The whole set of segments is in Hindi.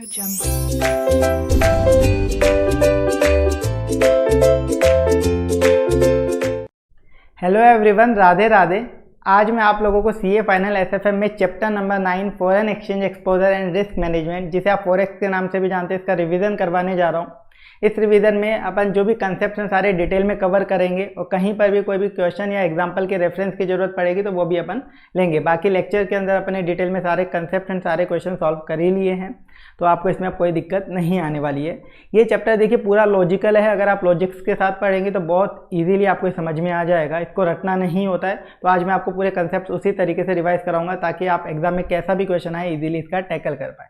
Hello everyone, Radhe Radhe. आज मैं आप लोगों को सीए फाइनल एसएफएम में chapter number 9 foreign exchange exposure and risk management, जिसे आप फॉरेक्स के नाम से भी जानते हैं, इसका रिवीजन करवाने जा रहा हूँ। इस रिवीजन में अपन जो भी कंसेप्ट हैं सारे डिटेल में कवर करेंगे और कहीं पर भी कोई भी क्वेश्चन या एग्जांपल के रेफरेंस की जरूरत पड़ेगी तो वो भी अपन लेंगे। बाकी लेक्चर के अंदर अपने डिटेल में सारे कंसेप्ट एंड सारे क्वेश्चन सॉल्व कर ही लिए हैं, तो आपको इसमें कोई दिक्कत नहीं आने वाली है। ये चैप्टर देखिए पूरा लॉजिकल है, अगर आप लॉजिक्स के साथ पढ़ेंगे तो बहुत ईजीली आपको समझ में आ जाएगा। इसको रटना नहीं होता है, तो आज मैं आपको पूरे कंसेप्ट उसी तरीके से रिवाइज कराऊंगा ताकि आप एग्जाम में कैसा भी क्वेश्चन आए ईजिली इसका टैकल कर पाए।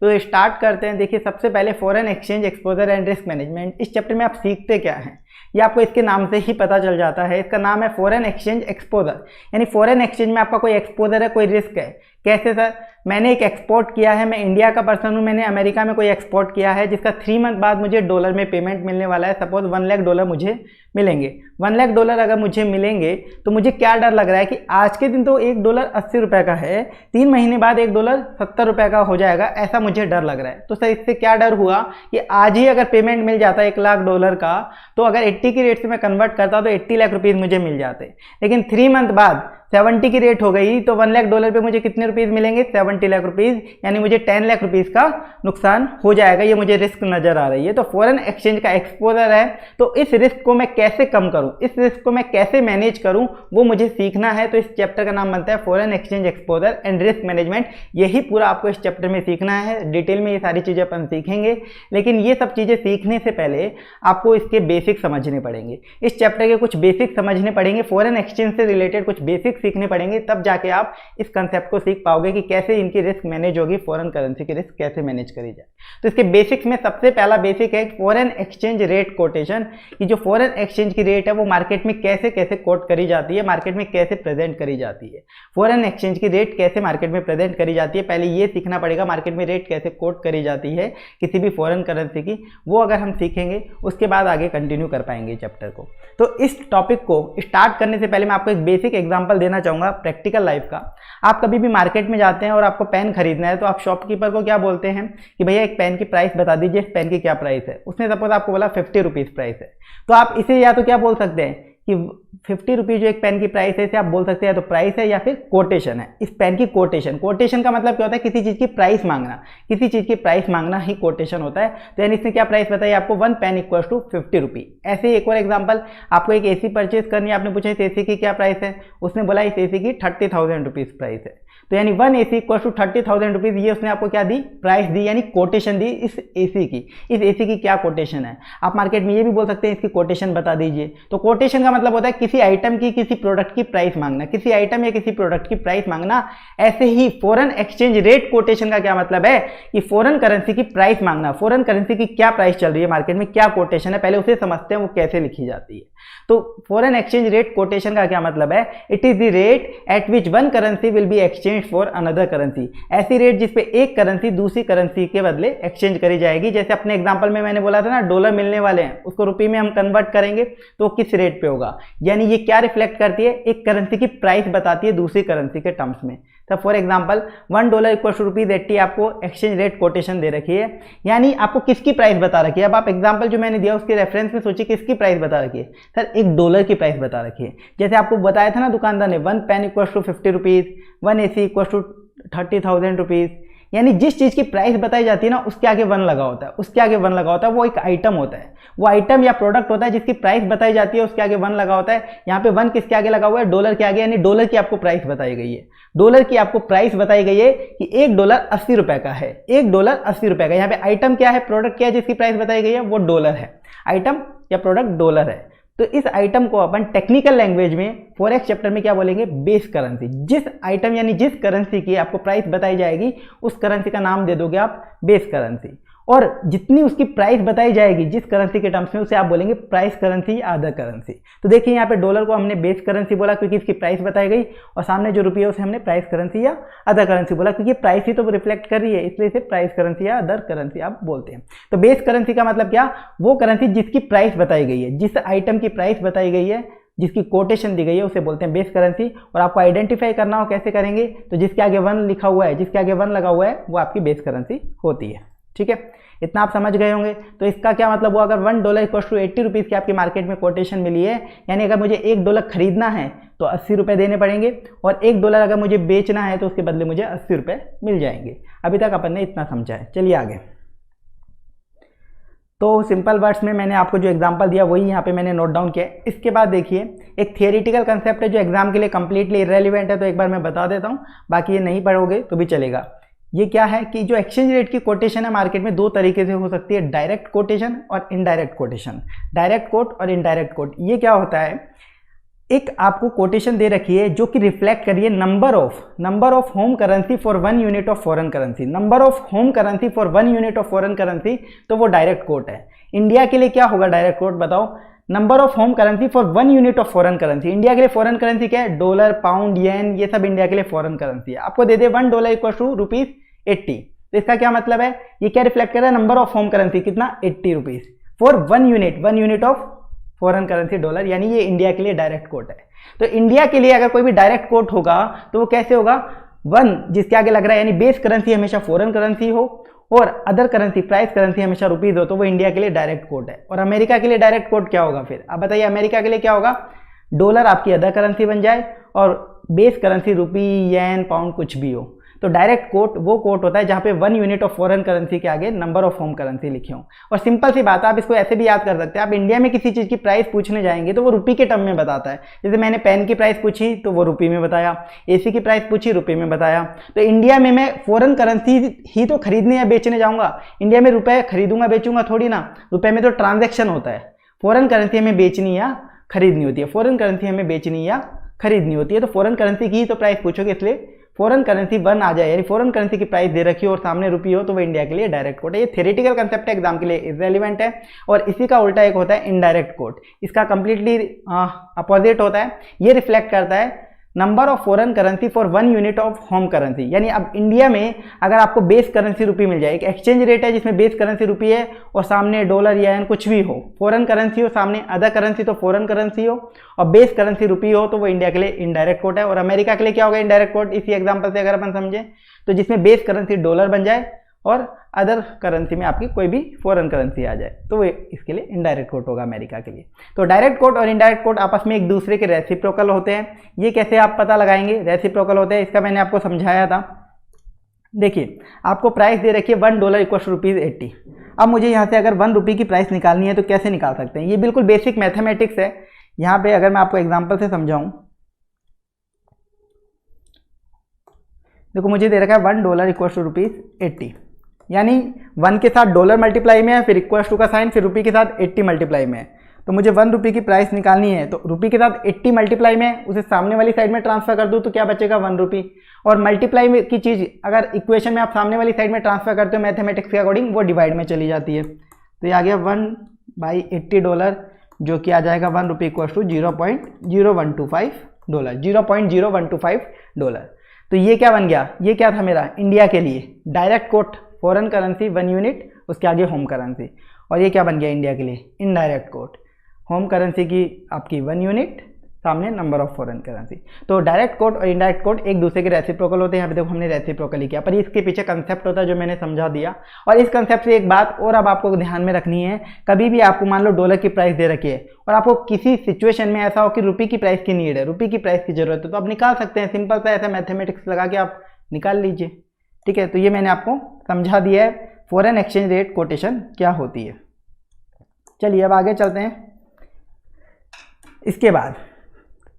तो स्टार्ट करते हैं। देखिए सबसे पहले foreign exchange exposure and risk management. इस चैप्टर में आप सीखते क्या हैं ये आपको इसके नाम से ही पता चल जाता है। इसका नाम है फॉरेन एक्सचेंज एक्सपोजर, यानी फॉरेन एक्सचेंज में आपका कोई एक्सपोजर है, कोई रिस्क है। कैसे सर? मैंने एक एक्सपोर्ट किया है, मैं इंडिया का पर्सन हूँ, मैंने अमेरिका में कोई एक्सपोर्ट किया है जिसका 3 मंथ बाद मुझे डॉलर में पेमेंट मिलने वाला है। सपोज 1 लाख डॉलर मुझे मिलेंगे। 1 लाख डॉलर अगर मुझे मिलेंगे तो मुझे क्या डर लग रहा है कि आज के दिन तो $1 80 रुपये का है, 3 महीने बाद $1 70 रुपये का हो जाएगा, ऐसा मुझे डर लग रहा है। तो सर इससे क्या डर हुआ कि आज ही अगर पेमेंट मिल जाता है $1 लाख का, तो अगर 80 की रेट से मैं कन्वर्ट करता तो 80 लाख रुपीज़ मुझे मिल जाते। लेकिन 3 मंथ बाद 70 की रेट हो गई तो $1 लाख पे मुझे कितने रुपीज़ मिलेंगे? 70 लाख रुपीज़, यानी मुझे 10 लाख रुपीज़ का नुकसान हो जाएगा। ये मुझे रिस्क नज़र आ रही है। तो फॉरेन एक्सचेंज का एक्सपोजर है, तो इस रिस्क को मैं कैसे कम करूं, इस रिस्क को मैं कैसे मैनेज करूं, वो मुझे सीखना है। तो इस चैप्टर का नाम बनता है foreign exchange exposure and risk management. यही पूरा आपको इस चैप्टर में सीखना है। डिटेल में ये सारी चीज़ें अपन सीखेंगे, लेकिन ये सब चीज़ें सीखने से पहले आपको इसके बेसिक समझने पड़ेंगे। इस चैप्टर के कुछ बेसिक समझने पड़ेंगे, फॉरेन एक्सचेंज से रिलेटेड कुछ बेसिक सीखने पड़ेंगे, तब जाके आप इस कंसेप्ट को सीख पाओगे कि कैसे इनकी रिस्क मैनेज होगी, फॉरेन करेंसी की रिस्क कैसे मैनेज करी जाए। तो इसके बेसिक्स में सबसे पहला बेसिक है फॉरेन एक्सचेंज रेट कोटेशन। कि जो फॉरेन एक्सचेंज की रेट है वो मार्केट में कैसे कैसे कोट करी जाती है, मार्केट में कैसे प्रेजेंट करी जाती है। फॉरेन एक्सचेंज की रेट कैसे मार्केट में प्रेजेंट करी जाती है, पहले ये सीखना पड़ेगा मार्केट में रेट कैसे कोट करी जाती है किसी भी फॉरेन करेंसी की। वो अगर हम सीखेंगे उसके बाद आगे कंटिन्यू कर पाएंगे चैप्टर को। तो इस टॉपिक को स्टार्ट करने से पहले मैं आपको एक बेसिक एग्जांपल देना चाहूँगा प्रैक्टिकल लाइफ का। आप कभी भी मार्केट में जाते हैं और आपको पेन खरीदना है, तो आप शॉपकीपर को क्या बोलते हैं कि भैया एक पेन की प्राइस बता दीजिए, इस पेन की क्या प्राइस है। उसने सपोज आपको बोला 50 रुपीज़ प्राइस है, तो आप इसे या तो क्या बोल सकते हैं कि 50 रुपीज़ जो एक पेन की प्राइस है इसे आप बोल सकते हैं तो प्राइस है या फिर कोटेशन है। इस पेन की कोटेशन, कोटेशन का मतलब क्या होता है? किसी चीज़ की प्राइस मांगना, किसी चीज़ की प्राइस मांगना ही कोटेशन होता है। तो यानी इसने क्या प्राइस बताई आपको? 1 पेन इक्वल टू 50 रुपीज़। ऐसे ही एक और एग्जाम्पल, आपको एक एसी परचेज करनी है, आपने पूछा इस एसी की क्या प्राइस है, उसने बोला इस एसी की 30,000 रुपीज़ प्राइस है। तो यानी 1 एसी इक्वल टू 30,000 रुपीज़, ये उसने आपको क्या दी? प्राइस दी, यानी कोटेशन दी इस एसी की। इस एसी की क्या कोटेशन है? आप मार्केट में ये भी बोल सकते हैं इसकी कोटेशन बता दीजिए। तो कोटेशन का मतलब होता है किसी आइटम की, किसी प्रोडक्ट की प्राइस मांगना, किसी आइटम या किसी प्रोडक्ट की प्राइस मांगना। ऐसे ही फॉरेन एक्सचेंज रेट कोटेशन का क्या मतलब है कि फॉरेन करेंसी की प्राइस मांगना। फॉरेन करेंसी की क्या प्राइस चल रही है मार्केट में, क्या कोटेशन है, पहले उसे समझते हैं वो कैसे लिखी जाती है। तो फॉरेन एक्सचेंज रेट कोटेशन का क्या मतलब है? It is the rate at which one currency will be exchange for another currency. ऐसी रेट जिसपे एक करेंसी दूसरी करेंसी के बदले एक्सचेंज करी जाएगी। जैसे अपने एग्जांपल में मैंने बोला था ना, डॉलर मिलने वाले हैं, उसको रुपये में हम कन्वर्ट करेंगे तो किस रेट पे होगा। यानी ये क्या रिफ्लेक्ट करती है? एक करेंसी की प्राइस बताती है दूसरी करेंसी के टर्म्स में। तो फॉर एग्जांपल $1 इक्वल टू ₹80 आपको एक्सचेंज रेट कोटेशन दे रखी है, यानी आपको किसकी प्राइस बता रखी है। अब आप एग्जांपल जो मैंने दिया उसके रेफरेंस में सोचिए किसकी प्राइस बता रखी है। सर $1 की प्राइस बता रखी है। जैसे आपको बताया था ना दुकानदार ने, 1 pen equal to 50 rupees, 1 AC equal to 30,000 rupees. यानी जिस चीज़ की प्राइस बताई जाती है ना उसके आगे 1 लगा होता है, उसके आगे 1 लगा होता है। वो एक आइटम होता है, वो आइटम या प्रोडक्ट होता है जिसकी प्राइस बताई जाती है, उसके आगे 1 लगा होता है। यहाँ पे 1 किसके आगे लगा हुआ है? डॉलर के आगे, यानी डॉलर की आपको प्राइस बताई गई है। डॉलर की आपको प्राइस बताई गई है कि $1 80 रुपये का है, $1 80 रुपये का। यहाँ पे आइटम क्या है, प्रोडक्ट क्या है जिसकी प्राइस बताई गई है? वो डॉलर है। आइटम या प्रोडक्ट डॉलर है। तो इस आइटम को अपन टेक्निकल लैंग्वेज में फॉरेक्स चैप्टर में क्या बोलेंगे? Base currency. जिस आइटम यानी जिस करेंसी की आपको प्राइस बताई जाएगी उस करेंसी का नाम दे दोगे आप बेस करेंसी। और जितनी उसकी प्राइस बताई जाएगी जिस करेंसी के टर्म्स में, उसे आप बोलेंगे प्राइस करेंसी या अदर करेंसी। तो देखिए यहाँ पे डॉलर को हमने बेस करेंसी बोला क्योंकि इसकी प्राइस बताई गई, और सामने जो रुपये उसे हमने प्राइस करेंसी या अदर करेंसी बोला क्योंकि प्राइस ही तो रिफ्लेक्ट कर रही है, इसलिए इसे प्राइस करेंसी या अदर करेंसी आप बोलते हैं। तो बेस करेंसी का मतलब क्या? वो करेंसी जिसकी प्राइस बताई गई है, जिस आइटम की प्राइस बताई गई है, जिसकी कोटेशन दी गई है, उसे बोलते हैं बेस करेंसी। और आपको आइडेंटिफाई करना हो कैसे करेंगे, तो जिसके आगे 1 लिखा हुआ है, जिसके आगे 1 लगा हुआ है, वो आपकी बेस करेंसी होती है। ठीक है, इतना आप समझ गए होंगे। तो इसका क्या मतलब हुआ, अगर $1 इक्वल टू 80 रुपीज़ की आपकी मार्केट में कोटेशन मिली है, यानी अगर मुझे $1 खरीदना है तो 80 रुपये देने पड़ेंगे, और $1 अगर मुझे बेचना है तो उसके बदले मुझे 80 रुपये मिल जाएंगे। अभी तक अपन ने इतना समझा है। चलिए आगे। तो सिंपल वर्ड्स में मैंने आपको जो एग्जांपल दिया वही यहाँ पे मैंने नोट डाउन किया है। इसके बाद देखिए, एक थियोरेटिकल कंसेप्ट है जो एग्जाम के लिए कंप्लीटली इररेलेवेंट है, तो एक बार मैं बता देता हूँ, बाकी ये नहीं पढ़ोगे तो भी चलेगा। ये क्या है कि जो एक्सचेंज रेट की कोटेशन है मार्केट में दो तरीके से हो सकती है, डायरेक्ट कोटेशन और इनडायरेक्ट कोटेशन। डायरेक्ट कोट और इनडायरेक्ट कोट, ये क्या होता है, एक आपको कोटेशन दे रखी है जो कि रिफ्लेक्ट करिए number of home currency for 1 unit of foreign currency, number of home currency for 1 unit of foreign currency, तो वो डायरेक्ट कोट है। इंडिया के लिए क्या होगा डायरेक्ट कोट, बताओ, number of home currency for 1 unit of foreign currency. India के लिए फॉरेन करेंसी क्या है, डॉलर, पाउंड, येन, ये सब इंडिया के लिए फॉरेन करेंसी है। आपको दे दे $1 इक्वल टू ₹80, तो इसका क्या मतलब है, ये क्या रिफ्लेक्ट कर रहा है, नंबर ऑफ होम करेंसी कितना, 80 rupees for 1 unit of foreign currency dollar, यानी ये इंडिया के लिए डायरेक्ट कोट है। तो इंडिया के लिए अगर कोई भी डायरेक्ट कोट होगा तो वो कैसे होगा, 1 जिसके आगे लग रहा है, यानी बेस करेंसी हमेशा फॉरेन करेंसी हो और अदर करेंसी प्राइस करेंसी हमेशा रुपीज हो, तो वो इंडिया के लिए डायरेक्ट कोट है। और अमेरिका के लिए डायरेक्ट कोट क्या होगा फिर, अब बताइए, अमेरिका के लिए क्या होगा, डॉलर आपकी अदर करेंसी बन जाए और बेस करेंसी रुपी, येन, पाउंड कुछ भी हो। तो डायरेक्ट कोट वो कोट होता है जहां पे 1 यूनिट ऑफ फॉरेन करेंसी के आगे नंबर ऑफ होम करेंसी लिखे हो। और सिंपल सी बात है, आप इसको ऐसे भी याद कर सकते हैं, आप इंडिया में किसी चीज की प्राइस पूछने जाएंगे तो वो रुपी के टर्म में बताता है। जैसे मैंने पेन की प्राइस पूछी तो वो रुपी में बताया, एसी की प्राइस पूछी रुपये में बताया। तो इंडिया में मैं फॉरेन करेंसी ही तो खरीदने या बेचने जाऊंगा, इंडिया में रुपए खरीदूंगा बेचूंगा थोड़ी ना, रुपए में तो ट्रांजेक्शन होता है। फॉरेन करेंसी हमें बेचनी या खरीदनी होती है, फॉरेन करेंसी हमें बेचनी या खरीदनी होती है, तो फॉरेन करेंसी की ही तो प्राइस पूछोगे, इसलिए फॉरेन करेंसी 1 आ जाए, यानी फॉरेन करेंसी की प्राइस दे रखी हो और सामने रुपये हो, तो वो इंडिया के लिए डायरेक्ट कोट है। ये थ्योरेटिकल कंसेप्ट है, एग्जाम के लिए इररेलेवेंट है। और इसी का उल्टा एक होता है इनडायरेक्ट कोट, इसका कंप्लीटली अपोजिट होता है। ये रिफ्लेक्ट करता है number of foreign currency for 1 unit of home currency, यानी अब इंडिया में अगर आपको बेस करेंसी रुपी मिल जाए, एक एक्सचेंज रेट है जिसमें बेस करेंसी रुपी है और सामने डॉलर या कुछ भी हो, फॉरेन करेंसी हो, सामने अदर करेंसी तो फॉरेन करेंसी हो और बेस करेंसी रुपी हो, तो वो इंडिया के लिए इनडायरेक्ट कोट है। और अमेरिका के लिए क्या होगा इनडायरेक्ट कोट, इसी एग्जाम्पल से अगर अपन समझे तो जिसमें बेस करेंसी डॉलर बन जाए और अदर करेंसी में आपकी कोई भी फॉरेन करेंसी आ जाए, तो वो इसके लिए इनडायरेक्ट कोट होगा अमेरिका के लिए। तो डायरेक्ट कोट और इनडायरेक्ट कोट आपस में एक दूसरे के रेसिप्रोकल होते हैं। ये कैसे आप पता लगाएंगे रेसिप्रोकल होते हैं, इसका मैंने आपको समझाया था। देखिए, आपको प्राइस दे रखी है $1 इक्वल टू ₹80। अब मुझे यहाँ से अगर 1 रुपये की प्राइस निकालनी है तो कैसे निकाल सकते हैं, ये बिल्कुल बेसिक मैथमेटिक्स है। यहाँ पे अगर मैं आपको एग्जाम्पल से समझाऊँ, देखो मुझे दे रखा है $1 इक्वल टू ₹80, यानी 1 के साथ डॉलर मल्टीप्लाई में है, फिर इक्वल टू का साइन, फिर रुपये के साथ 80 मल्टीप्लाई में है। तो मुझे 1 रुपये की प्राइस निकालनी है, तो रुपये के साथ 80 मल्टीप्लाई में उसे सामने वाली साइड में ट्रांसफर कर दूँ तो क्या बचेगा, 1 रुपये। और मल्टीप्लाई में की चीज़ अगर इक्वेशन में आप सामने वाली साइड में ट्रांसफर करते हो मैथमेटिक्स के अकॉर्डिंग, वो डिवाइड में चली जाती है। तो ये आ गया $1/80, जो कि आ जाएगा 1 रुपये इक्वल टू $0.0125। तो ये क्या बन गया, ये क्या था मेरा इंडिया के लिए direct quote, foreign currency 1 unit, उसके आगे होम करेंसी। और ये क्या बन गया इंडिया के लिए इनडायरेक्ट कोट, होम करेंसी की आपकी 1 यूनिट, सामने नंबर ऑफ फॉरेन करेंसी। तो डायरेक्ट कोट और इनडायरेक्ट कोट एक दूसरे के रेसिप्रोकल होते हैं। यहाँ पे देखो हमने रेसिप्रोकल ही किया, पर इसके पीछे कंसेप्ट होता है जो मैंने समझा दिया। और इस कंसेप्ट से एक बात और अब आपको ध्यान में रखनी है, कभी भी आपको मान लो डॉलर की प्राइस दे रखी है और आपको किसी सिचुएशन में ऐसा हो कि रुपये की प्राइस की नीड है, रुपये की प्राइस की जरूरत है, तो आप निकाल सकते हैं, सिंपल सा ऐसा मैथमेटिक्स लगा के आप निकाल लीजिए। ठीक है, तो ये मैंने आपको समझा दिया है फॉरेन एक्सचेंज रेट कोटेशन क्या होती है। चलिए अब आगे चलते हैं। इसके बाद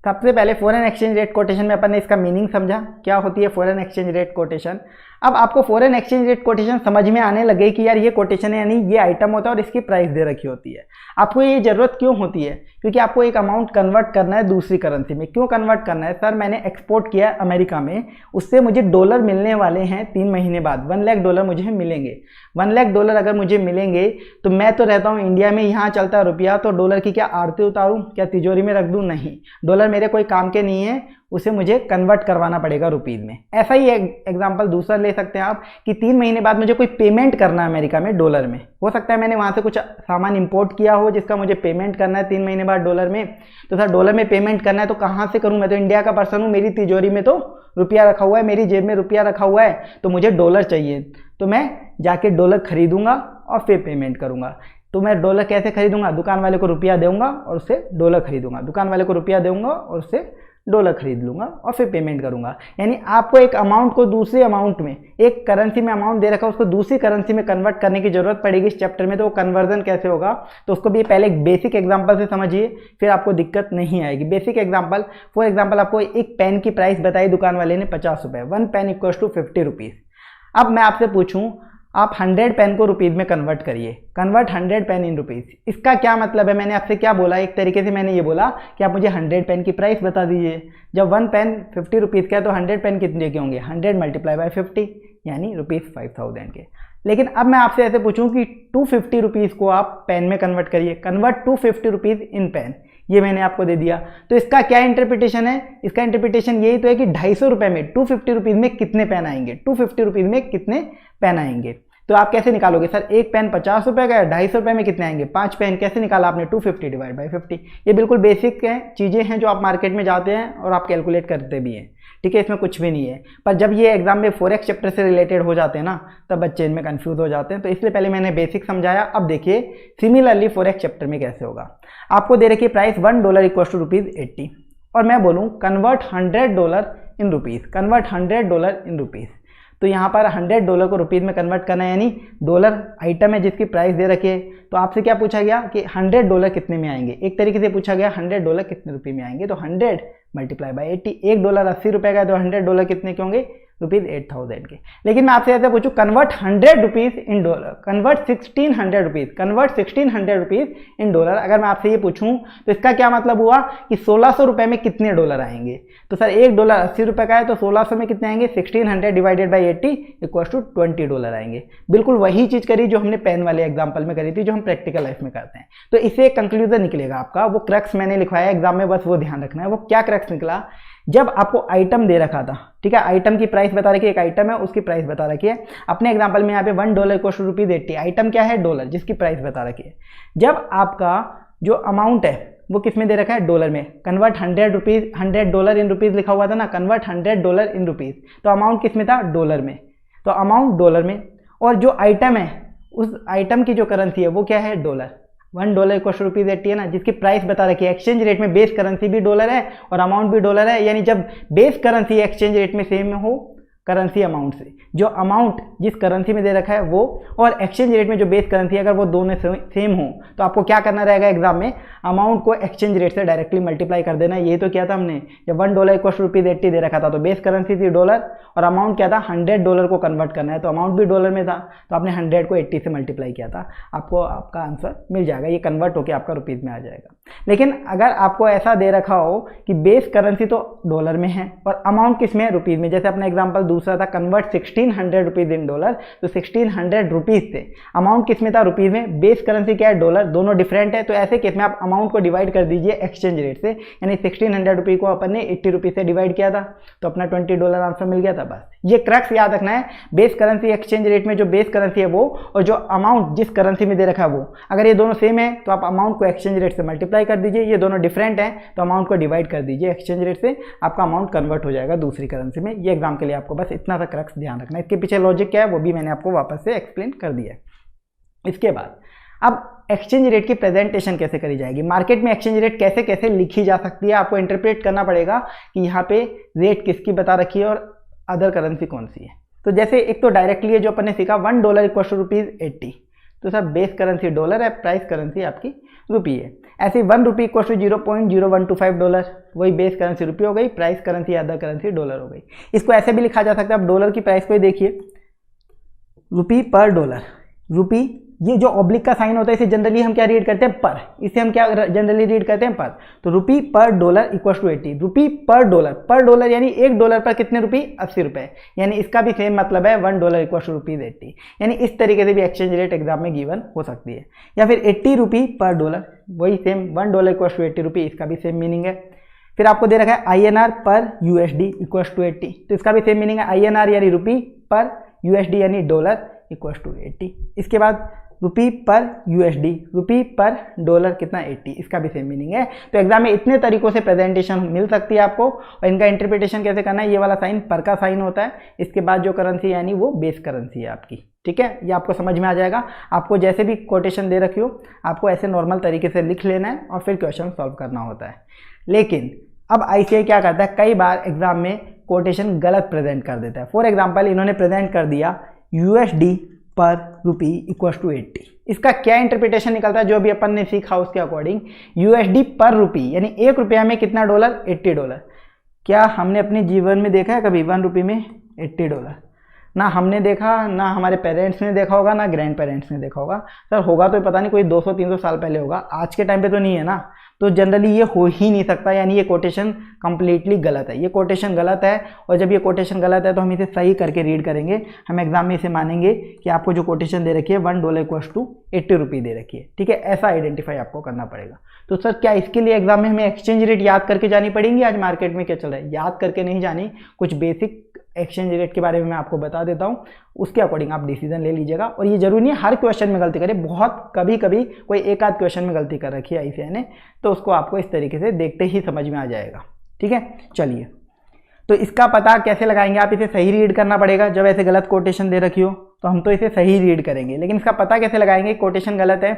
सबसे पहले फॉरेन एक्सचेंज रेट कोटेशन में अपन ने इसका मीनिंग समझा, क्या होती है फॉरेन एक्सचेंज रेट कोटेशन। अब आपको फॉरेन एक्सचेंज रेट कोटेशन समझ में आने लगे कि यार ये कोटेशन है, यानी ये आइटम होता है और इसकी प्राइस दे रखी होती है। आपको ये जरूरत क्यों होती है, क्योंकि आपको एक अमाउंट कन्वर्ट करना है दूसरी करेंसी में। क्यों कन्वर्ट करना है, सर मैंने एक्सपोर्ट किया अमेरिका में, उससे मुझे डॉलर मिलने वाले हैं 3 महीने बाद, $1 लाख मुझे मिलेंगे। $1 लाख अगर मुझे मिलेंगे तो मैं तो रहता हूँ इंडिया में, यहाँ चलता है रुपया, तो डॉलर की क्या आरती उतारूँ, क्या तिजोरी में रख दूँ, नहीं, डॉलर मेरे कोई काम के नहीं है, उसे मुझे कन्वर्ट करवाना पड़ेगा रुपीज़ में। ऐसा ही एग्जांपल दूसरा ले सकते हैं आप कि 3 महीने बाद मुझे कोई पेमेंट करना है अमेरिका में डॉलर में। हो सकता है मैंने वहाँ से कुछ सामान इंपोर्ट किया हो जिसका मुझे पेमेंट करना है 3 महीने बाद डॉलर में। तो सर डॉलर में पेमेंट करना है तो कहाँ से करूँ? मैं तो इंडिया का पर्सन हूँ, मेरी तिजोरी में तो रुपया रखा हुआ है, मेरी जेब में रुपया रखा हुआ है, तो मुझे डॉलर चाहिए। तो मैं जाके डॉलर खरीदूंगा और फिर पेमेंट करूंगा। तो मैं डॉलर कैसे खरीदूंगा? दुकान वाले को रुपया दूंगा और उससे डॉलर खरीदूंगा, दुकान वाले को रुपया दूंगा और उससे डॉलर खरीद लूंगा और फिर पेमेंट करूंगा। यानी आपको एक अमाउंट को दूसरे अमाउंट में, एक करेंसी में अमाउंट दे रखा है उसको दूसरी करेंसी में कन्वर्ट करने की जरूरत पड़ेगी इस चैप्टर में। तो वो कन्वर्जन कैसे होगा तो उसको भी पहले एक बेसिक एग्जांपल से समझिए, फिर आपको दिक्कत नहीं आएगी। बेसिक एग्जांपल, फॉर एग्जांपल आपको एक पेन की प्राइस बताई दुकान वाले ने 50 रुपये, 1 पेन इक्वल्स टू 50 रुपीज़। अब मैं आपसे पूछूं आप 100 पेन को रुपीज़ में कन्वर्ट करिए, कन्वर्ट 100 पेन इन रुपीज़। इसका क्या मतलब है? मैंने आपसे क्या बोला? एक तरीके से मैंने ये बोला कि आप मुझे 100 पेन की प्राइस बता दीजिए। जब 1 पेन 50 रुपीज़ का है तो 100 पेन कितने के होंगे? 100 मल्टीप्लाई बाय 50 यानी ₹5000 के। लेकिन अब मैं आपसे ऐसे पूछूं कि 250 रुपीज़ को आप पेन में कन्वर्ट करिए, कन्वर्ट 250 रुपीज़ इन पेन, ये मैंने आपको दे दिया। तो इसका क्या इंटरप्रिटेशन है? इसका इंटरप्रिटेशन यही तो है कि 250 रुपये में 250 रुपीज़ में कितने पेन आएंगे, 250 रुपीज़ में कितने पेन आएंगे। तो आप कैसे निकालोगे? सर एक पेन 50 रुपये का है, 250 रुपये में कितने आएंगे? 5 पेन। कैसे निकाला आपने? 250 डिवाइड बाई 50। ये बिल्कुल बेसिक है, चीज़ें हैं जो आप मार्केट में जाते हैं और आप कैलकुलेट करते भी हैं, ठीक है, इसमें कुछ भी नहीं है। पर जब ये एग्जाम में फॉरेक्स चैप्टर से रिलेटेड हो जाते हैं ना, तब बच्चे इनमें कंफ्यूज हो जाते हैं। तो इसलिए पहले मैंने बेसिक समझाया। अब देखिए सिमिलरली फॉरेक्स चैप्टर में कैसे होगा। आपको दे रखी प्राइस $1 इक्वल टू ₹80 और मैं बोलूँ convert $100 in rupees, convert $100 in rupees. तो यहाँ पर $100 को रुपीज़ में कन्वर्ट करना है, यानी डॉलर आइटम है जिसकी प्राइस दे रखी है। तो आपसे क्या पूछा गया कि $100 कितने में आएंगे? एक तरीके से पूछा गया $100 कितने रुपये में आएंगे। तो 100 मल्टीप्लाई बाई 80, $1 80 रुपये का है तो $100 कितने के होंगे? ₹8000 के। लेकिन मैं आपसे ऐसे पूछूं convert 100 rupees in dollar, convert 1600 rupees, convert 1600 rupees in dollar. अगर मैं आपसे ये पूछूं तो इसका क्या मतलब हुआ कि 1600 रुपये में कितने डॉलर आएंगे? तो सर $1 80 रुपये का है तो 1600 में कितने आएंगे? 1600 डिवाइडेड बाई 80 इक्वल्स टू $20 आएंगे। बिल्कुल वही चीज़ करी जो हमने पेन वाले एग्जाम्पल में करी थी, जो हम प्रैक्टिकल लाइफ में करते हैं। तो इससे एक कंक्लूजन निकलेगा आपका, वो क्रक्स मैंने लिखवाया एग्जाम में, बस वो ध्यान रखना है। वो क्या क्रक्स निकला? जब आपको आइटम दे रखा था, ठीक है, आइटम की प्राइस बता रखी है, एक आइटम है उसकी प्राइस बता रखी है। अपने एग्जांपल में यहाँ पे $1 इक्वल टू ₹80, आइटम क्या है? डॉलर, जिसकी प्राइस बता रखी है। जब आपका जो अमाउंट है वो किस में दे रखा है? डॉलर में। कन्वर्ट $100 इन रुपीज़ लिखा हुआ था ना, कन्वर्ट $100 इन रुपीज़, तो अमाउंट किस में था? डॉलर में। तो अमाउंट डॉलर में, और जो आइटम है उस आइटम की जो करेंसी है वो क्या है? डॉलर। $1 इक्वल टू ₹80 है ना, जिसकी प्राइस बता रखी है। एक्सचेंज रेट में बेस करेंसी भी डॉलर है और अमाउंट भी डॉलर है। यानी जब बेस करेंसी एक्सचेंज रेट में सेम हो करेंसी अमाउंट से, जो अमाउंट जिस करेंसी में दे रखा है वो, और एक्सचेंज रेट में जो बेस करेंसी है, अगर वो दोनों सेम हो तो आपको क्या करना रहेगा एग्जाम में? अमाउंट को एक्सचेंज रेट से डायरेक्टली मल्टीप्लाई कर देना। ये तो किया था हमने, जब $1 इक्वल टू ₹80 दे रखा था तो बेस करेंसी थी डॉलर और अमाउंट क्या था? $100 को कन्वर्ट करना है, तो अमाउंट भी डॉलर में था, तो आपने 100 को 80 से मल्टीप्लाई किया था, आपको आपका आंसर मिल जाएगा। ये कन्वर्ट होकर आपका रुपीज़ में आ जाएगा। लेकिन अगर आपको ऐसा दे रखा हो कि बेस करेंसी तो डॉलर में है और अमाउंट किस में है? रुपीज़ में। जैसे अपना एग्जाम्पल दूसरा था, कन्वर्ट 1600 रुपीज़ इन डॉलर, तो 1600 रुपीज़ थे, अमाउंट किस में था? रुपीज़ में। बेस करेंसी क्या है? डॉलर, दोनों डिफरेंट है। तो ऐसे केस में आप अमाउंट को डिवाइड कर दीजिए एक्सचेंज रेट से, यानी 1600 रुपये को अपन ने 80 रुपये से डिवाइड किया था तो अपना $20 आंसर मिल गया था। बस ये क्रक्स याद रखना है, बेस करेंसी एक्सचेंज रेट में जो बेस करेंसी है वो, और जो अमाउंट जिस करेंसी में दे रखा है वो। अगर ये दोनों सेम है तो आप अमाउंट को एक्सचेंज रेट से मल्टीप्लाई कर दीजिए, ये दोनों डिफरेंट है तो अमाउंट को डिवाइड कर दीजिए एक्सचेंज रेट से, आपका अमाउंट कन्वर्ट हो जाएगा दूसरी करेंसी में। ये एग्जाम के लिए आपको बस इतना सा क्रक्स ध्यान रखना है। इसके पीछे लॉजिक क्या है वो भी मैंने आपको वापस से एक्सप्लेन कर दिया है। इसके बाद अब एक्सचेंज रेट की प्रेजेंटेशन कैसे करी जाएगी, मार्केट में एक्सचेंज रेट कैसे कैसे लिखी जा सकती है, आपको इंटरप्रेट करना पड़ेगा कि यहाँ पे रेट किसकी बता रखी है और अदर करेंसी कौन सी है। तो जैसे एक तो डायरेक्टली है जो अपन ने सीखा, $1 इक्वल टू ₹80, तो सर बेस करेंसी डॉलर है, प्राइस करेंसी आपकी रुपी है। ऐसे ₹1 इक्वल टू $0.0125, वही बेस करेंसी रुपी हो गई, price currency other currency dollar हो गई। इसको ऐसे भी लिखा जा सकता है, आप डॉलर की प्राइस को ही देखिए, रुपी पर डॉलर, रुपी, ये जो ऑब्लिक का साइन होता है इसे जनरली हम क्या रीड करते हैं? पर, इसे हम क्या जनरली रीड करते हैं? पर। तो रुपी पर डॉलर इक्वल टू 80, रुपी पर डॉलर यानी $1 पर कितने रुपये? 80 रुपये, यानी इसका भी सेम मतलब है $1 इक्वल टू ₹80। यानी इस तरीके से भी एक्सचेंज रेट एग्जाम में गिवन हो सकती है। या फिर 80 रुपी पर डॉलर, वही सेम $1 इक्वल टू 80 रुपये, इसका भी सेम मीनिंग है। फिर आपको दे रखा है INR पर USD इक्वल्स टू 80, तो इसका भी सेम मीनिंग है, INR यानी रुपी पर USD यानी डॉलर इक्वल्स टू 80। इसके बाद रुपी पर USD, रुपी पर डॉलर कितना 80, इसका भी सेम मीनिंग है। तो एग्जाम में इतने तरीकों से प्रेजेंटेशन मिल सकती है आपको, और इनका इंटरप्रिटेशन कैसे करना है, ये वाला साइन पर का साइन होता है, इसके बाद जो करेंसी यानी वो बेस करेंसी है आपकी, ठीक है। ये आपको समझ में आ जाएगा। आपको जैसे भी कोटेशन दे रखी हो आपको ऐसे नॉर्मल तरीके से लिख लेना है और फिर क्वेश्चन सॉल्व करना होता है। लेकिन अब ICAI क्या करता है, कई बार एग्जाम में कोटेशन गलत प्रेजेंट कर देता है। फॉर एग्जाम्पल इन्होंने प्रेजेंट कर दिया USD पर रुपी इक्वल्स टू 80, इसका क्या इंटरप्रिटेशन निकलता है, जो भी अपन ने सीखा उसके अकॉर्डिंग USD पर रुपी यानी 1 रुपया में कितना डॉलर, 80 डॉलर। क्या हमने अपने जीवन में देखा है कभी 1 रुपये में 80 डॉलर? ना हमने देखा, ना हमारे पेरेंट्स ने देखा होगा, ना ग्रैंड पेरेंट्स ने देखा होगा। सर होगा तो पता नहीं, कोई 200-300 साल पहले होगा, आज के टाइम पे तो नहीं है ना। तो जनरली ये हो ही नहीं सकता, यानी ये कोटेशन कंप्लीटली गलत है, ये कोटेशन गलत है। और जब ये कोटेशन गलत है तो हम इसे सही करके रीड करेंगे, हम एग्जाम में इसे मानेंगे कि आपको जो कोटेशन दे रखी है $1 इक्वल्स टू 80 रुपये दे रखी है, ठीक है। ऐसा आइडेंटिफाई आपको करना पड़ेगा। तो सर क्या इसके लिए एग्जाम में हमें एक्सचेंज रेट याद करके जानी पड़ेंगी, आज मार्केट में क्या चल रहा है? याद करके नहीं जानी, कुछ बेसिक एक्सचेंज रेट के बारे में मैं आपको बता देता हूँ, उसके अकॉर्डिंग आप डिसीजन ले लीजिएगा। और ये जरूरी नहीं है हर क्वेश्चन में गलती करें, बहुत कभी कभी कोई एक आध क्वेश्चन में गलती कर रखी है ICAI ने, तो उसको आपको इस तरीके से देखते ही समझ में आ जाएगा, ठीक है। चलिए, तो इसका पता कैसे लगाएंगे, आप इसे सही रीड करना पड़ेगा। जब ऐसे गलत कोटेशन दे रखी हो तो हम तो इसे सही रीड करेंगे, लेकिन इसका पता कैसे लगाएंगे, कोटेशन गलत है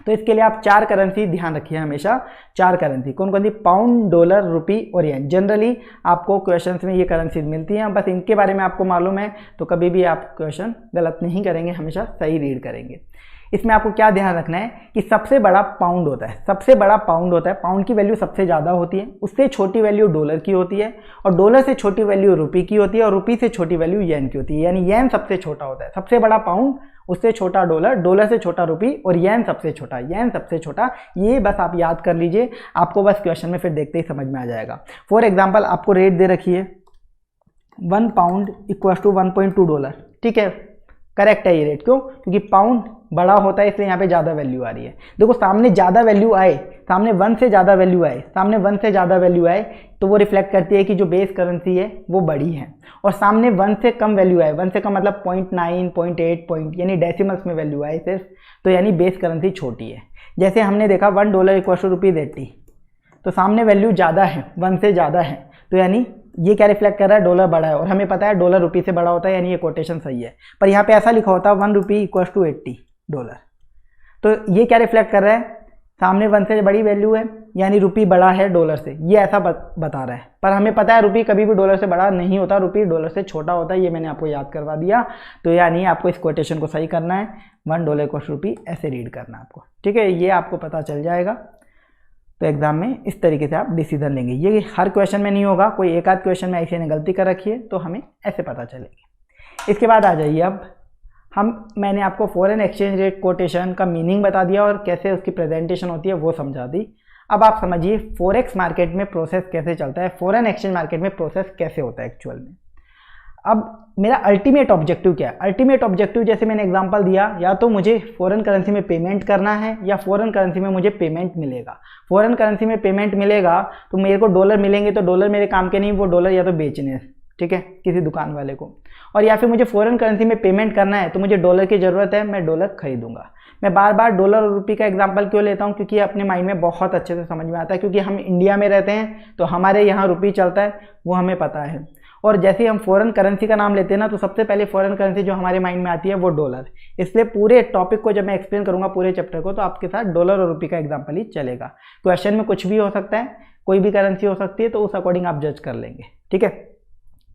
तो इसके लिए आप 4 करेंसी ध्यान रखिए हमेशा। 4 करेंसी कौन कौन सी, पाउंड, डॉलर, रुपी और येन। जनरली आपको क्वेश्चंस में ये करेंसी मिलती हैं, बस इनके बारे में आपको मालूम है तो कभी भी आप क्वेश्चन गलत नहीं करेंगे, हमेशा सही रीड करेंगे। इसमें आपको क्या ध्यान रखना है कि सबसे बड़ा पाउंड होता है, सबसे बड़ा पाउंड होता है, पाउंड की वैल्यू सबसे ज़्यादा होती है, उससे छोटी वैल्यू डॉलर की होती है, और डॉलर से छोटी वैल्यू रुपी की होती है, और रुपी से छोटी वैल्यू येन की होती है। यानी येन सबसे छोटा होता है, सबसे बड़ा पाउंड, उससे छोटा डॉलर, डॉलर से छोटा रुपी, और येन सबसे छोटा, येन सबसे छोटा। ये बस आप याद कर लीजिए, आपको बस क्वेश्चन में फिर देखते ही समझ में आ जाएगा। फॉर एग्जाम्पल आपको रेट दे रखी है 1 पाउंड इक्वल्स टू $1.2, ठीक है। करेक्ट है ये रेट, क्यों? क्योंकि पाउंड बड़ा होता है इसलिए यहाँ पे ज़्यादा वैल्यू आ रही है। देखो सामने ज़्यादा वैल्यू आए, सामने 1 से ज़्यादा वैल्यू आए, सामने 1 से ज़्यादा वैल्यू आए तो वो रिफ्लेक्ट करती है कि जो बेस करेंसी है वो बड़ी है, और सामने 1 से कम वैल्यू आए, 1 से कम मतलब 0.9, 0.8 पॉइंट यानी डेसिमल्स में वैल्यू आए सिर्फ, तो यानी बेस करेंसी छोटी है। जैसे हमने देखा $1 इक्वल टू ₹80, तो सामने वैल्यू ज़्यादा है, 1 से ज़्यादा है, तो यानी ये क्या रिफ्लेक्ट कर रहा है, डॉलर बड़ा है, और हमें पता है डॉलर रुपी से बड़ा होता है, यानी ये कोटेशन सही है। पर यहाँ पे ऐसा लिखा होता है 1 रुपी इक्वल टू $80, तो ये क्या रिफ्लेक्ट कर रहा है, सामने 1 से बड़ी वैल्यू है यानी रुपी बड़ा है डॉलर से, ये ऐसा बता रहा है। पर हमें पता है रुपी कभी भी डॉलर से बड़ा नहीं होता, रुपी डॉलर से छोटा होता है, ये मैंने आपको याद करवा दिया। तो यानी आपको इस कोटेशन को सही करना है, $1 इक्वल टू रुपी ऐसे रीड करना है आपको, ठीक है। ये आपको पता चल जाएगा, तो एग्जाम में इस तरीके से आप डिसीजन लेंगे। ये हर क्वेश्चन में नहीं होगा, कोई एक आध क्वेश्चन में ICAI ने गलती कर रखी है तो हमें ऐसे पता चलेगी। इसके बाद आ जाइए, अब मैंने आपको फॉरेन एक्सचेंज रेट कोटेशन का मीनिंग बता दिया और कैसे उसकी प्रेजेंटेशन होती है वो समझा दी। अब आप समझिए फॉरेक्स मार्केट में प्रोसेस कैसे चलता है, फॉरेन एक्सचेंज मार्केट में प्रोसेस कैसे होता है एक्चुअल में। अब मेरा अल्टीमेट ऑब्जेक्टिव क्या है, अल्टीमेट ऑब्जेक्टिव जैसे मैंने एग्जांपल दिया, या तो मुझे फॉरेन करेंसी में पेमेंट करना है या फॉरेन करेंसी में मुझे पेमेंट मिलेगा। फॉरेन करेंसी में पेमेंट मिलेगा तो मेरे को डॉलर मिलेंगे, तो डॉलर मेरे काम के नहीं, वो डॉलर या तो बेचने हैं, ठीक है, किसी दुकान वाले को, और या फिर मुझे फॉरेन करेंसी में पेमेंट करना है तो मुझे डॉलर की ज़रूरत है, मैं डॉलर खरीदूंगा। मैं बार बार डॉलर और रुपये का एग्जांपल क्यों लेता हूँ, क्योंकि अपने माइंड में बहुत अच्छे से समझ में आता है, क्योंकि हम इंडिया में रहते हैं तो हमारे यहाँ रुपये चलता है, वो हमें पता है। और जैसे ही हम फॉरेन करेंसी का नाम लेते हैं ना, तो सबसे पहले फॉरेन करेंसी जो हमारे माइंड में आती है वो डॉलर। इसलिए पूरे टॉपिक को जब मैं एक्सप्लेन करूंगा पूरे चैप्टर को, तो आपके साथ डॉलर और रुपये का एग्जांपल ही चलेगा। क्वेश्चन में कुछ भी हो सकता है, कोई भी करेंसी हो सकती है, तो उस अकॉर्डिंग आप जज कर लेंगे, ठीक है।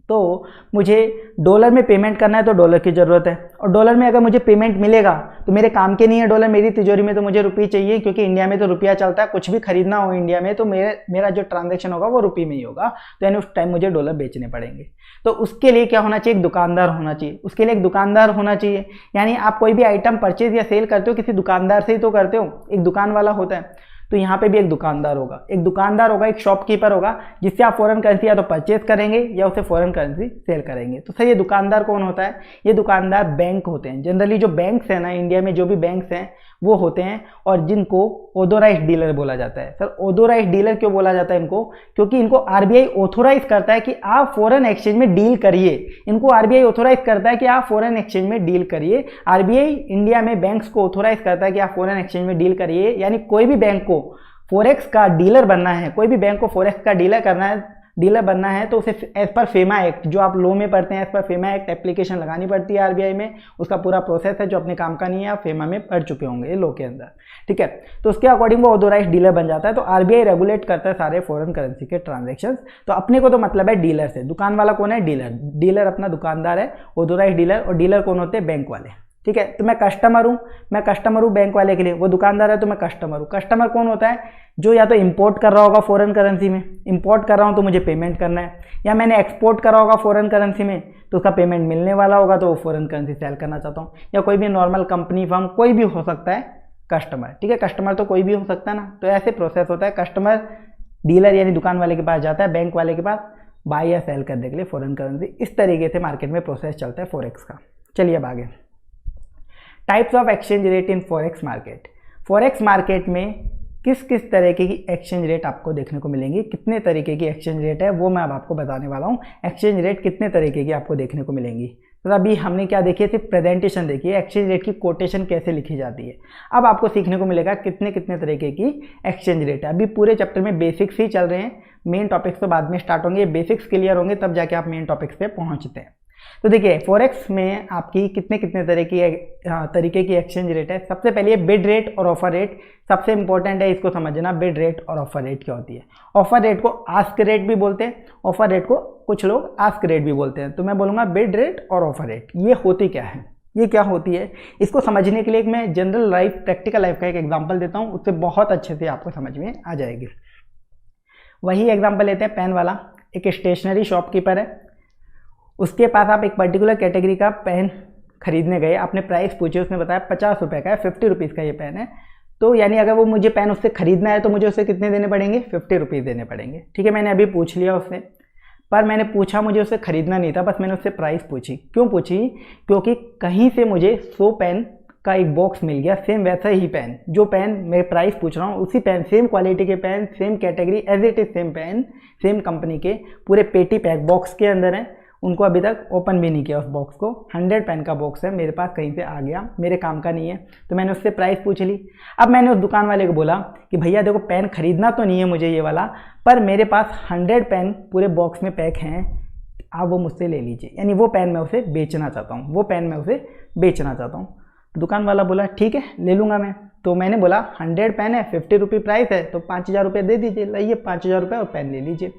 तो मुझे डॉलर में पेमेंट करना है तो डॉलर की ज़रूरत है, और डॉलर में अगर मुझे पेमेंट मिलेगा तो मेरे काम के नहीं है डॉलर, मेरी तिजोरी में तो मुझे रुपये चाहिए, क्योंकि इंडिया में तो रुपया चलता है। कुछ भी खरीदना हो इंडिया में तो मेरा जो ट्रांजैक्शन होगा वो रुपये में ही होगा, तो यानी उस टाइम मुझे डॉलर बेचने पड़ेंगे। तो उसके लिए क्या होना चाहिए, एक दुकानदार होना चाहिए, उसके लिए एक दुकानदार होना चाहिए। यानी आप कोई भी आइटम परचेज या सेल करते हो किसी दुकानदार से ही तो करते हो, एक दुकान वाला होता है। तो यहाँ पे भी एक दुकानदार होगा, एक शॉपकीपर होगा, जिससे आप फॉरेन करेंसी या तो परचेज करेंगे या उसे फॉरेन करेंसी सेल करेंगे। तो सर ये दुकानदार कौन होता है? ये दुकानदार बैंक होते हैं। जनरली जो बैंक्स हैं ना, इंडिया में जो भी बैंक्स हैं वो होते हैं, और जिनको ऑथोराइज्ड डीलर बोला जाता है। सर ऑथोराइज्ड डीलर क्यों बोला जाता है इनको? क्योंकि इनको आरबीआई ऑथोराइज करता है कि आप फॉरेन एक्सचेंज में डील करिए। इनको आरबीआई ऑथोराइज करता है कि आप फॉरेन एक्सचेंज में डील करिए। आरबीआई इंडिया में बैंक्स को ऑथोराइज करता है कि आप फॉरेन एक्सचेंज में डील करिए। यानी कोई भी बैंक को फॉरेक्स का डीलर बनना है, कोई भी बैंक को फॉरेक्स का डीलर बनना है तो उसे एज पर फेमा एक्ट, जो आप लॉ में पढ़ते हैं, as per FEMA act application लगानी पड़ती है आरबीआई में। उसका पूरा प्रोसेस है जो अपने काम का नहीं है, आप फेमा में पढ़ चुके होंगे लॉ के अंदर, ठीक है। तो उसके अकॉर्डिंग वो ऑथोराइज्ड डीलर बन जाता है। तो आरबीआई रेगुलेट करता है सारे फॉरेन करेंसी के ट्रांजेक्शन। तो अपने को तो मतलब है डीलर से। दुकान वाला कौन है? डीलर अपना दुकानदार है, ऑथोराइज्ड डीलर। और डीलर कौन होते हैं? बैंक वाले, ठीक है। तो मैं कस्टमर हूँ बैंक वाले के लिए, वो दुकानदार है तो मैं कस्टमर हूँ। कस्टमर कौन होता है? जो या तो इंपोर्ट कर रहा होगा फॉरेन करेंसी में, इंपोर्ट कर रहा हूँ तो मुझे पेमेंट करना है, या मैंने एक्सपोर्ट करा होगा फॉरेन करेंसी में तो उसका पेमेंट मिलने वाला होगा, तो वो फॉरेन करेंसी सेल करना चाहता हूँ। या कोई भी नॉर्मल कंपनी फर्म, कोई भी हो सकता है कस्टमर, ठीक है। कस्टमर तो कोई भी हो सकता है ना। तो ऐसे प्रोसेस होता है। कस्टमर डीलर यानी दुकान वाले के पास जाता है, बैंक वाले के पास बाय या सेल करने के लिए फॉरेन करेंसी। इस तरीके से मार्केट में प्रोसेस चलता है फॉरेक्स का। चलिए अब आगे, types of exchange rate in forex market. Forex market में किस किस तरीके की एक्सचेंज रेट आपको देखने को मिलेंगी, कितने तरीके की एक्सचेंज रेट है वो मैं अब आपको बताने वाला हूँ। एक्सचेंज रेट कितने तरीके की आपको देखने को मिलेंगी। तो अभी हमने क्या देखी है? सिर्फ प्रेजेंटेशन देखी है, एक्सचेंज रेट की कोटेशन कैसे लिखी जाती है। अब आपको सीखने को मिलेगा कितने कितने तरीके की एक्सचेंज रेट है। अभी पूरे चैप्टर में बेसिक्स ही चल रहे हैं, मेन टॉपिक्स तो बाद में स्टार्ट होंगे। बेसिक्स क्लियर होंगे तब जाके आप मेन टॉपिक्स पे पहुंचते हैं। तो देखिए फॉरेक्स में आपकी कितने कितने तरीके की एक्सचेंज रेट है। सबसे पहले बिड रेट और ऑफर रेट सबसे इंपॉर्टेंट है, इसको समझना। बिड रेट और ऑफर रेट क्या होती है? ऑफर रेट को आस्क रेट भी बोलते हैं, ऑफर रेट को कुछ लोग आस्क रेट भी बोलते हैं। तो मैं बोलूँगा बिड रेट और ऑफर रेट। ये होती क्या है, ये क्या होती है, इसको समझने के लिए मैं जनरल लाइफ, प्रैक्टिकल लाइफ का एक एग्जाम्पल देता हूँ, उससे बहुत अच्छे से आपको समझ में आ जाएगी। वही एग्जाम्पल लेते हैं पेन वाला। एक स्टेशनरी शॉपकीपर है, उसके पास आप एक पर्टिकुलर कैटेगरी का पेन खरीदने गए, आपने प्राइस पूछे, उसने बताया 50 रुपये का है, 50 रुपीज़ का ये पेन है। तो यानी अगर वो मुझे पेन उससे खरीदना है तो मुझे उससे कितने देने पड़ेंगे? 50 रुपीज़ देने पड़ेंगे, ठीक है। मैंने अभी पूछ लिया उससे, पर मैंने पूछा, मुझे उससे खरीदना नहीं था, बस मैंने उससे प्राइस पूछी। क्यों पूछी? क्योंकि कहीं से मुझे 100 पेन का एक बॉक्स मिल गया, सेम वैसा ही पेन, जो पेन मैं प्राइस पूछ रहा हूँ उसी पेन, सेम क्वालिटी के pen, same category, as it is same pen, same company के, पूरे पेटी पैक बॉक्स के अंदर है। उनको अभी तक ओपन भी नहीं किया उस बॉक्स को। 100 पेन का बॉक्स है, मेरे पास कहीं से आ गया, मेरे काम का नहीं है, तो मैंने उससे प्राइस पूछ ली। अब मैंने उस दुकान वाले को बोला कि भैया देखो पेन खरीदना तो नहीं है मुझे ये वाला, पर मेरे पास 100 पेन पूरे बॉक्स में पैक हैं, आप वो मुझसे ले लीजिए। यानी वो पेन मैं उसे बेचना चाहता हूँ, वो पेन मैं उसे बेचना चाहता हूँ। दुकान वाला बोला ठीक है ले लूँगा मैं। तो मैंने बोला 100 पेन है, 50 रुपये प्राइस है, तो 5000 रुपये दे दीजिए, लाइए 5000 रुपये और पेन ले लीजिए।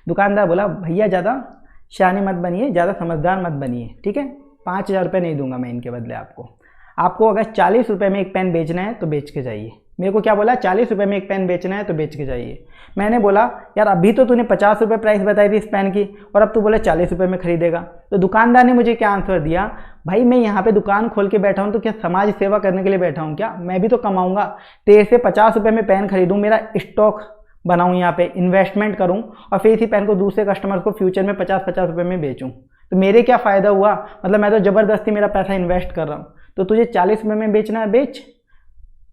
दुकानदार बोला भैया ज़्यादा शानी मत बनिए, ज़्यादा समझदार मत बनिए, ठीक है, 5000 रुपये नहीं दूंगा मैं इनके बदले आपको अगर 40 रुपये में एक पेन बेचना है तो बेच के जाइए। मेरे को क्या बोला? 40 रुपये में एक पेन बेचना है तो बेच के जाइए। मैंने बोला यार अभी तो तूने 50 रुपये प्राइस बताई थी इस पेन की, और अब तू बोला 40 रुपये में खरीदेगा। तो दुकानदार ने मुझे क्या आंसर दिया? भाई मैं यहाँ पे दुकान खोल के बैठा हूँ तो क्या समाज सेवा करने के लिए बैठा हूँ क्या? मैं भी तो कमाऊँगा, तेरे से 50 रुपये में पेन खरीदूँ, मेरा स्टॉक बनाऊँ, यहाँ पे इन्वेस्टमेंट करूँ, और फिर इसी पेन को दूसरे कस्टमर्स को फ्यूचर में 50-50 रुपये में बेचूँ, तो मेरे क्या फ़ायदा हुआ? मतलब मैं तो ज़बरदस्ती मेरा पैसा इन्वेस्ट कर रहा हूँ, तो तुझे 40 रुपये में बेचना है बेच।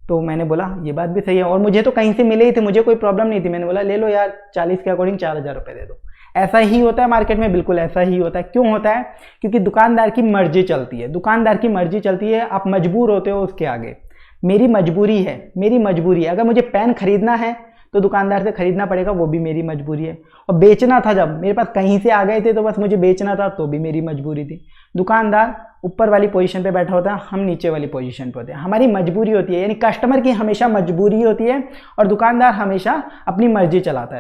तो मैंने बोला ये बात भी सही है, और मुझे तो कहीं से मिले ही थे, मुझे कोई प्रॉब्लम नहीं थी। मैंने बोला ले लो यार, 40 के अकॉर्डिंग 4000 रुपये दे दो। ऐसा ही होता है मार्केट में, बिल्कुल ऐसा ही होता है। क्यों होता है? क्योंकि दुकानदार की मर्जी चलती है, दुकानदार की मर्जी चलती है, आप मजबूर होते हो उसके आगे। मेरी मजबूरी है, अगर मुझे पेन खरीदना है तो दुकानदार से खरीदना पड़ेगा, वो भी मेरी मजबूरी है। और बेचना था, जब मेरे पास कहीं से आ गए थे तो बस मुझे बेचना था, तो भी मेरी मजबूरी थी। दुकानदार ऊपर वाली पोजीशन पे बैठा होता है, हम नीचे वाली पोजीशन पे होते हैं, हमारी मजबूरी होती है। यानी कस्टमर की हमेशा मजबूरी होती है और दुकानदार हमेशा अपनी मर्जी चलाता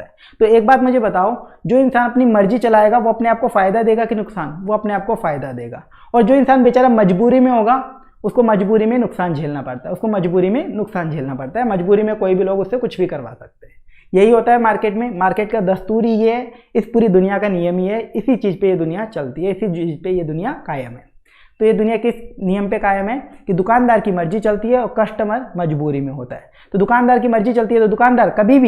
है। तो एक बात मुझे बताओ, जो इंसान अपनी मर्जी चलाएगा वो अपने आप को फायदा देगा कि नुकसान? वो अपने आप को फायदा देगा। और जो इंसान बेचारा मजबूरी में होगा, उसको मजबूरी में नुकसान झेलना पड़ता है, मजबूरी में कोई भी लोग उससे कुछ भी करवा सकते हैं। यही होता है मार्केट में, मार्केट का दस्तूर ही है, इस पूरी दुनिया का नियम ही है, इसी चीज़ पे ये दुनिया चलती है, इसी चीज़ पे ये दुनिया कायम है। तो ये दुनिया किस नियम पे कायम है कि दुकानदार की मर्जी चलती है और कस्टमर मजबूरी में होता है। तो दुकानदार की मर्जी चलती है तो दुकानदार कभी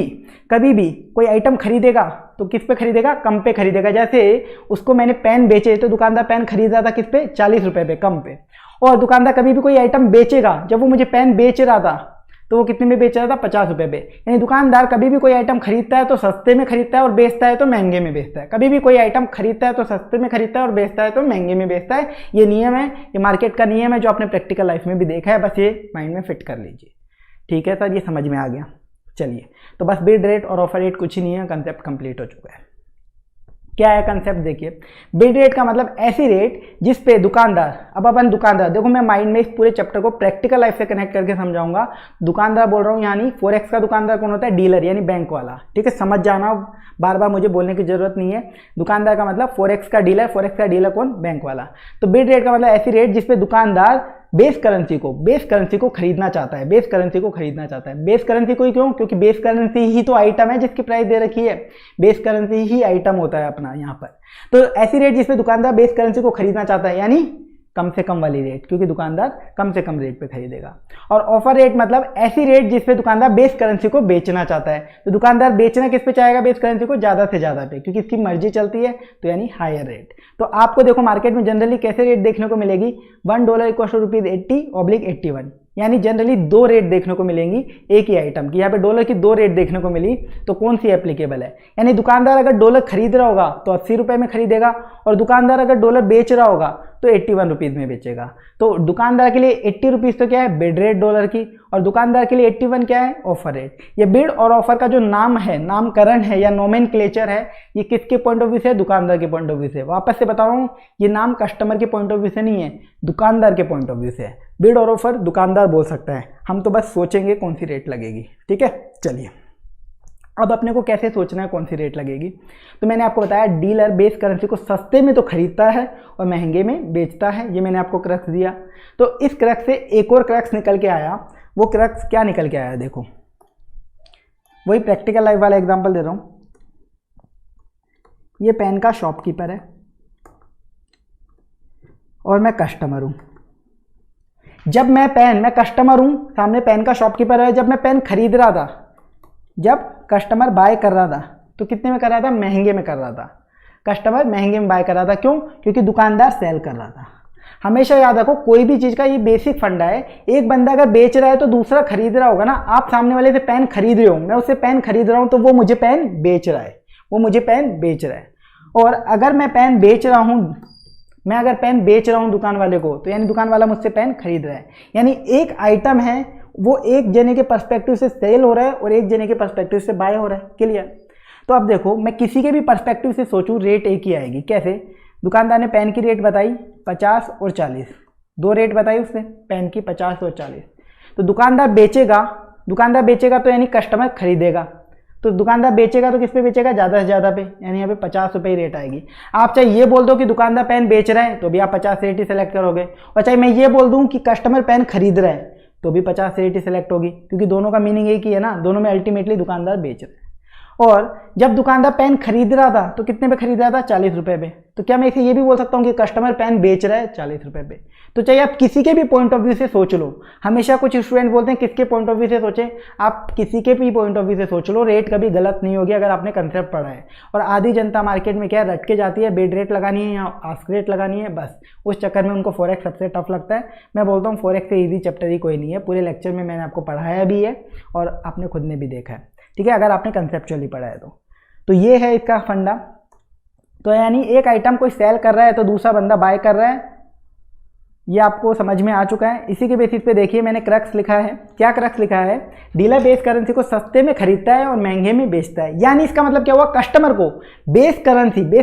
भी कोई आइटम खरीदेगा तो किस पे खरीदेगा, कम पे खरीदेगा। जैसे उसको मैंने पेन बेचे तो दुकानदार पेन खरीद रहा था किस पे, 40 रुपए पे, कम पे। और दुकानदार कभी भी कोई आइटम बेचेगा, जब वो मुझे पेन बेच रहा था तो वो कितने में बेच रहा था, 50 रुपए पे। यानी दुकानदार कभी भी कोई आइटम खरीदता है तो सस्ते में खरीदता है और बेचता है तो महंगे में बेचता है। कभी भी कोई आइटम खरीदता है तो सस्ते में खरीदता है और बेचता है तो महंगे में बेचता है। ये नियम है, ये मार्केट का नियम है जो आपने प्रैक्टिकल लाइफ में भी देखा है। बस ये माइंड में फिट कर लीजिए। ठीक है सर, ये समझ में आ गया। चलिए, तो बस बिड रेट और ऑफर रेट कुछ ही नहीं है, कंसेप्ट कंप्लीट हो चुका है। क्या है कंसेप्ट, देखिए। बिड रेट का मतलब ऐसी रेट जिस पे दुकानदार, अब अपन दुकानदार, देखो मैं माइंड में इस पूरे चैप्टर को प्रैक्टिकल लाइफ से कनेक्ट करके समझाऊंगा। दुकानदार बोल रहा हूँ, यानी फॉरेक्स का दुकानदार कौन होता है, डीलर यानी बैंक वाला। ठीक है, समझ जाना, बार बार मुझे बोलने की जरूरत नहीं है। दुकानदार का मतलब फॉरेक्स का डीलर, फॉरेक्स का डीलर कौन, बैंक वाला। तो बिड रेट का मतलब ऐसी रेट जिसपे दुकानदार बेस करेंसी को खरीदना चाहता है, बेस करेंसी को खरीदना चाहता है। बेस करेंसी को ही क्यों, क्योंकि बेस करेंसी ही तो आइटम है जिसकी प्राइस दे रखी है, बेस करेंसी ही आइटम होता है अपना यहाँ पर। तो ऐसी रेट जिसपे दुकानदार बेस करेंसी को खरीदना चाहता है, यानी कम से कम वाली रेट, क्योंकि दुकानदार कम से कम रेट पे खरीदेगा। और ऑफर रेट मतलब ऐसी रेट जिसपे दुकानदार बेस करेंसी को बेचना चाहता है। तो दुकानदार बेचना किस पे चाहेगा, बेस करेंसी को ज़्यादा से ज़्यादा पे, क्योंकि इसकी मर्जी चलती है, तो यानी हायर रेट। तो आपको देखो मार्केट में जनरली कैसे रेट देखने को मिलेगी, $1 = ₹80/81, यानी जनरली दो रेट देखने को मिलेंगी एक ही आइटम की। यहाँ पे डॉलर की दो रेट देखने को मिली, तो कौन सी एप्लीकेबल है। यानी दुकानदार अगर डॉलर खरीद रहा होगा तो 80 रुपये में खरीदेगा, और दुकानदार अगर डॉलर बेच रहा होगा तो 81 रुपीज़ में बेचेगा। तो दुकानदार के लिए 80 रुपीज़ तो क्या है, बिड रेट डॉलर की, और दुकानदार के लिए 81 क्या है, ऑफर रेट। ये बिड और ऑफर का जो नाम है, नामकरण है या नोमेनक्लेचर है, ये किसके पॉइंट ऑफ व्यू से है, दुकानदार के पॉइंट ऑफ व्यू से। वापस से बता रहा हूँ, ये नाम कस्टमर के पॉइंट ऑफ व्यू से नहीं है, दुकानदार के पॉइंट ऑफ व्यू से है। बिड और ऑफर दुकानदार बोल सकता है, हम तो बस सोचेंगे कौन सी रेट लगेगी। ठीक है, चलिए अब अपने को कैसे सोचना है कौन सी रेट लगेगी। तो मैंने आपको बताया डीलर बेस करेंसी को सस्ते में तो खरीदता है और महंगे में बेचता है, ये मैंने आपको क्रक्स दिया। तो इस क्रक्स से एक और क्रक्स निकल के आया। वो क्रक्स क्या निकल के आया, देखो वही प्रैक्टिकल लाइफ वाला एग्जांपल दे रहा हूँ। ये पेन का शॉपकीपर है और मैं कस्टमर हूँ। जब मैं कस्टमर हूँ, सामने पेन का शॉपकीपर है। जब मैं पेन खरीद रहा था, जब कस्टमर बाय कर रहा था, तो कितने में कर रहा था, महंगे में कर रहा था। कस्टमर महंगे में बाय कर रहा था, क्यों, क्योंकि दुकानदार सेल कर रहा था। हमेशा याद रखो, कोई भी चीज़ का ये बेसिक फंडा है, एक बंदा अगर बेच रहा है तो दूसरा खरीद रहा होगा ना। आप सामने वाले से पेन खरीद रहे हो, मैं उससे पेन खरीद रहा हूँ, तो वो मुझे पेन बेच रहा है, वो मुझे पेन बेच रहा है। और अगर मैं पेन बेच रहा हूँ, मैं अगर पेन बेच रहा हूँ दुकान वाले को, तो यानी दुकान वाला मुझसे पेन खरीद रहा है। यानी एक आइटम है, वो एक जने के पर्सपेक्टिव से सेल हो रहा है और एक जने के पर्सपेक्टिव से बाय हो रहा है। क्लियर। तो अब देखो, मैं किसी के भी पर्सपेक्टिव से सोचूं, रेट एक ही आएगी। कैसे, दुकानदार ने पेन की रेट बताई 50 और 40, दो रेट बताई उसने पेन की 50 और 40। तो दुकानदार बेचेगा तो यानी कस्टमर खरीदेगा। तो दुकानदार बेचेगा तो किस पे बेचेगा, ज़्यादा से ज़्यादा पे, यानी यहाँ पे 50 रुपये ही रेट आएगी। आप चाहे ये बोल दो कि दुकानदार पेन बेच रहा है, तो भी आप 50 रेट ही सेलेक्ट करोगे। और चाहे मैं ये बोल दूँ कि कस्टमर पेन खरीद रहा है, तो भी 50 रेट ही सेलेक्ट होगी, क्योंकि दोनों का मीनिंग एक ही है ना, दोनों में अल्टीमेटली दुकानदार बेच रहे हैं। और जब दुकानदार पेन खरीद रहा था तो कितने पे खरीद रहा था, 40 रुपये पे। तो क्या मैं इसे ये भी बोल सकता हूँ कि कस्टमर पेन बेच रहा है 40 रुपये पे। तो चाहिए आप किसी के भी पॉइंट ऑफ व्यू से सोच लो। हमेशा कुछ स्टूडेंट बोलते हैं किसके पॉइंट ऑफ व्यू से सोचें, आप किसी के भी पॉइंट ऑफ व्यू से सोच लो, रेट कभी गलत नहीं होगी अगर आपने कंसेप्ट पढ़ा है। और आधी जनता मार्केट में क्या है, रट के जाती है, बिड रेट लगानी है या आस्क रेट लगानी है, बस उस चक्कर में उनको फॉरेक्स सबसे टफ लगता है। मैं बोलता हूँ फॉरेक्स से ईजी चैप्टर ही कोई नहीं है, पूरे लेक्चर में मैंने आपको पढ़ाया भी है और आपने खुद ने भी देखा है। ठीक है, अगर आपने कंसेप्चुअली पढ़ा है तो ये है इसका फंडा। तो यानी एक आइटम कोई सेल कर रहा है तो दूसरा बंदा बाय कर रहा है, ये आपको समझ में आ चुका है। इसी के बेसिस पे देखिए मैंने क्रक्स लिखा है। क्या क्रक्स लिखा है, डीलर बेस करेंसी को सस्ते में खरीदता है और महंगे में बेचता है। यानी इसका मतलब क्या हुआ, कस्टमर को बेस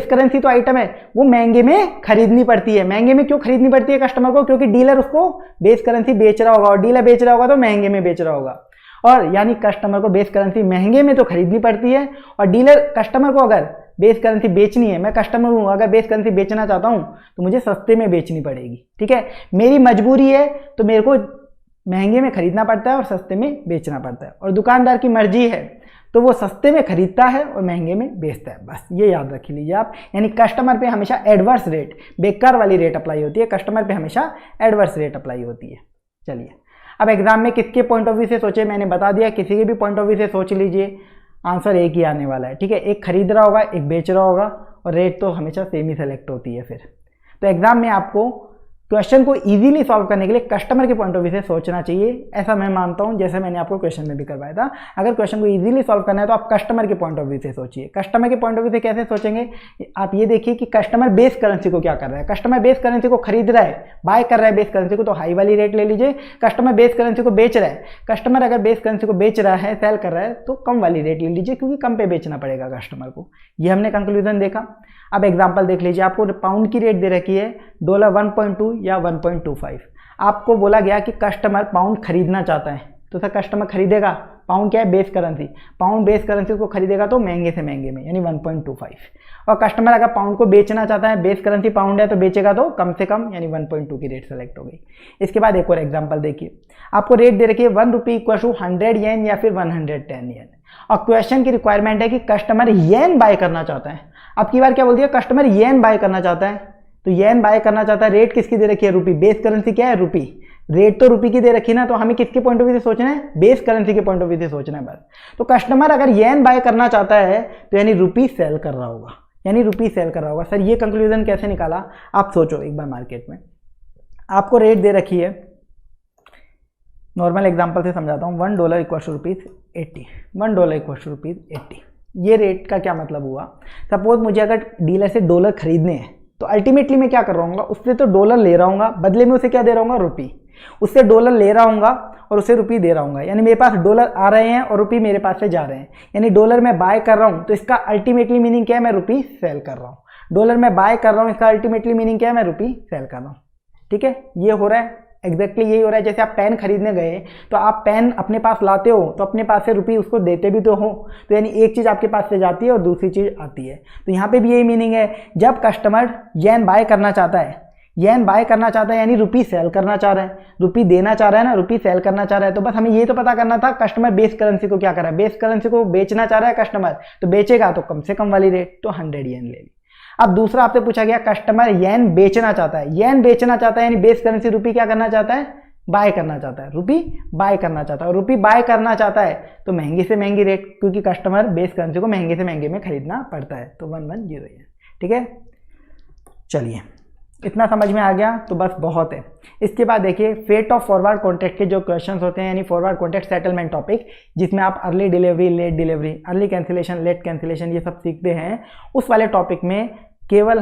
करेंसी तो आइटम है, वो महंगे में खरीदनी पड़ती है। महंगे में क्यों खरीदनी पड़ती है कस्टमर को, क्योंकि डीलर उसको बेस करेंसी बेच रहा होगा, और डीलर बेच रहा होगा तो महंगे में बेच रहा होगा। और यानी कस्टमर को बेस करेंसी महंगे में तो खरीदनी पड़ती है, और डीलर कस्टमर को अगर बेस करेंसी बेचनी है, मैं कस्टमर हूँ, अगर बेस करेंसी बेचना चाहता हूँ तो मुझे सस्ते में बेचनी पड़ेगी। ठीक है, मेरी मजबूरी है तो मेरे को महंगे में खरीदना पड़ता है और सस्ते में बेचना पड़ता है। और दुकानदार की मर्जी है तो वो सस्ते में खरीदता है और महंगे में बेचता है, बस ये याद रख लीजिए आप। यानी कस्टमर पे हमेशा एडवर्स रेट, बेकार वाली रेट अप्लाई होती है, कस्टमर पे हमेशा एडवर्स रेट अप्लाई होती है। चलिए अब एग्जाम में किसके पॉइंट ऑफ व्यू से सोचे मैंने बता दिया, किसी के भी पॉइंट ऑफ व्यू से सोच लीजिए, आंसर एक ही आने वाला है, ठीक है। एक खरीद रहा होगा, एक बेच रहा होगा, और रेट तो हमेशा सेम ही सेलेक्ट होती है फिर। तो एग्जाम में आपको क्वेश्चन को इजीली सॉल्व करने के लिए कस्टमर के पॉइंट ऑफ व्यू से सोचना चाहिए, ऐसा मैं मानता हूं, जैसे मैंने आपको क्वेश्चन में भी करवाया था। अगर क्वेश्चन को इजीली सॉल्व करना है तो आप कस्टमर के पॉइंट ऑफ व्यू से सोचिए। कस्टमर के पॉइंट ऑफ व्यू से कैसे सोचेंगे, आप ये देखिए कि कस्टमर बेस करेंसी को क्या कर रहा है। कस्टमर बेस करेंसी को खरीद रहा है, बाय कर रहा है बेस करेंसी को, तो हाई वाली रेट ले लीजिए। कस्टमर बेस करेंसी को बेच रहा है, कस्टमर अगर बेस करेंसी को बेच रहा है, सेल कर रहा है, तो कम वाली रेट ले लीजिए, क्योंकि कम पे बेचना पड़ेगा कस्टमर को। ये हमने कंक्लूजन देखा। अब एग्जांपल देख लीजिए, आपको पाउंड की रेट दे रखी है $1.2 या 1.25। आपको बोला गया कि कस्टमर पाउंड खरीदना चाहता है, तो सर कस्टमर खरीदेगा, पाउंड क्या है, base currency, pound base currency को खरीदेगा तो महंगे से महंगे में, यानी 1.25। और कस्टमर अगर पाउंड को बेचना चाहता है, बेस करेंसी पाउंड है, तो बेचेगा तो कम से कम, यानी 1.2 की रेट सेलेक्ट हो गई। इसके बाद एक और एग्जांपल देखिए, आपको रेट दे रखी है ₹1 = 100 येन या फिर 110 येन, और क्वेश्चन की रिक्वायरमेंट है कि कस्टमर येन बाय करना चाहता है। अब की बार क्या बोल दिया, कस्टमर येन बाय करना चाहता है, तो येन बाय करना चाहता है, रेट किसकी दे रखी है, रुपी, बेस करेंसी क्या है, रुपी, रेट तो रुपी की दे रखी है ना, तो हमें किसके पॉइंट ऑफ व्यू से सोचना है, बेस करेंसी के पॉइंट ऑफ व्यू से सोचना है बस। तो कस्टमर अगर येन बाय करना चाहता है तो यानी रुपी सेल कर रहा होगा, यानी रुपी सेल कर रहा होगा। सर ये कंक्लूजन कैसे निकाला, आप सोचो एक बार। मार्केट में आपको रेट दे रखी है, नॉर्मल एग्जांपल से समझाता हूँ, $1 = ₹80, $1 = ₹80। ये रेट का क्या मतलब हुआ, सपोज मुझे अगर डीलर से डॉलर खरीदने हैं, तो अल्टीमेटली मैं क्या कर रहा हूँ, उससे तो डॉलर ले रहा हूँ, बदले में उसे क्या दे रहा हूँ, रुपी। उससे डॉलर ले रहा हूँ और उसे रुपी दे रहा हूँ, यानी मेरे पास डॉलर आ रहे हैं और रुपी मेरे पास से जा रहे हैं, यानी डॉलर मैं बाय कर रहा हूँ, तो इसका अल्टीमेटली मीनिंग क्या है, मैं रुपी सेल कर रहा हूँ। डॉलर मैं बाय कर रहा हूँ, इसका अल्टीमेटली मीनिंग क्या है, मैं रुपी सेल कर रहा हूँ। ठीक है, ये हो रहा है, एग्जैक्टली यही हो रहा है। जैसे आप पेन खरीदने गए, तो आप पेन अपने पास लाते हो, तो अपने पास से रुपी उसको देते भी तो हो, तो यानी एक चीज़ आपके पास से जाती है और दूसरी चीज़ आती है। तो यहाँ पे भी यही मीनिंग है, जब कस्टमर येन बाय करना चाहता है, येन बाय करना चाहता है यानी रुपी सेल करना चाह रहा है, रुपी देना चाह रहा है ना, रुपी सेल करना चाह रहा है। तो बस हमें ये तो पता करना था कस्टमर बेस करेंसी को क्या कर रहा है, बेस करेंसी को बेचना चाह रहा है कस्टमर, तो बेचेगा तो कम से कम वाली रेट, तो 100 येन ले ली। अब दूसरा आपसे पूछा गया कस्टमर येन बेचना चाहता है, येन बेचना चाहता है यानी बेस करेंसी रुपी क्या करना चाहता है, बाय करना चाहता है, रुपी बाय करना चाहता है। और रुपी बाय करना चाहता है तो महंगी से महंगी रेट, क्योंकि कस्टमर बेस करेंसी को महंगे से महंगे में खरीदना पड़ता है, तो 110 येन। ठीक है, चलिए इतना समझ में आ गया तो बस बहुत है। इसके बाद देखिए फेट ऑफ फॉरवर्ड कॉन्ट्रैक्ट के जो क्वेश्चंस होते हैं, यानी फॉरवर्ड कॉन्ट्रैक्ट सेटलमेंट टॉपिक, जिसमें आप early delivery, late delivery, early cancellation, late cancellation ये सब सीखते हैं, उस वाले टॉपिक में केवल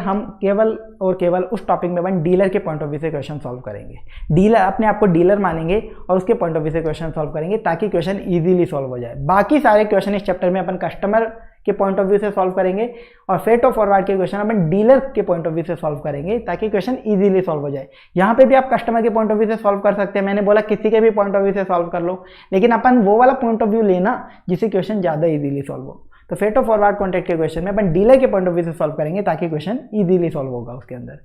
उस टॉपिक में अपन डीलर के पॉइंट ऑफ व्यू से क्वेश्चन सॉल्व करेंगे। डीलर अपने आप को डीलर मानेंगे और उसके पॉइंट ऑफ व्यू से क्वेश्चन सॉल्व करेंगे, ताकि क्वेश्चन इजीली सॉल्व हो जाए। बाकी सारे क्वेश्चन इस चैप्टर में अपन कस्टमर के पॉइंट ऑफ व्यू से सॉल्व करेंगे, और फेट ऑफ फॉरवर्ड के क्वेश्चन अपन डीलर के पॉइंट ऑफ व्यू से सॉल्व करेंगे, ताकि क्वेश्चन इजीली सॉल्व हो जाए। यहाँ पे भी आप कस्टमर के पॉइंट ऑफ व्यू से सॉल्व कर सकते हैं, मैंने बोला किसी के भी पॉइंट ऑफ व्यू से सॉल्व कर लो, लेकिन अपन वो वाला पॉइंट ऑफ व्यू लेना जिससे क्वेश्चन ज़्यादा इजीली सॉल्व हो। तो फेट ऑफ फॉरवर्ड कॉन्ट्रैक्ट के क्वेश्चन में अपन डीलर के पॉइंट ऑफ व्यू से सॉल्व करेंगे, ताकि क्वेश्चन इजीली सॉल्व होगा उसके अंदर।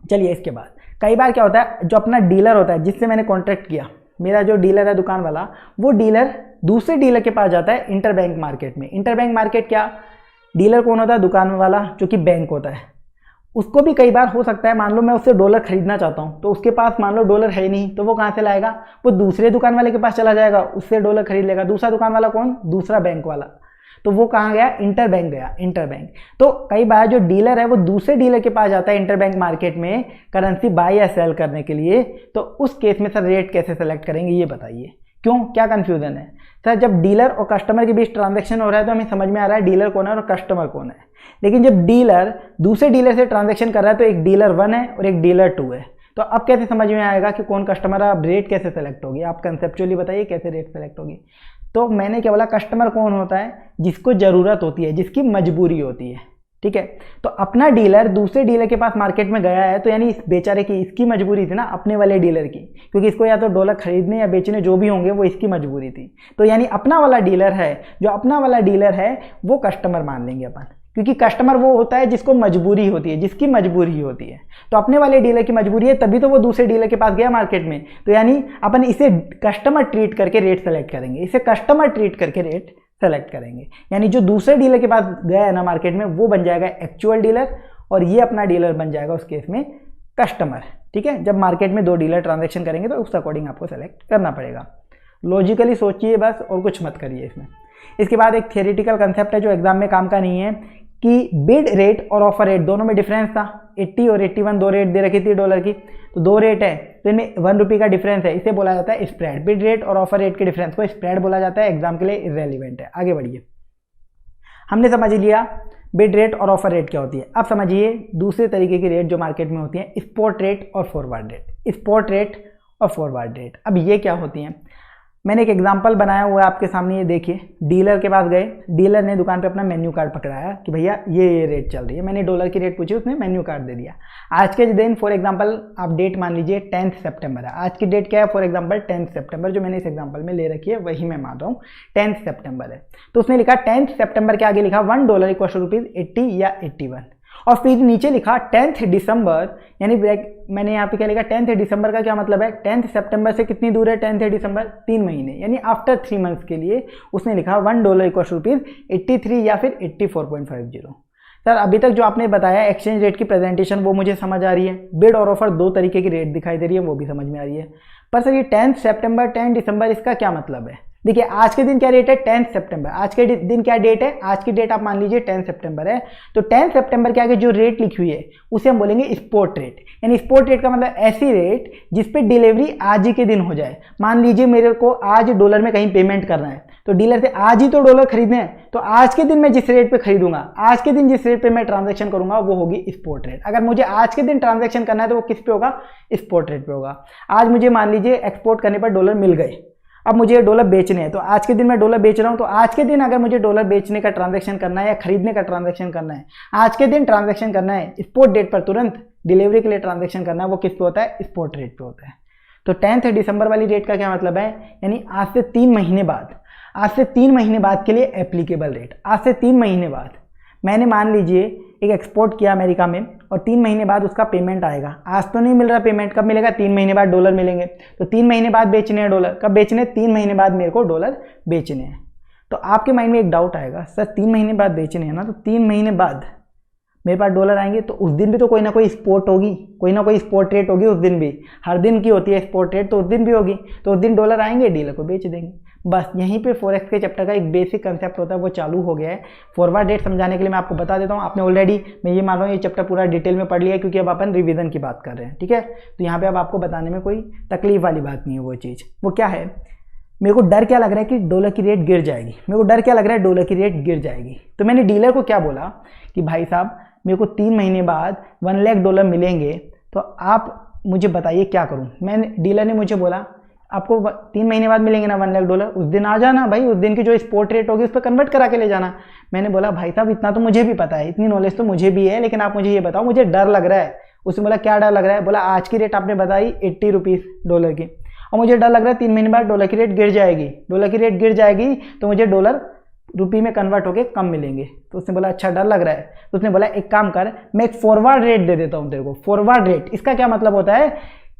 चलिए इसके बाद कई बार क्या होता है, जो अपना डीलर होता है जिससे मैंने कॉन्ट्रैक्ट किया, मेरा जो डीलर है दुकान वाला, वो डीलर दूसरे डीलर के पास जाता है इंटरबैंक मार्केट में। इंटरबैंक मार्केट क्या, डीलर कौन होता है, दुकान वाला जो कि बैंक होता है। उसको भी कई बार हो सकता है, मान लो मैं उससे डॉलर खरीदना चाहता हूँ, तो उसके पास मान लो डॉलर है ही नहीं, तो वो कहाँ से लाएगा, वो दूसरे दुकान वाले के पास चला जाएगा, उससे डॉलर खरीद लेगा। दूसरा दुकान वाला कौन, दूसरा बैंक वाला, तो वो कहाँ गया, इंटरबैंक गया, इंटरबैंक। तो कई बार जो डीलर है वो दूसरे डीलर के पास जाता है इंटरबैंक मार्केट में करेंसी बाय या सेल करने के लिए, तो उस केस में सर रेट कैसे सेलेक्ट करेंगे ये बताइए, क्यों, क्या कंफ्यूजन है सर। जब डीलर और कस्टमर के बीच ट्रांजैक्शन हो रहा है तो हमें समझ में आ रहा है डीलर कौन है और कस्टमर कौन है, लेकिन जब डीलर दूसरे डीलर से ट्रांजैक्शन कर रहा है तो एक डीलर 1 है और एक डीलर 2 है, तो अब कैसे समझ में आएगा कि कौन कस्टमर है, अब रेट कैसे सेलेक्ट होगी, आप कंसेप्चुअली बताइए कैसे रेट सेलेक्ट होगी। तो मैंने क्या बोला, कस्टमर कौन होता है, जिसको ज़रूरत होती है, जिसकी मजबूरी होती है। ठीक है, तो अपना डीलर दूसरे डीलर के पास मार्केट में गया है, तो यानी इस बेचारे की, इसकी मजबूरी थी ना अपने वाले डीलर की, क्योंकि इसको या तो डॉलर खरीदने या बेचने जो भी होंगे वो इसकी मजबूरी थी। तो यानी अपना वाला डीलर है, जो अपना वाला डीलर है वो कस्टमर मान लेंगे अपन, क्योंकि कस्टमर वो होता है जिसको मजबूरी होती है, जिसकी मजबूरी होती है। तो अपने वाले डीलर की मजबूरी है, तभी तो वो दूसरे डीलर के पास गया मार्केट में, तो यानी अपन इसे कस्टमर ट्रीट करके रेट सेलेक्ट करेंगे, इसे कस्टमर ट्रीट करके रेट सेलेक्ट करेंगे, यानी जो दूसरे डीलर के पास गया है ना मार्केट में वो बन जाएगा एक्चुअल डीलर और ये अपना डीलर बन जाएगा उस केस में कस्टमर। ठीक है, जब मार्केट में 2 डीलर ट्रांजैक्शन करेंगे तो उस अकॉर्डिंग आपको सेलेक्ट करना पड़ेगा। लॉजिकली सोचिए बस और कुछ मत करिए इसमें। इसके बाद एक थियोरेटिकल कंसेप्ट है जो एग्जाम में काम का नहीं है कि बिड रेट और ऑफर रेट दोनों में डिफरेंस था। 80 और 81 2 रेट दे रखी थी डॉलर की, तो 2 रेट है तो इनमें 1 रुपये का डिफरेंस है, इसे बोला जाता है स्प्रेड। बिड रेट और ऑफर रेट के डिफरेंस को स्प्रेड बोला जाता है, एग्जाम के लिए इररेलेवेंट है। आगे बढ़िए, हमने समझ लिया बिड रेट और ऑफर रेट क्या होती है। अब समझिए दूसरे तरीके की रेट जो मार्केट में होती है, स्पॉट रेट और फॉरवर्ड रेट। स्पॉट रेट और फॉरवर्ड रेट, अब ये क्या होती हैं? मैंने एक एग्जांपल बनाया हुआ है आपके सामने, ये देखिए। डीलर के पास गए, डीलर ने दुकान पे अपना मेन्यू कार्ड पकड़ाया कि भैया ये रेट चल रही है। मैंने डॉलर की रेट पूछी, उसने मेन्यू कार्ड दे दिया। आज के दिन फॉर एग्जांपल आप डेट मान लीजिए 10 सितंबर है। आज की डेट क्या है? फॉर एग्जांपल 10 सितंबर, जो मैंने इस एग्जांपल में ले रखी है वही मैं मान रहा हूँ, 10 सितंबर है। तो उसने लिखा 10 सितंबर के आगे लिखा $1 = ₹80 या 81, और फिर नीचे लिखा 10th दिसंबर, यानी मैंने यहाँ पे क्या लिखा? 10th दिसंबर का क्या मतलब है? 10th सितंबर से कितनी दूर है 10th दिसंबर? 3 महीने, यानी आफ्टर 3 मंथ्स के लिए उसने लिखा $1 = ₹83 या फिर 84.50। सर अभी तक जो आपने बताया एक्सचेंज रेट की प्रेजेंटेशन वो मुझे समझ आ रही है, बिड और ऑफर 2 तरीके की रेट दिखाई दे रही है वो भी समझ में आ रही है, पर सर ये 10 सितंबर 10 दिसंबर इसका क्या मतलब है? देखिए आज के दिन क्या रेट है? 10 सितंबर। आज के दिन क्या डेट है? आज की डेट आप मान लीजिए 10 सितंबर है, तो 10 सितंबर के आगे जो रेट लिखी हुई है उसे हम बोलेंगे स्पॉट रेट। यानी स्पॉट रेट का मतलब ऐसी रेट जिस पे डिलीवरी आज ही के दिन हो जाए। मान लीजिए मेरे को आज डॉलर में कहीं पेमेंट करना है, तो डीलर से आज ही तो डॉलर खरीदने हैं, तो आज के दिन मैं जिस रेट पे खरीदूंगा, आज के दिन जिस रेट पे मैं ट्रांजैक्शन करूंगा वो होगी स्पॉट रेट। अगर मुझे आज के दिन ट्रांजैक्शन करना है तो वो किस पे होगा? स्पॉट रेट पे होगा। आज मुझे मान लीजिए एक्सपोर्ट करने पर डॉलर मिल गए, अब मुझे डॉलर बेचने हैं, तो आज के दिन मैं डॉलर बेच रहा हूं, तो आज के दिन अगर मुझे डॉलर बेचने का ट्रांजैक्शन करना है या खरीदने का ट्रांजैक्शन करना है, आज के दिन ट्रांजैक्शन करना है, स्पॉट डेट पर तुरंत डिलीवरी के लिए ट्रांजैक्शन करना है, वो किस पे होता है? स्पॉट रेट पे होता है। तो 10th दिसंबर वाली रेट का क्या मतलब है? यानी आज से 3 महीने बाद, आज से 3 महीने बाद के लिए एप्लीकेबल रेट। आज से 3 महीने बाद मैंने मान लीजिए एक एक्सपोर्ट किया अमेरिका में और 3 महीने बाद उसका पेमेंट आएगा। आज तो नहीं मिल रहा पेमेंट, कब मिलेगा? 3 महीने बाद डॉलर मिलेंगे। तो 3 महीने बाद बेचने हैं डॉलर, कब बेचने? 3 महीने बाद मेरे को डॉलर बेचने हैं। तो आपके माइंड में एक डाउट आएगा, सर 3 महीने बाद बेचने हैं ना, तो 3 महीने बाद मेरे पास डॉलर आएंगे तो उस दिन भी तो कोई ना कोई स्पॉट होगी, कोई ना कोई स्पॉट रेट होगी उस दिन भी। हर दिन की होती है स्पॉट रेट, तो उस दिन भी होगी, तो उस दिन डॉलर आएंगे, डीलर को बेच देंगे। बस यहीं पे फॉरेक्स के चैप्टर का एक बेसिक कंसेप्ट होता है वो चालू हो गया है। फॉरवर्ड रेट समझाने के लिए मैं आपको बता देता हूँ, आपने ऑलरेडी, मैं ये मान रहा हूँ ये चैप्टर पूरा डिटेल में पढ़ लिया है, क्योंकि अब अपन रिवीजन की बात कर रहे हैं। ठीक है, तो यहाँ पे अब आपको बताने में कोई तकलीफ वाली बात नहीं है। वो चीज़ वो क्या है? मेरे को डर क्या लग रहा है कि डॉलर की रेट गिर जाएगी। मेरे को डर क्या लग रहा है? डॉलर की रेट गिर जाएगी। तो मैंने डीलर को क्या बोला कि भाई साहब मेरे को 3 महीने बाद $1 लाख मिलेंगे, तो आप मुझे बताइए क्या करूं। मैंने, डीलर ने मुझे बोला आपको 3 महीने बाद मिलेंगे ना $1 लाख, उस दिन आ जाना भाई, उस दिन की जो स्पॉट रेट होगी उस पर कन्वर्ट करा के ले जाना। मैंने बोला भाई साहब इतना तो मुझे भी पता है, इतनी नॉलेज तो मुझे भी है, लेकिन आप मुझे ये बताओ, मुझे डर लग रहा है। उसने बोला क्या डर लग रहा है? बोला आज की रेट आपने बताई 80 रुपीज़ डॉलर की, और मुझे डर लग रहा है 3 महीने बाद डॉलर की रेट गिर जाएगी। डॉलर की रेट गिर जाएगी तो मुझे डॉलर रुपये में कन्वर्ट होके कम मिलेंगे। तो उसने बोला अच्छा डर लग रहा है, तो उसने बोला एक काम कर, मैं एक फॉरवर्ड रेट दे देता हूं तेरे को। फॉरवर्ड रेट, इसका क्या मतलब होता है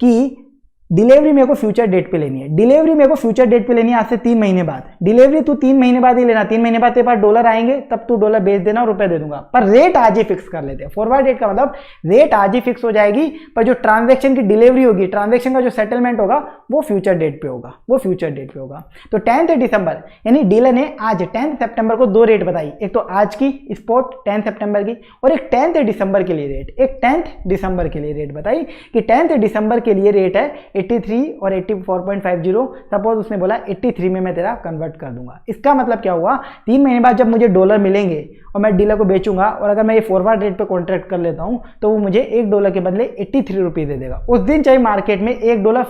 कि डिलीवरी मेरे को फ्यूचर डेट पे लेनी है। डिलीवरी मेरे को फ्यूचर डेट पे लेनी है आज से 3 महीने बाद। डिलीवरी तू 3 महीने बाद ही लेना, 3 महीने बाद तेरे पास डॉलर आएंगे, तब तू डॉलर बेच देना और रुपए दे दूंगा, पर रेट आज ही फिक्स कर लेते हैं। फॉरवर्ड रेट का मतलब रेट आज ही फिक्स हो जाएगी, पर जो ट्रांजैक्शन की डिलीवरी होगी, ट्रांजैक्शन का जो सेटलमेंट होगा वो फ्यूचर डेट पे होगा, वो फ्यूचर डेट पे होगा। तो 10 दिसंबर यानी डीलर ने आज 10 सितंबर को 2 रेट बताई, एक तो आज की स्पॉट 10 सितंबर की, और एक 10 दिसंबर के लिए रेट, एक 10 दिसंबर के लिए रेट बताई कि 10 दिसंबर के लिए रेट है 83 और 84.50। सपोज उसने बोला 83 में मैं तेरा कन्वर्ट कर दूंगा। इसका मतलब क्या हुआ? 3 महीने बाद जब मुझे डॉलर मिलेंगे और मैं डीलर को बेचूंगा, और अगर मैं ये फॉरवर्ड रेट पे कॉन्ट्रैक्ट कर लेता हूं, तो वो मुझे $1 के बदले 83 रुपये दे देगा। उस दिन चाहे मार्केट में $1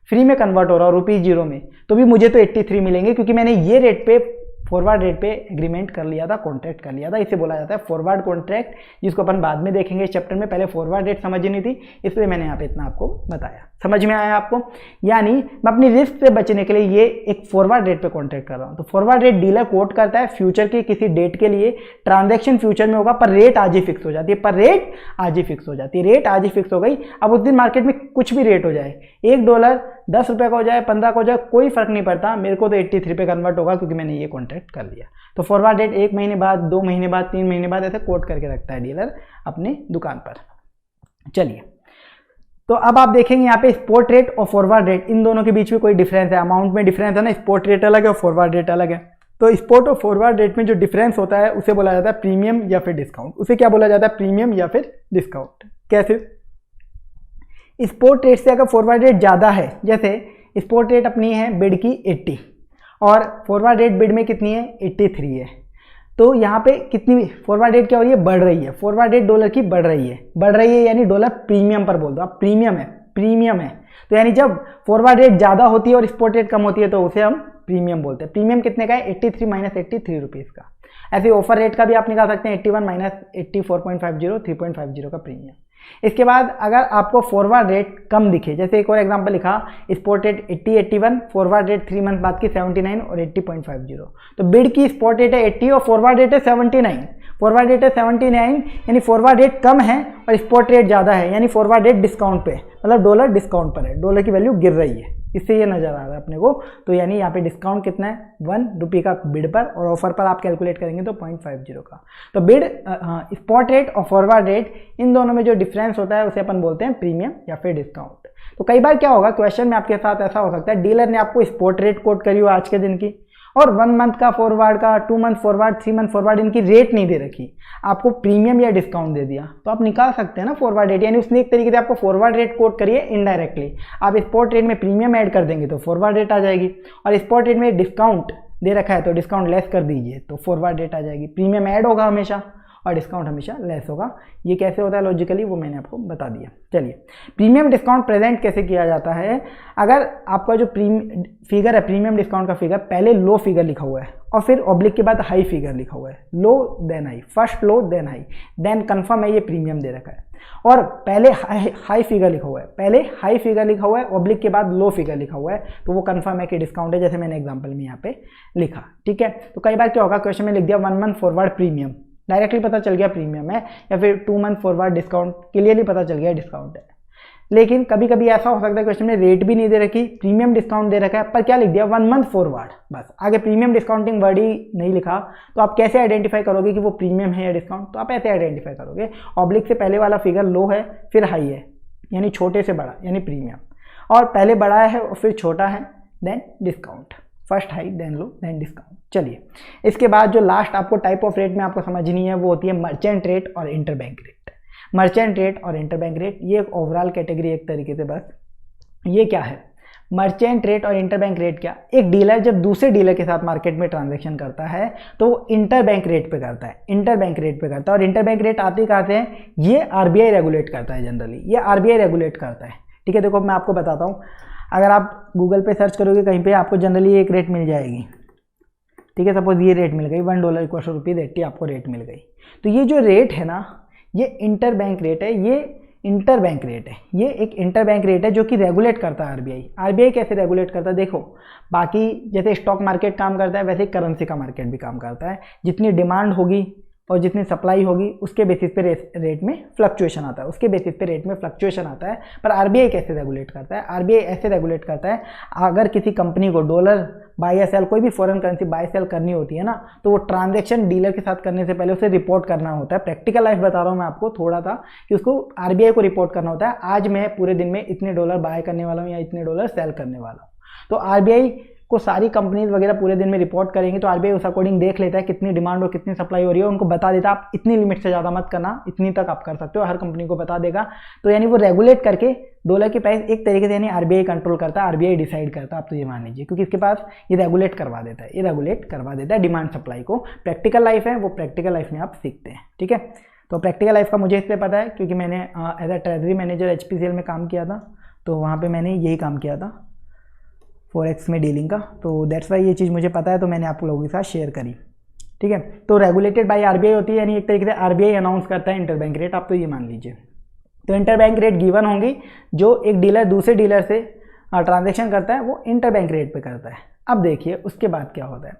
फ्री में कन्वर्ट हो रहा हो ₹0 में, तो भी मुझे तो 83 मिलेंगे, क्योंकि मैंने ये रेट पे, फॉरवर्ड रेट पे एग्रीमेंट कर लिया था, कॉन्ट्रैक्ट कर लिया था। इसे बोला जाता है फॉरवर्ड कॉन्ट्रैक्ट, जिसको अपन बाद में देखेंगे इस चैप्टर में। पहले फॉरवर्ड रेट समझनी थी, इसलिए मैंने यहाँ पे इतना आपको बताया। समझ में आया आपको? यानी मैं अपनी रिस्क से बचने के लिए ये एक फॉरवर्ड रेट पे कॉन्ट्रैक्ट कर रहा हूँ। तो फॉरवर्ड रेट डीलर कोट करता है फ्यूचर के किसी डेट के लिए, ट्रांजैक्शन फ्यूचर में होगा, पर रेट आज ही फिक्स हो जाती है, पर रेट आज ही फिक्स हो जाती है। रेट आज ही फिक्स हो गई। अब उस दिन मार्केट में कुछ भी रेट हो जाए, $1 10 रुपये का हो जाए, 15 का हो जाए, कोई फर्क नहीं पड़ता, मेरे को तो 83 पे कन्वर्ट होगा क्योंकि मैंने ये कॉन्ट्रैक्ट कर लिया। तो फॉरवर्ड रेट 1 महीने बाद, 2 महीने बाद, 3 महीने बाद ऐसे कोट करके रखता है डीलर अपनी दुकान पर। चलिए, तो अब आप देखेंगे यहाँ पे स्पॉट रेट और फॉरवर्ड रेट, इन दोनों के बीच में कोई डिफरेंस है, अमाउंट में डिफरेंस है ना, स्पॉट रेट अलग है और फॉरवर्ड रेट अलग है। तो स्पॉट और फॉरवर्ड रेट में जो डिफरेंस होता है उसे बोला जाता है प्रीमियम या फिर डिस्काउंट। उसे क्या बोला जाता है? प्रीमियम या फिर डिस्काउंट। कैसे? स्पॉट रेट से अगर फॉरवर्ड रेट ज़्यादा है, जैसे स्पॉट रेट अपनी है बिड की 80 और फॉरवर्ड रेट बिड में कितनी है? 83 है, तो यहाँ पे कितनी फॉरवर्ड रेट क्या हो रही है? बढ़ रही है। फॉरवर्ड रेट डॉलर की बढ़ रही है, बढ़ रही है यानी डॉलर प्रीमियम पर बोल दो आप, प्रीमियम है, प्रीमियम है। तो यानी जब फॉरवर्ड रेट ज़्यादा होती है और स्पॉट रेट कम होती है तो उसे हम प्रीमियम बोलते हैं। प्रीमियम कितने का है? 83 माइनस 83 रुपीज़ का। ऐसे ऑफर रेट का भी आप निकाल सकते हैं, 81 माइनस 84.50, 3.50 का प्रीमियम। इसके बाद अगर आपको फॉरवर्ड रेट कम दिखे, जैसे एक और एग्जांपल लिखा, spot rate 80, 81, forward rate 3 month बाद की 79 और 80.50, तो बिड की स्पॉट रेट है 80 और फॉरवर्ड रेट है 79, फॉरवर्ड रेट है 79 यानी फॉरवर्ड रेट कम है और स्पॉट रेट ज़्यादा है, यानी फॉरवर्ड रेट डिस्काउंट पे, मतलब डॉलर डिस्काउंट पर है, डॉलर की वैल्यू गिर रही है, इससे ये नजर आ रहा है अपने को। तो यानी यहाँ पे डिस्काउंट कितना है? 1 रुपये का बिड पर, और ऑफर पर आप कैलकुलेट करेंगे तो 0.50 का। तो बिड स्पॉट रेट और फॉरवर्ड रेट, इन दोनों में जो डिफरेंस होता है उसे अपन बोलते हैं प्रीमियम या फिर डिस्काउंट। तो कई बार क्या होगा, क्वेश्चन में आपके साथ ऐसा हो सकता है, डीलर ने आपको स्पॉट रेट कोट करी हो आज के दिन की, और 1 मंथ का फॉरवर्ड का, 2 मंथ फॉरवर्ड, 3 मंथ फॉरवर्ड, इनकी रेट नहीं दे रखी, आपको प्रीमियम या डिस्काउंट दे दिया, तो आप निकाल सकते हैं ना फॉरवर्ड रेट। यानी उसने एक तरीके से आपको फॉरवर्ड रेट कोट करिए इनडायरेक्टली, आप स्पॉट रेट में प्रीमियम ऐड कर देंगे तो फॉरवर्ड रेट आ जाएगी, और स्पॉट रेट में डिस्काउंट दे रखा है तो डिस्काउंट लेस कर दीजिए तो फॉरवर्ड रेट आ जाएगी। प्रीमियम ऐड होगा हमेशा और डिस्काउंट हमेशा लेस होगा। ये कैसे होता है लॉजिकली, वो मैंने आपको बता दिया। चलिए, प्रीमियम डिस्काउंट प्रेजेंट कैसे किया जाता है? अगर आपका जो फिगर है, प्रीमियम डिस्काउंट का फिगर, पहले लो फिगर लिखा हुआ है और फिर ऑब्लिक के बाद हाई फिगर लिखा हुआ है, लो देन हाई, फर्स्ट लो देन हाई, देन कंफर्म है ये प्रीमियम दे रखा है, और पहले हाई फिगर लिखा हुआ है, पहले हाई फिगर लिखा हुआ है, ऑब्लिक के बाद लो फिगर लिखा हुआ है, तो वो कंफर्म है कि डिस्काउंट है, जैसे मैंने एग्जांपल में यहाँ पे लिखा। ठीक है, तो कई बार क्या होगा, क्वेश्चन में लिख दिया 1 मंथ फॉरवर्ड प्रीमियम, डायरेक्टली पता चल गया प्रीमियम है, या फिर 2 मंथ फॉरवर्ड डिस्काउंट, क्लियरली पता चल गया डिस्काउंट है। लेकिन कभी कभी ऐसा हो सकता है क्वेश्चन में रेट भी नहीं दे रखी, प्रीमियम डिस्काउंट दे रखा है, पर क्या लिख दिया 1 मंथ फॉरवर्ड, बस आगे प्रीमियम डिस्काउंटिंग वर्ड ही नहीं लिखा, तो आप कैसे आइडेंटिफाई करोगे कि वो प्रीमियम है या डिस्काउंट? तो आप ऐसे आइडेंटिफाई करोगे, ऑब्लिक से पहले वाला फिगर लो है फिर हाई है, यानी छोटे से बड़ा यानी प्रीमियम, और पहले बड़ा है और फिर छोटा है then discount, first high then low then discount. चलिए, इसके बाद जो लास्ट आपको टाइप ऑफ रेट में आपको समझनी है वो होती है मर्चेंट रेट और इंटरबैंक रेट। मर्चेंट रेट और इंटरबैंक रेट ये एक ओवरऑल कैटेगरी एक तरीके से, बस ये क्या है मर्चेंट रेट और इंटरबैंक रेट? क्या, एक डीलर जब दूसरे डीलर के साथ मार्केट में ट्रांजैक्शन करता है तो वो इंटरबैंक रेट पे करता है, इंटरबैंक रेट पे करता है, और इंटरबैंक रेट आते ही कहते हैं ये आरबीआई रेगुलेट करता है, जनरली ये आरबीआई रेगुलेट करता है। ठीक है, देखो मैं आपको बताता हूँ, अगर आप गूगल पे सर्च करोगे कहीं पे आपको जनरली एक रेट मिल जाएगी। ठीक है, सपोज ये रेट मिल गई, $1 = ₹80 आपको रेट मिल गई, तो ये जो रेट है ना ये इंटरबैंक रेट है, ये इंटरबैंक रेट है, ये एक इंटरबैंक रेट है जो कि रेगुलेट करता है आरबीआई। आरबीआई कैसे रेगुलेट करता है? देखो, बाकी जैसे स्टॉक मार्केट काम करता है वैसे करेंसी का मार्केट भी काम करता है, जितनी डिमांड होगी और जितनी सप्लाई होगी उसके बेसिस पे रेट में फ्लक्चुएशन आता है, उसके बेसिस पे रेट में फ्लक्चुएशन आता है। पर आरबीआई कैसे रेगुलेट करता है? आरबीआई ऐसे रेगुलेट करता है, अगर किसी कंपनी को डॉलर बाय या सेल, कोई भी फॉरेन करेंसी बाय सेल करनी होती है ना, तो वो ट्रांजैक्शन डीलर के साथ करने से पहले उसे रिपोर्ट करना होता है। प्रैक्टिकल लाइफ बता रहा हूँ मैं आपको थोड़ा सा, कि उसको आरबीआई को रिपोर्ट करना होता है, आज मैं पूरे दिन में इतने डॉलर बाय करने वाला हूँ या इतने डॉलर सेल करने वाला हूँ। तो आरबीआई को सारी कंपनीज वगैरह पूरे दिन में रिपोर्ट करेंगी, तो आरबीआई उस अकॉर्डिंग देख लेता है कितनी डिमांड और कितनी सप्लाई हो रही है, उनको बता देता है आप इतनी लिमिट से ज़्यादा मत करना, इतनी तक आप कर सकते हो, हर कंपनी को बता देगा। तो यानी वो रेगुलेट करके डॉलर की प्राइस एक तरीके से यानी आरबीआई कंट्रोल करता है, आरबीआई डिसाइड करता है, आप तो ये मान लीजिए, क्योंकि इसके पास ये रेगुलेट करवा देता है, ये रेगुलेट करवा देता है डिमांड सप्लाई को। प्रैक्टिकल लाइफ है वो प्रैक्टिकल लाइफ में आप सीखते हैं। ठीक है, तो प्रैक्टिकल लाइफ का मुझे इसलिए पता है क्योंकि मैंने as a treasury manager HPCL में काम किया था, तो वहाँ पर मैंने यही काम किया था फॉरेक्स में डीलिंग का, तो दैट्स वाई ये चीज़ मुझे पता है, तो मैंने आप लोगों के साथ शेयर करी। ठीक है, तो रेगुलेटेड बाय आरबीआई होती है, यानी एक तरीके से आरबीआई अनाउंस करता है इंटरबैंक रेट, आप तो ये मान लीजिए। तो इंटरबैंक रेट गिवन होंगी, जो एक डीलर दूसरे डीलर से ट्रांजैक्शन करता है वो इंटरबैंक रेट पे करता है। अब देखिए उसके बाद क्या होता है,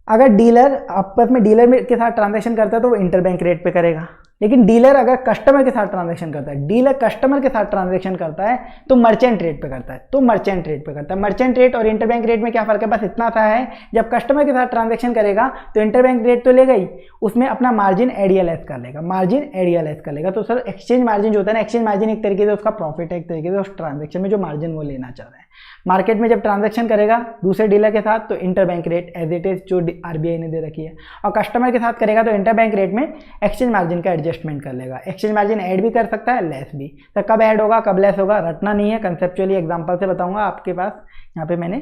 अगर डीलर आपस में डीलर के साथ ट्रांजैक्शन करता है तो वो इंटरबैंक रेट पे करेगा, लेकिन डीलर अगर कस्टमर के साथ ट्रांजैक्शन करता है, डीलर कस्टमर के साथ ट्रांजैक्शन करता है तो मर्चेंट रेट पे करता है, मर्चेंट रेट और इंटरबैंक रेट में क्या फर्क है, बस इतना सा है, जब कस्टमर के साथ ट्रांजैक्शन करेगा तो इंटरबैंक रेट तो लेगा ही, उसमें अपना मार्जिन एडीएलएस कर लेगा। तो सर एक्सचेंज मार्जिन जो होता है ना, एक्सचेंज मार्जिन एक तरीके से उसका प्रॉफिट है, एक तरीके से उस ट्रांजेक्शन में जो मार्जिन वो लेना चाह रहा है। मार्केट में जब ट्रांजैक्शन करेगा दूसरे डीलर के साथ तो interbank rate as it is जो आरबीआई ने दे रखी है, और कस्टमर के साथ करेगा तो इंटरबैंक रेट में एक्सचेंज मार्जिन का एडजस्टमेंट कर लेगा। एक्सचेंज मार्जिन ऐड भी कर सकता है, लेस भी। तो कब ऐड होगा कब लेस होगा रटना नहीं है, कंसेप्चुअली एग्जांपल से बताऊंगा आपके पास। यहाँ पे मैंने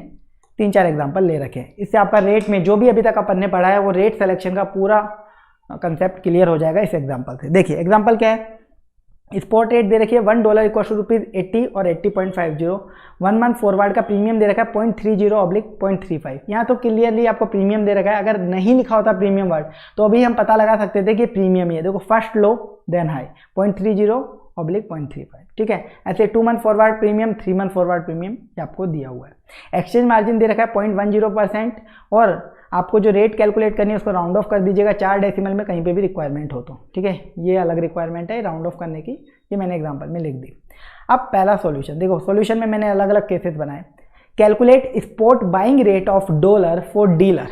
3-4 एग्जांपल ले रखे हैं, इससे आपका रेट में जो भी अभी तक अपन ने पढ़ा है वो रेट सिलेक्शन का पूरा कंसेप्ट क्लियर हो जाएगा इस एग्जांपल से। देखिए एग्जांपल क्या है, स्पॉट रेट दे रखी है $1 इक्वल टू ₹80 और 80.50। 1 मंथ फॉरवर्ड का प्रीमियम दे रखा है 0.30/035। यहाँ तो क्लियरली आपको प्रीमियम दे रखा है, अगर नहीं लिखा होता प्रीमियम वर्ड तो अभी हम पता लगा सकते थे कि प्रीमियम ही है। देखो फर्स्ट लो देन हाई 0.30/035, ठीक है। ऐसे 2 month forward premium, 3 month forward premium आपको दिया हुआ है। एक्सचेंज मार्जिन दे रखा है 0.10%, और आपको जो रेट कैलकुलेट करनी है उसको राउंड ऑफ कर दीजिएगा 4 डेसिमल में, कहीं पे भी रिक्वायरमेंट हो तो, ठीक है। ये अलग रिक्वायरमेंट है राउंड ऑफ करने की, ये मैंने एग्जांपल में लिख दी। अब पहला सॉल्यूशन देखो, सॉल्यूशन में मैंने अलग अलग केसेस बनाए। Calculate spot buying rate of dollar for dealer.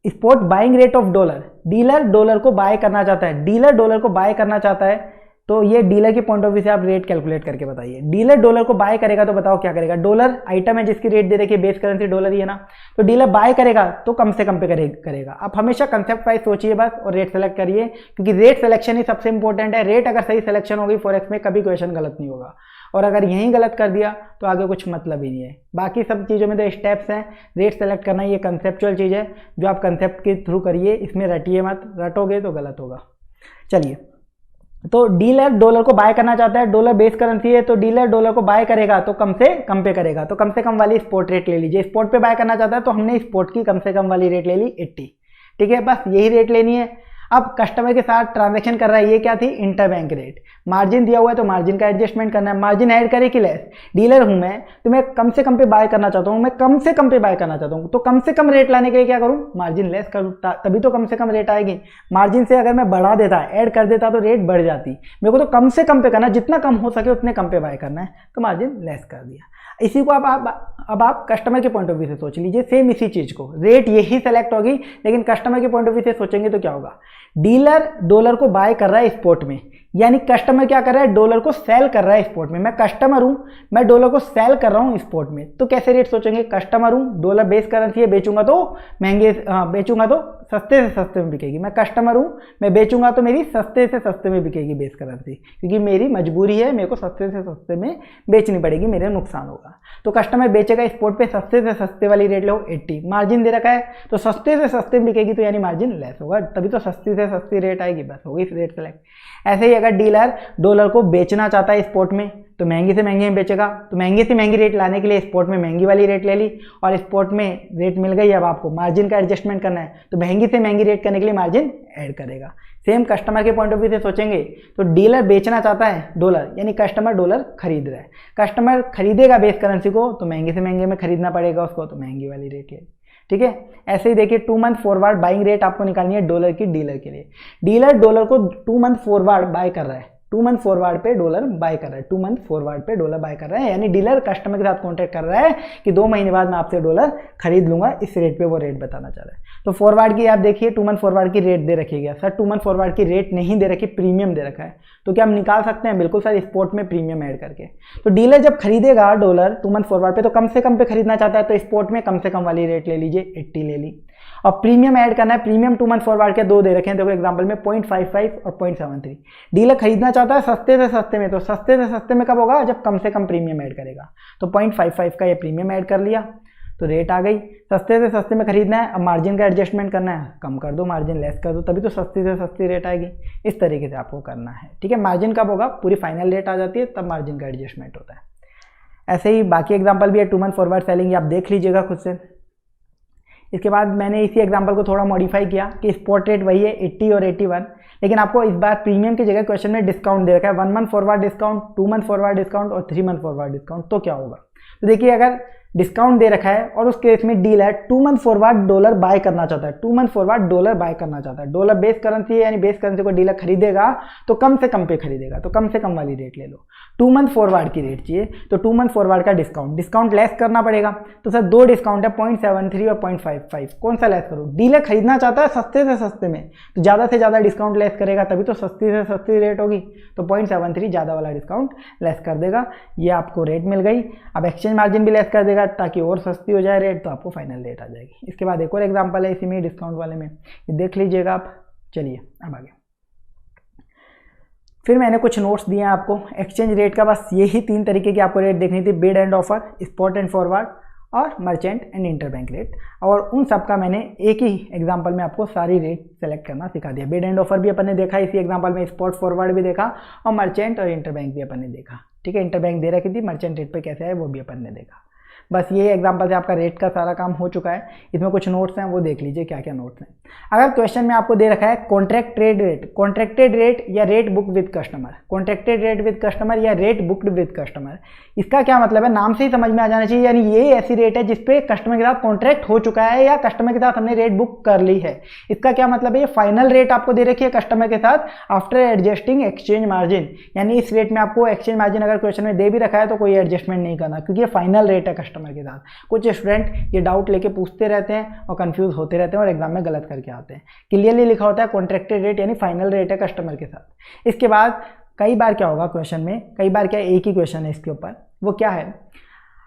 Spot buying rate of dollar, dealer dollar को बाय करना चाहता है, डीलर डॉलर को बाय करना चाहता है, तो ये डीलर के पॉइंट ऑफ व्यू से आप रेट कैलकुलेट करके बताइए। डीलर डॉलर को बाय करेगा तो बताओ क्या करेगा, डॉलर आइटम है जिसकी रेट दे रखी है, बेस करेंसी डॉलर ही है ना, तो डीलर बाय करेगा तो कम से कम पे करेगा। आप हमेशा कंसेप्ट वाइज सोचिए बस और रेट सेलेक्ट करिए, क्योंकि रेट सिलेक्शन ही सबसे इंपॉर्टेंट है। रेट अगर सही सिलेक्शन होगी फॉरेक्स में कभी क्वेश्चन गलत नहीं होगा, और अगर यहीं गलत कर दिया तो आगे कुछ मतलब ही नहीं है। बाकी सब चीज़ों में तो स्टेप्स हैं, रेट सेलेक्ट करना ये कंसेप्चुअल चीज़ है जो आप कंसेप्ट के थ्रू करिए, इसमें रटिए मत, रटोगे तो गलत होगा। चलिए, तो डीलर डॉलर को बाय करना चाहता है, डॉलर बेस करेंसी है, तो डीलर डॉलर को बाय करेगा तो कम से कम पे करेगा, तो कम से कम वाली स्पॉट रेट ले लीजिए। स्पॉट पे बाय करना चाहता है तो हमने स्पॉट की कम से कम वाली रेट ले ली 80, ठीक है, बस यही रेट लेनी है। अब कस्टमर के साथ ट्रांजैक्शन कर रहा है, ये क्या थी, इंटरबैंक रेट। मार्जिन दिया हुआ है तो मार्जिन का एडजस्टमेंट करना है, मार्जिन ऐड करे कि लेस। डीलर हूं मैं तो मैं कम से कम पे बाय करना चाहता हूं, मैं कम से कम पे बाय करना चाहता हूं, तो कम से कम रेट लाने के लिए क्या करूं, मार्जिन लेस करूं, तभी तो कम से कम रेट आएगी। मार्जिन से अगर मैं बढ़ा देता, ऐड कर देता तो रेट बढ़ जाती। मेरे को तो कम से कम पे करना, जितना कम हो सके उतने कम पे बाय करना है, तो मार्जिन लेस कर दिया। इसी को अब आप कस्टमर के पॉइंट ऑफ व्यू से सोच लीजिए, सेम इसी चीज को, रेट यही सेलेक्ट होगी, लेकिन कस्टमर के पॉइंट ऑफ व्यू से सोचेंगे तो क्या होगा, डीलर डॉलर को बाय कर रहा है स्पॉट में, यानी कस्टमर क्या कर रहा है, डॉलर को सेल कर रहा है स्पॉट में। मैं कस्टमर हूं, मैं डॉलर को सेल कर रहा हूं स्पॉट में, तो कैसे रेट सोचेंगे, कस्टमर हूं, डॉलर बेस करेंसी है, बेचूंगा तो महंगे, बेचूंगा तो सस्ते से सस्ते में बिकेगी। मैं कस्टमर हूं, मैं बेचूंगा तो मेरी सस्ते से सस्ते में बिकेगी बेस करेंसी, क्योंकि मेरी मजबूरी है, मेरे को सस्ते से सस्ते में बेचनी पड़ेगी, मेरे नुकसान होगा। तो कस्टमर बेचेगा स्पॉट पे, सस्ते से सस्ते वाली रेट लो 80, मार्जिन दे रखा है तो सस्ते से सस्ते में बिकेगी, तो यानी मार्जिन लेस होगा, तभी तो सस्ती से सस्ती रेट आएगी, बस होगी रेट सेलेक्ट। ऐसे ही अगर डीलर डॉलर को बेचना चाहता है स्पॉट में तो महंगी से महंगी में बेचेगा, तो महंगी से महंगी रेट लाने के लिए स्पॉट में महंगी वाली रेट ले ली, और स्पॉट में रेट मिल गई, अब आपको मार्जिन का एडजस्टमेंट करना है, तो महंगी से महंगी रेट करने के लिए मार्जिन ऐड करेगा। सेम कस्टमर के पॉइंट ऑफ व्यू से सोचेंगे तो डीलर बेचना चाहता है डॉलर, यानी कस्टमर डॉलर खरीद रहा है, कस्टमर खरीदेगा बेस करेंसी को तो महंगे से महंगे में खरीदना पड़ेगा उसको, तो महंगी वाली रेट है, ठीक है। ऐसे ही देखिए 2 मंथ फॉरवर्ड बाइंग रेट आपको निकालनी है डॉलर की, डीलर के लिए। डीलर डॉलर को 2 मंथ फॉरवर्ड बाय कर रहा है, 2 मंथ फॉरवर्ड पे डॉलर बाय कर रहा है, 2 मंथ फॉरवर्ड पे डॉलर बाय कर रहा है, यानी डीलर कस्टमर के साथ कॉन्टैक्ट कर रहा है कि 2 महीने बाद मैं आपसे डॉलर खरीद लूंगा, इस रेट पे वो रेट बताना चाह रहा है। तो फॉरवर्ड की आप देखिए 2 मंथ फॉरवर्ड की रेट दे रखी है, सर 2 मंथ फॉरवर्ड की रेट नहीं दे रखी, प्रीमियम दे रखा है, तो क्या हम निकाल सकते हैं, बिल्कुल सर, स्पॉट में प्रीमियम ऐड करके। तो डीलर जब खरीदेगा डॉलर 2 मंथ फॉरवर्ड पे तो कम से कम पे खरीदना चाहता है, तो स्पॉट में कम से कम वाली रेट ले लीजिए, 80 ले ली, और प्रीमियम ऐड करना है। प्रीमियम 2 मंथ फॉरवर्ड के 2 दे रखे हैं, देखो एग्जांपल में 0.55 और 0.73। डीलर खरीदना चाहता है सस्ते से सस्ते में, तो सस्ते से सस्ते में कब होगा, जब कम से कम प्रीमियम ऐड करेगा, तो 0.55 का ये प्रीमियम ऐड कर लिया, तो रेट आ गई। सस्ते से सस्ते में खरीदना है, अब मार्जिन का एडजस्टमेंट करना है, कम कर दो, मार्जिन लेस कर दो, तभी तो सस्ती से सस्ती रेट आएगी। इस तरीके से आपको करना है, ठीक है। मार्जिन कब होगा, पूरी फाइनल रेट आ जाती है तब मार्जिन का एडजस्टमेंट होता है। ऐसे ही बाकी एग्जाम्पल भी है, 2 मंथ फॉरवर्ड सेलिंग, आप देख लीजिएगा खुद से। इसके बाद मैंने इसी एग्जांपल को थोड़ा मॉडिफाई किया कि स्पॉट रेट वही है 80 और 81, लेकिन आपको इस बार प्रीमियम की जगह क्वेश्चन में डिस्काउंट दे रखा है, 1 month forward discount, 2 month forward discount और 3 मंथ फॉरवर्ड डिस्काउंट। तो क्या होगा, तो देखिए अगर डिस्काउंट दे रखा है और उस केस में dealer 2 month forward dollar buy करना चाहता है, 2 मंथ फॉरवर्ड डॉलर बाय करना चाहता है। डॉलर बेस करेंसी है, यानी बेस करेंसी को डीलर खरीदेगा तो कम से कम पे खरीदेगा, तो कम से कम वाली रेट ले लो। 2 मंथ फॉरवर्ड की रेट चाहिए तो 2 मंथ फॉरवर्ड का डिस्काउंट लेस करना पड़ेगा। तो सर 2 डिस्काउंट है, 0.73 और 0.55, कौन सा लेस करूँ? डीलर खरीदना चाहता है सस्ते से सस्ते में, तो ज़्यादा से ज़्यादा डिस्काउंट लेस करेगा तभी तो सस्ती से सस्ती रेट होगी। तो 0.73 ज़्यादा वाला डिस्काउंट लेस कर देगा, ये आपको रेट मिल गई। अब एक्सचेंज मार्जिन भी लेस कर देगा ताकि और सस्ती हो जाए रेट, तो आपको फाइनल रेट आ जाएगी। इसके बाद एक और एग्जांपल है इसी में डिस्काउंट वाले में, ये देख लीजिएगा आप। चलिए अब आगे, फिर मैंने कुछ नोट्स दिए हैं आपको एक्सचेंज रेट का। बस यही 3 तरीके की आपको रेट देखनी थी, bid and offer, spot and forward और मर्चेंट एंड इंटरबैंक रेट। और उन सब का मैंने एक ही एग्जांपल में आपको सारी रेट सेलेक्ट करना सिखा दिया। बिड एंड ऑफर भी अपन ने देखा इसी एग्जांपल में, स्पॉट फॉरवर्ड भी देखा और मर्चेंट और इंटरबैंक भी अपन ने देखा। ठीक है, इंटरबैंक दे रखी थी, मर्चेंट रेट पे कैसे आए वो भी अपन ने देखा। बस ये एग्जांपल से आपका रेट का सारा काम हो चुका है। इसमें कुछ नोट्स हैं वो देख लीजिए क्या क्या नोट्स हैं। अगर क्वेश्चन में आपको दे रखा है कॉन्ट्रैक्टेड रेट, कॉन्ट्रैक्टेड रेट या rate book with customer, contracted rate with customer या रेट बुक्ड विद कस्टमर, इसका क्या मतलब है? नाम से ही समझ में आ जाना चाहिए, यानी ये ऐसी रेट है जिसपे कस्टमर के साथ कॉन्ट्रैक्ट हो चुका है या कस्टमर के साथ हमने रेट बुक कर ली है। इसका क्या मतलब है? ये फाइनल रेट आपको दे रखी है कस्टमर के साथ आफ्टर एडजस्टिंग एक्सचेंज मार्जिन, यानी इस रेट में आपको एक्सचेंज मार्जिन अगर क्वेश्चन में दे भी रखा है तो कोई एडजस्टमेंट नहीं करना, क्योंकि ये फाइनल रेट है कस्टमर के साथ। कुछ स्टूडेंट ये डाउट लेके पूछते रहते हैं और कंफ्यूज होते रहते हैं और एग्जाम में गलत करके आते हैं। क्लियरली लिखा होता है कॉन्ट्रैक्टेड रेट यानी फाइनल रेट है कस्टमर के साथ। इसके बाद कई बार क्या होगा क्वेश्चन में, कई बार क्या एक ही क्वेश्चन है इसके ऊपर, वो क्या है,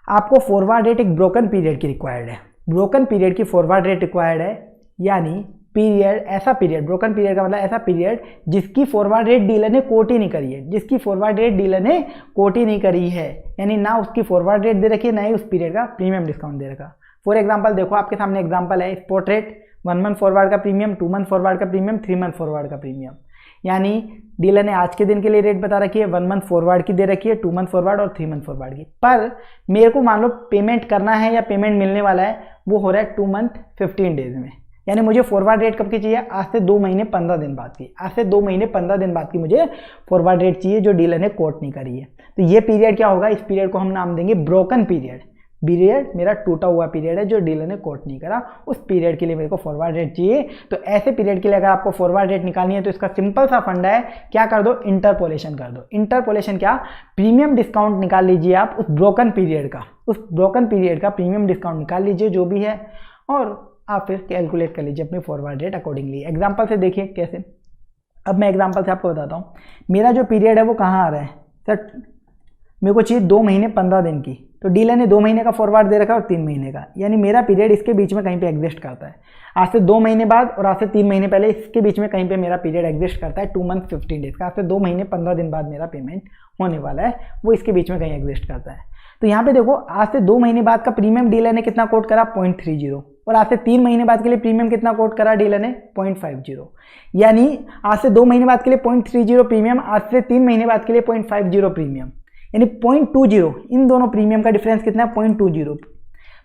आपको फॉरवर्ड रेट एक ब्रोकन पीरियड की रिक्वायर्ड है, ब्रोकन पीरियड की फॉरवर्ड रेट रिक्वायर्ड है, यानी पीरियड, ऐसा पीरियड, ब्रोकन पीरियड का मतलब ऐसा पीरियड जिसकी फॉरवर्ड रेट डीलर ने कोट ही नहीं करी है, जिसकी फॉरवर्ड रेट डीलर ने कोट ही नहीं करी है, यानी ना उसकी फॉरवर्ड रेट दे रखी है ना ही उस पीरियड का प्रीमियम डिस्काउंट दे रखा। फॉर एग्जांपल देखो आपके सामने एग्जांपल है, स्पॉट रेट 1 मंथ फॉरवर्ड का प्रीमियम, 2 मंथ फॉरवर्ड का प्रीमियम, 3 मंथ फॉरवर्ड का प्रीमियम, यानी डीलर ने आज के दिन के लिए रेट बता रखी है, 1 मंथ फॉरवर्ड की दे रखी है, 2 मंथ फॉरवर्ड और 3 मंथ फॉरवर्ड की। पर मेरे को मान लो पेमेंट करना है या पेमेंट मिलने वाला है, वो हो रहा है 2 मंथ 15 डेज में, यानी मुझे फॉरवर्ड रेट कब की चाहिए? आज से 2 महीने 15 दिन बाद की, आज से 2 महीने 15 दिन बाद की मुझे फॉरवर्ड रेट चाहिए जो डीलर ने कोट नहीं करी है। तो ये पीरियड क्या होगा? इस पीरियड को हम नाम देंगे ब्रोकन पीरियड। पीरियड मेरा टूटा हुआ पीरियड है जो डीलर ने कोट नहीं करा, उस पीरियड के लिए मेरे को फॉरवर्ड रेट चाहिए। तो ऐसे पीरियड के लिए अगर आपको फॉरवर्ड रेट निकालनी है तो इसका सिंपल सा फंडा है, क्या कर दो? इंटरपोलेशन कर दो। इंटरपोलेशन क्या? प्रीमियम डिस्काउंट निकाल लीजिए आप उस ब्रोकन पीरियड का, उस ब्रोकन पीरियड का प्रीमियम डिस्काउंट निकाल लीजिए जो भी है, और आप फिर कैलकुलेट कर लीजिए अपनी फॉरवर्ड रेट अकॉर्डिंगली। एग्जांपल से देखिए कैसे। अब मैं एग्जांपल से आपको बताता हूँ, मेरा जो पीरियड है वो कहाँ आ रहा है सर, मेरे को चाहिए 2 महीने 15 दिन की, तो डीलर ने 2 महीने का फॉरवर्ड दे रखा है और 3 महीने का, यानी मेरा पीरियड इसके बीच में कहीं पे एग्जिस्ट करता है। आज से 2 महीने बाद और आज से 3 महीने पहले इसके बीच में कहीं पे मेरा पीरियड एग्जिस्ट करता है 2 मंथ 15 डेज का। आज से 2 महीने 15 दिन बाद मेरा पेमेंट होने वाला है, वो इसके बीच में कहीं एग्जिस्ट करता है। तो यहाँ पे देखो, आज से 2 महीने बाद का प्रीमियम डीलर ने कितना कोट करा? 0.30, और आज से 3 महीने बाद के लिए प्रीमियम कितना कोट करा डीलर ने? 0.50, यानी आज से 2 महीने बाद के लिए 0.30 प्रीमियम, आज से 3 महीने बाद के लिए 0.50 प्रीमियम, यानी 0.20। इन दोनों प्रीमियम का डिफरेंस कितना है? 0.20।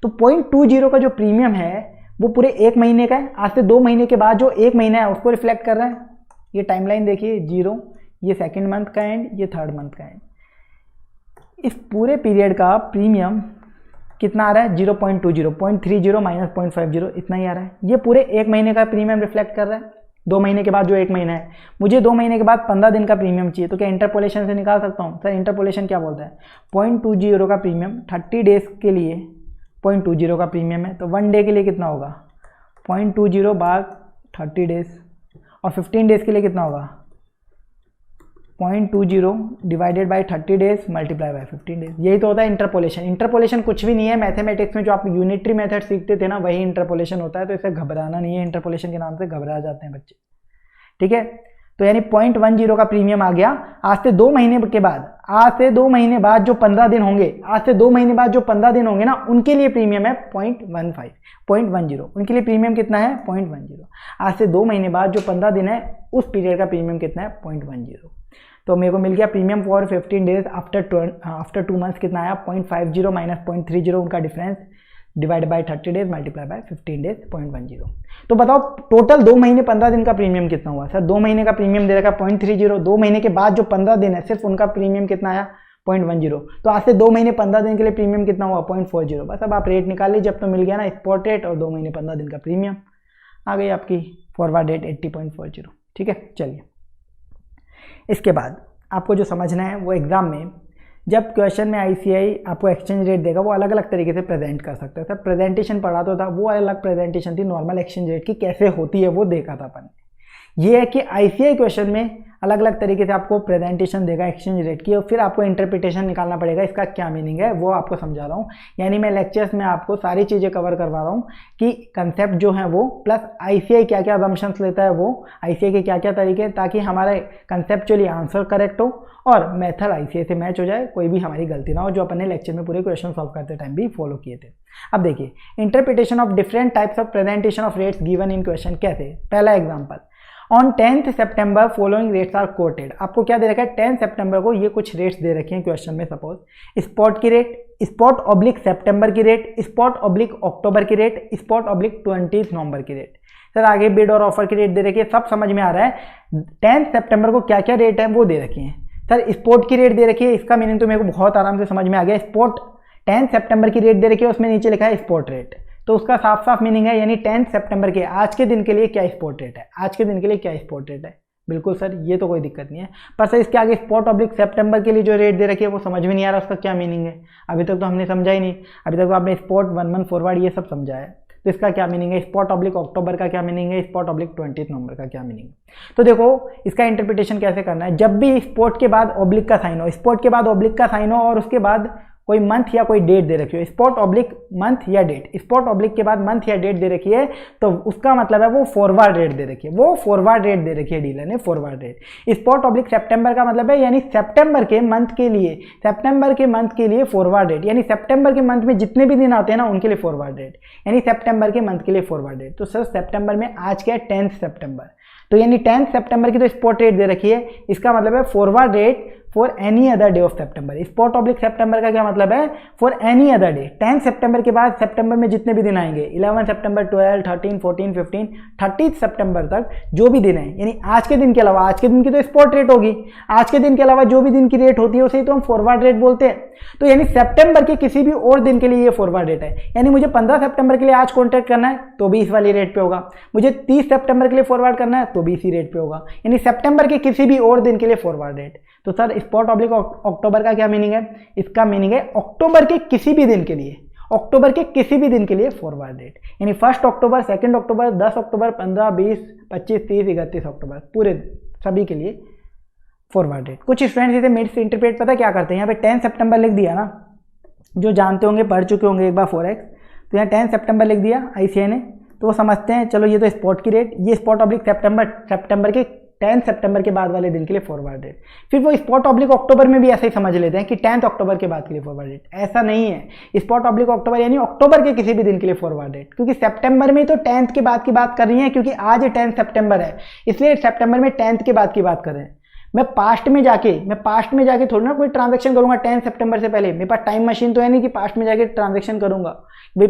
तो 0.20 का जो प्रीमियम है वो पूरे 1 महीने का है। आज से 2 महीने के बाद जो 1 महीना है उसको रिफ्लेक्ट कर रहा है। ये टाइमलाइन देखिए, 0, ये सेकेंड मंथ का एंड, ये थर्ड मंथ का एंड। इस पूरे पीरियड का प्रीमियम कितना आ रहा है? 0.20, 0.30 माइनस 0.50, इतना ही आ रहा है। ये पूरे 1 महीने का प्रीमियम रिफ्लेक्ट कर रहा है। 2 महीने के बाद जो 1 महीना है, मुझे 2 महीने के बाद 15 दिन का प्रीमियम चाहिए, तो क्या इंटरपोलेशन से निकाल सकता हूँ? सर इंटरपोलेशन क्या बोलता है? 0.20 का प्रीमियम 30 डेज के लिए 0.20 का प्रीमियम है, तो 1 डे के लिए कितना होगा? 0.20 भाग 30 डेज, और 15 डेज के लिए कितना होगा? 0.20 divided by 30 days multiply by 15 days. यही तो होता है इंटरपोलेशन। इंटरपोलेशन कुछ भी नहीं है, मैथमेटिक्स में जो आप यूनिटरी मेथड सीखते थे ना, वही इंटरपोलेशन होता है। तो इसे घबराना नहीं है, इंटरपोलेशन के नाम से घबरा जाते हैं बच्चे, ठीक है। तो यानी 0.10 का प्रीमियम आ गया। आज से 2 महीने के बाद, आज से 2 महीने बाद जो 15 दिन होंगे, आज से 2 महीने बाद जो 15 दिन होंगे ना, उनके लिए प्रीमियम है 0.10। उनके लिए प्रीमियम कितना है? 0.10। आज से 2 महीने बाद जो 15 दिन है उस पीरियड का प्रीमियम कितना है? 0.10। तो मेरे को मिल गया premium for 15 days after 2 months कितना आया? 0.50 माइनस 0.30, उनका difference divide by 30 days multiply by 15 days 0.10। तो बताओ टोटल 2 महीने 15 दिन का प्रीमियम कितना हुआ? सर 2 महीने का प्रीमियम दे रखा 0.30, 2 महीने के बाद जो 15 दिन है सिर्फ उनका प्रीमियम कितना आया? 0.10। तो आज से 2 महीने 15 दिन के लिए प्रीमियम कितना हुआ 0.40। बस अब आप रेट निकाल लीजिए, जब तो मिल गया ना स्पॉट रेट और 2 महीने 15 दिन का प्रीमियम, आ गई आपकी फॉरवर्ड रेट 80.40। ठीक है, चलिए इसके बाद आपको जो समझना है वो एग्जाम में जब क्वेश्चन में ICI आपको एक्सचेंज रेट देगा वो अलग अलग तरीके से प्रेजेंट कर सकता है। सर प्रेजेंटेशन पढ़ा तो था, वो अलग प्रेजेंटेशन थी, नॉर्मल एक्सचेंज रेट की कैसे होती है वो देखा था अपन। ये है कि ICI क्वेश्चन में अलग अलग तरीके से आपको प्रेजेंटेशन देगा एक्सचेंज रेट की और फिर आपको इंटरप्रिटेशन निकालना पड़ेगा, इसका क्या मीनिंग है वो आपको समझा रहा हूँ। यानी मैं लेक्चर्स में आपको सारी चीज़ें कवर करवा रहा हूँ कि कंसेप्ट जो है वो प्लस ICI क्या क्या अजम्पशंस लेता है वो, ICI के क्या क्या तरीके, ताकि हमारा कंसेप्चुअली आंसर करेक्ट हो और मेथड ICI से मैच हो जाए, कोई भी हमारी गलती ना हो, जो अपन ने लेक्चर में पूरे क्वेश्चन सॉल्व करते टाइम भी फॉलो किए थे। अब देखिए interpretation of different types of presentation of rates given in question कैसे। पहला एग्जाम्पल, ऑन 10th सितंबर फॉलोइंग रेट्स आर कोटेड। आपको क्या दे रखा है 10 सितंबर को ये कुछ रेट्स दे रखे हैं क्वेश्चन में। सपोज स्पॉट की रेट, स्पॉट ऑब्लिक सितंबर की रेट, स्पॉट ऑब्लिक अक्टूबर की रेट, स्पॉट ऑब्लिक 20 नवंबर की रेट। सर आगे बिड और ऑफर की रेट दे रखी है, सब समझ में आ रहा है। 10 सितंबर को क्या क्या रेट है वो दे रखी है। सर स्पॉट की रेट दे रखी है, इसका मीनिंग तो मेरे को बहुत आराम से समझ में आ गया। स्पॉट 10 सितंबर की रेट दे रखी है, उसमें नीचे लिखा है स्पॉट रेट, तो उसका साफ साफ मीनिंग है यानी 10 सितंबर के आज के दिन के लिए क्या स्पॉट रेट है, आज के दिन के लिए क्या स्पॉट रेट है। बिल्कुल सर ये तो कोई दिक्कत नहीं है, पर सर इसके आगे स्पॉट ऑब्लिक सितंबर के लिए जो रेट दे रखी है वो समझ में नहीं आ रहा, उसका क्या मीनिंग है। अभी तक तो हमने समझा ही नहीं, अभी तक तो आपने स्पॉट 1 मंथ फॉरवर्ड ये सब समझा है, तो इसका क्या मीनिंग है। स्पॉट ऑब्लिक अक्टूबर का क्या मीनिंग है, स्पॉट ऑब्लिक 20 नवंबर का क्या मीनिंग है। तो देखो इसका इंटरप्रिटेशन कैसे करना है। जब भी स्पॉट के बाद ऑब्लिक का साइन हो, स्पॉट के बाद ऑब्लिक का साइन हो और उसके बाद कोई मंथ या कोई डेट दे रखी हो, स्पॉट ऑब्लिक मंथ या डेट, स्पॉट ऑब्लिक के बाद मंथ या डेट दे रखी है, तो उसका मतलब है वो फॉरवर्ड रेट दे रखी है, वो फॉरवर्ड रेट दे रखी है डीलर ने, फॉरवर्ड रेट। स्पॉट ऑब्लिक सितंबर का मतलब है यानी सितंबर के मंथ के लिए, सितंबर के मंथ के लिए फॉरवर्ड रेट, यानी सितंबर के मंथ में जितने भी दिन आते हैं ना उनके लिए फॉरवर्ड रेट, यानी सितंबर के मंथ के लिए फॉरवर्ड रेट। तो सर सितंबर में आज क्या है 10 सितंबर, तो यानी 10 सितंबर की तो स्पॉट रेट दे रखी है, इसका मतलब है forward rate for any other day of September. Spot oblique सितंबर का क्या मतलब है, फॉर एनी अदर डे। 10 सितंबर के बाद सितंबर में जितने भी दिन आएंगे 11 सितंबर, 12, 13, 14, 15, 30 सितंबर तक जो भी दिन है, यानी आज के दिन के अलावा, आज के दिन की तो स्पॉट रेट होगी, आज के दिन के अलावा जो भी दिन की रेट होती है उसे तो हम फॉरवर्ड रेट बोलते हैं। तो यानी सितंबर के किसी भी और दिन के लिए ये फॉरवर्ड रेट है, यानी मुझे 15 सितंबर के लिए आज कॉन्ट्रैक्ट करना है तो भी इस वाली रेट पे होगा, मुझे 30 सितंबर के लिए फॉरवर्ड करना है तो भी इसी रेट पे होगा, यानी सितंबर के किसी भी और दिन के लिए फॉरवर्ड रेट। तो सर स्पॉट ऑब्लिक अक्टूबर का क्या मीनिंग है, इसका मीनिंग है अक्टूबर के किसी भी दिन के लिए, अक्टूबर के किसी भी दिन के लिए फॉरवर्ड रेट, यानी 1 अक्टूबर, 2 अक्टूबर, 10 अक्टूबर, 15, 20, 25, 30, 31 अक्टूबर, पूरे सभी के लिए फॉरवर्ड रेट। कुछ स्टूडेंट्स इसे मिड से इंटरप्रेट पता क्या करते हैं, यहाँ पे 10 सितंबर लिख दिया ना, जो जानते होंगे पढ़ चुके होंगे एक बार फॉरेक्स, तो यहाँ 10 सितंबर लिख दिया ICI ने, तो वो समझते हैं चलो ये तो स्पॉट की रेट, ये स्पॉट ऑब्लिक सितंबर के 10 सितंबर के बाद वाले दिन के लिए फॉरवर्ड रेट। फिर वो स्पॉट ऑब्लिक अक्टूबर में भी ऐसे ही समझ लेते हैं कि 10 अक्टूबर के बाद के लिए फॉरवर्ड रेट। ऐसा नहीं है, स्पॉट ऑब्लिक अक्टूबर यानी अक्टूबर के किसी भी दिन के लिए फॉरवर्ड रेट, क्योंकि सितंबर में तो 10th के बाद की बात कर रही है, क्योंकि आज 10 सितंबर है, इसलिए सितंबर में 10th के बाद की बात कर रहे हैं। मैं पास्ट में जाके थोड़ी ना कोई ट्रांजैक्शन करूंगा 10 सितंबर से पहले, मेरे पास टाइम मशीन तो है नहीं कि पास्ट में जाके ट्रांजैक्शन करूंगा भाई।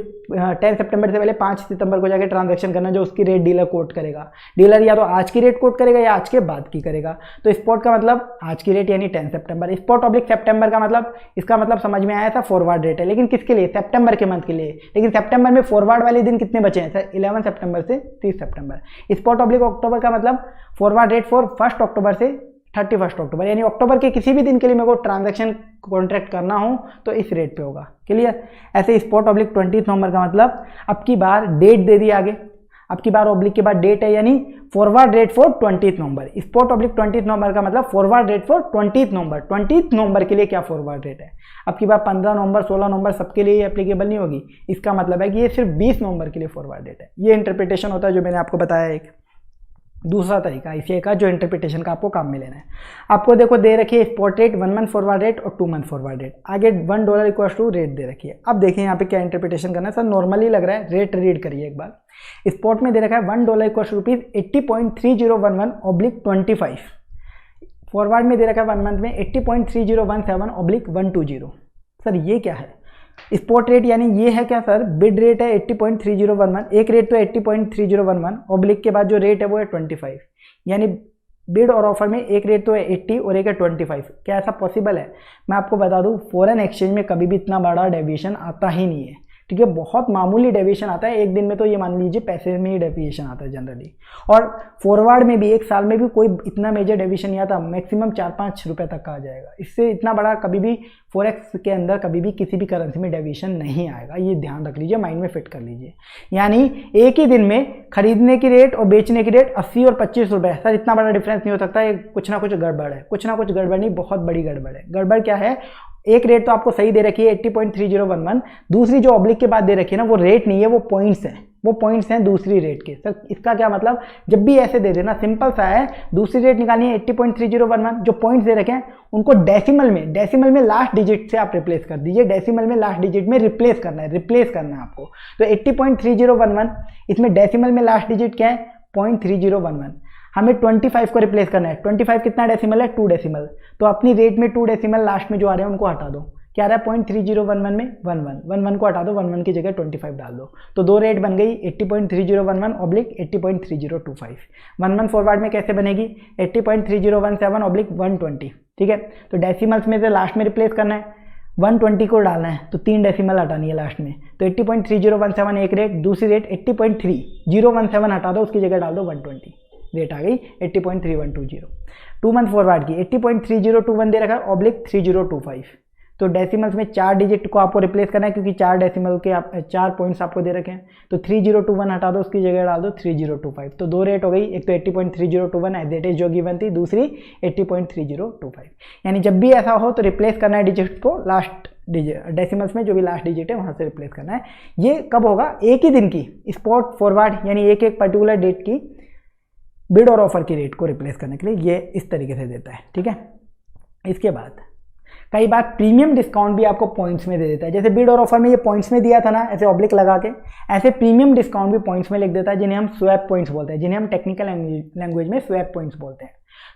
10 सितंबर से पहले 5 सितंबर को जाके ट्रांजैक्शन करना, जो उसकी रेट डीलर कोट करेगा, डीलर या तो आज की रेट कोट करेगा या आज के बाद की करेगा। तो स्पॉट का मतलब आज की रेट यानी 10 सितंबर, स्पॉट ऑब्लिक सितंबर का मतलब, इसका मतलब समझ में आया था फॉरवर्ड रेट है, लेकिन किसके लिए, सितंबर के मंथ के लिए। लेकिन सितंबर में फॉरवर्ड वाले दिन कितने बचे हैं सर, 11 सितंबर से 30 सितंबर। स्पॉट ऑब्लिक अक्टूबर का मतलब फॉरवर्ड रेट फॉर 1 अक्टूबर से 31 अक्टूबर, यानी अक्टूबर के किसी भी दिन के लिए मेरे को ट्रांजैक्शन कॉन्ट्रैक्ट करना हो तो इस रेट पे होगा। क्लियर। ऐसे स्पॉट ऑब्लिक 20 नवंबर का मतलब अब की बार डेट दे दी आगे, अब की बार ऑब्लिक के बाद डेट है, यानी forward rate for 20 November. Spot oblique 20 नवंबर का मतलब फॉरवर्ड रेट फॉर 20 नवंबर। 20 नवंबर के लिए क्या फॉरवर्ड रेट है। अब की बार 15 नवंबर 16 नवंबर सबके लिए एप्लीकेबल नहीं होगी, इसका मतलब है कि ये सिर्फ 20 नवंबर के लिए फॉरवर्ड रेट है। ये इंटरप्रिटेशन होता है जो मैंने आपको बताया। एक दूसरा तरीका ICI का जो इंटरप्रिटेशन का आपको काम में लेना है, आपको देखो दे रखी है spot rate, 1 month forward rate और 2 मंथ फॉरवर्ड रेट, आगे $1 इक्वल टू रेट दे रखी है। अब देखिए यहाँ पे क्या इंटरप्रिटेशन करना है। सर नॉर्मली लग रहा है, रेट रीड करिए एक बार। स्पॉट में दे रखा है $1 इक्वल टू रुपीज 80.3011/25। फॉरवर्ड में दे रखा है 1 मंथ में 80.3017/120। सर ये क्या है, स्पॉट रेट यानी ये है क्या सर, बिड रेट है 80.3011, एक रेट तो 80.3011, ऑब्लिक के बाद जो रेट है वो है 25, यानी बिड और ऑफर में एक रेट तो है 80 और एक है 25। क्या ऐसा पॉसिबल है? मैं आपको बता दूं, फॉरेन एक्सचेंज में कभी भी इतना बड़ा डेविएशन आता ही नहीं है, ठीक है। बहुत मामूली डेविएशन आता है एक दिन में, तो ये मान लीजिए पैसे में ही डेविएशन आता है जनरली। और फॉरवर्ड में भी एक साल में भी कोई इतना मेजर डेविएशन नहीं आता, मैक्सिमम 4-5 रुपये तक का आ जाएगा। इससे इतना बड़ा कभी भी फॉरेक्स के अंदर कभी भी किसी भी करेंसी में डेविएशन नहीं आएगा, ये ध्यान रख लीजिए, माइंड में फिट कर लीजिए। यानी एक ही दिन में खरीदने की रेट और बेचने की रेट 80 और 25 रुपये, सर इतना बड़ा डिफरेंस नहीं हो सकता, ये कुछ ना कुछ गड़बड़ है, कुछ ना कुछ गड़बड़ नहीं, बहुत बड़ी गड़बड़ है। गड़बड़ क्या है? एक रेट तो आपको सही दे रखी है 80.3011, दूसरी जो ऑब्लिक के बाद दे रखी है ना, वो रेट नहीं है, वो पॉइंट्स हैं, वो पॉइंट्स हैं दूसरी रेट के। सर इसका क्या मतलब? जब भी ऐसे दे देना, सिंपल सा है, दूसरी रेट निकालनी है 80.3011, जो पॉइंट्स दे रखे हैं उनको डेसिमल में लास्ट डिजिट से आप रिप्लेस कर दीजिए, डेसिमल में लास्ट डिजिट में रिप्लेस करना है आपको। तो 80.3011, इसमें डेसिमल में लास्ट डिजिट क्या है? 0.3011। हमें 25 को रिप्लेस करना है। 25 कितना डेसिमल है? 2 डेसिमल। तो अपनी रेट में 2 डेसिमल लास्ट में जो आ रहे हैं उनको हटा दो। क्या आ रहा है? 0.3011 में 11 को हटा दो, 11 की जगह 25 डाल दो, तो दो रेट बन गई 80.3011 ऑब्लिक 80.3025। 11 फॉरवर्ड में कैसे बनेगी? 80.3017 ऑब्लिक 120, ठीक है। तो डेसिमल्स में से लास्ट में रिप्लेस करना है, 120 को डालना है, तो 3 डेसिमल हटानी है लास्ट में। तो 80.3017 एक रेट, दूसरी रेट 80.3017 हटा दो, उसकी जगह डाल दो 120, रेट आ गई 80.3120। 2 मंथ फॉरवर्ड की 80.3021 दे रखा है ऑब्लिक 3025। तो डेसिमल्स में 4 डिजिट को आपको रिप्लेस करना है, क्योंकि 4 डेसिमल के 4 पॉइंट्स आपको दे रखे हैं। तो 3021 हटा दो, उसकी जगह डाल दो 3025। तो दो रेट हो गई, एक तो 80.3021 एज इट इज जो गिवन थी, दूसरी 80.3025। यानी जब भी ऐसा हो तो रिप्लेस करना है डिजिट को लास्ट डिजिट, डेसिमल्स में जो भी लास्ट डिजिट है वहां से रिप्लेस करना है। ये कब होगा? एक ही दिन की स्पॉट फॉरवर्ड, यानी एक पर्टिकुलर डेट की बिड और ऑफर की रेट को रिप्लेस करने के लिए ये इस तरीके से देता है, ठीक है। इसके बाद कई बार प्रीमियम डिस्काउंट भी आपको पॉइंट्स में दे देता है। जैसे बिड और ऑफर में ये पॉइंट्स में दिया था ना, ऐसे ऑब्लिक लगा के, ऐसे प्रीमियम डिस्काउंट भी पॉइंट्स में लिख देता है, जिन्हें हम स्वैप पॉइंट्स बोलते हैं, जिन्हें हम टेक्निकल लैंग्वेज में स्वैप पॉइंट्स बोलते हैं।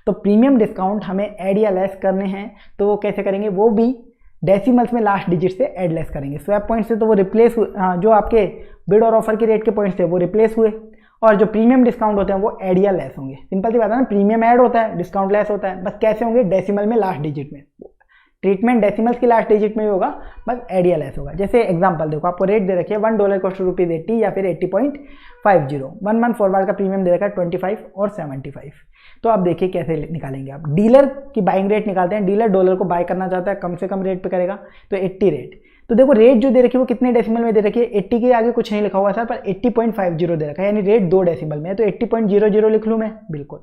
तो प्रीमियम डिस्काउंट हमें ऐड या लेस करने हैं, तो वो कैसे करेंगे? वो भी डेसिमल्स में लास्ट डिजिट से ऐड लेस करेंगे। स्वैप पॉइंट से तो वो रिप्लेस, जो आपके बिड और ऑफर की रेट के पॉइंट्स थे वो रिप्लेस हुए, और जो प्रीमियम डिस्काउंट होते हैं वो ऐड या लेस होंगे। सिंपल सी बात है ना, प्रीमियम ऐड होता है, डिस्काउंट लेस होता है, बस कैसे होंगे? डेसिमल में लास्ट डिजिट में। ट्रीटमेंट डेसिमल्स की लास्ट डिजिट में होगा, बस ऐड या लेस होगा। जैसे एग्जांपल देखो, आपको रेट दे रखी है $1 कॉस्ट ₹80 या फिर 80.50। 1 मंथ फॉरवर्ड का प्रीमियम दे रखा है 25 और 75। तो आप देखिए कैसे निकालेंगे आप। डीलर की बाइंग रेट निकालते हैं, डीलर डॉलर को बाय करना चाहता है, कम से कम रेट पे करेगा, तो 80 रेट। तो देखो रेट जो दे रखी है वो कितने डेसिमल में दे रखी है? 80 के आगे कुछ नहीं लिखा हुआ सर, पर 80.50 दे रखा है, यानी रेट 2 डेसिमल में है, तो 80.00 लिख लूँ मैं, बिल्कुल।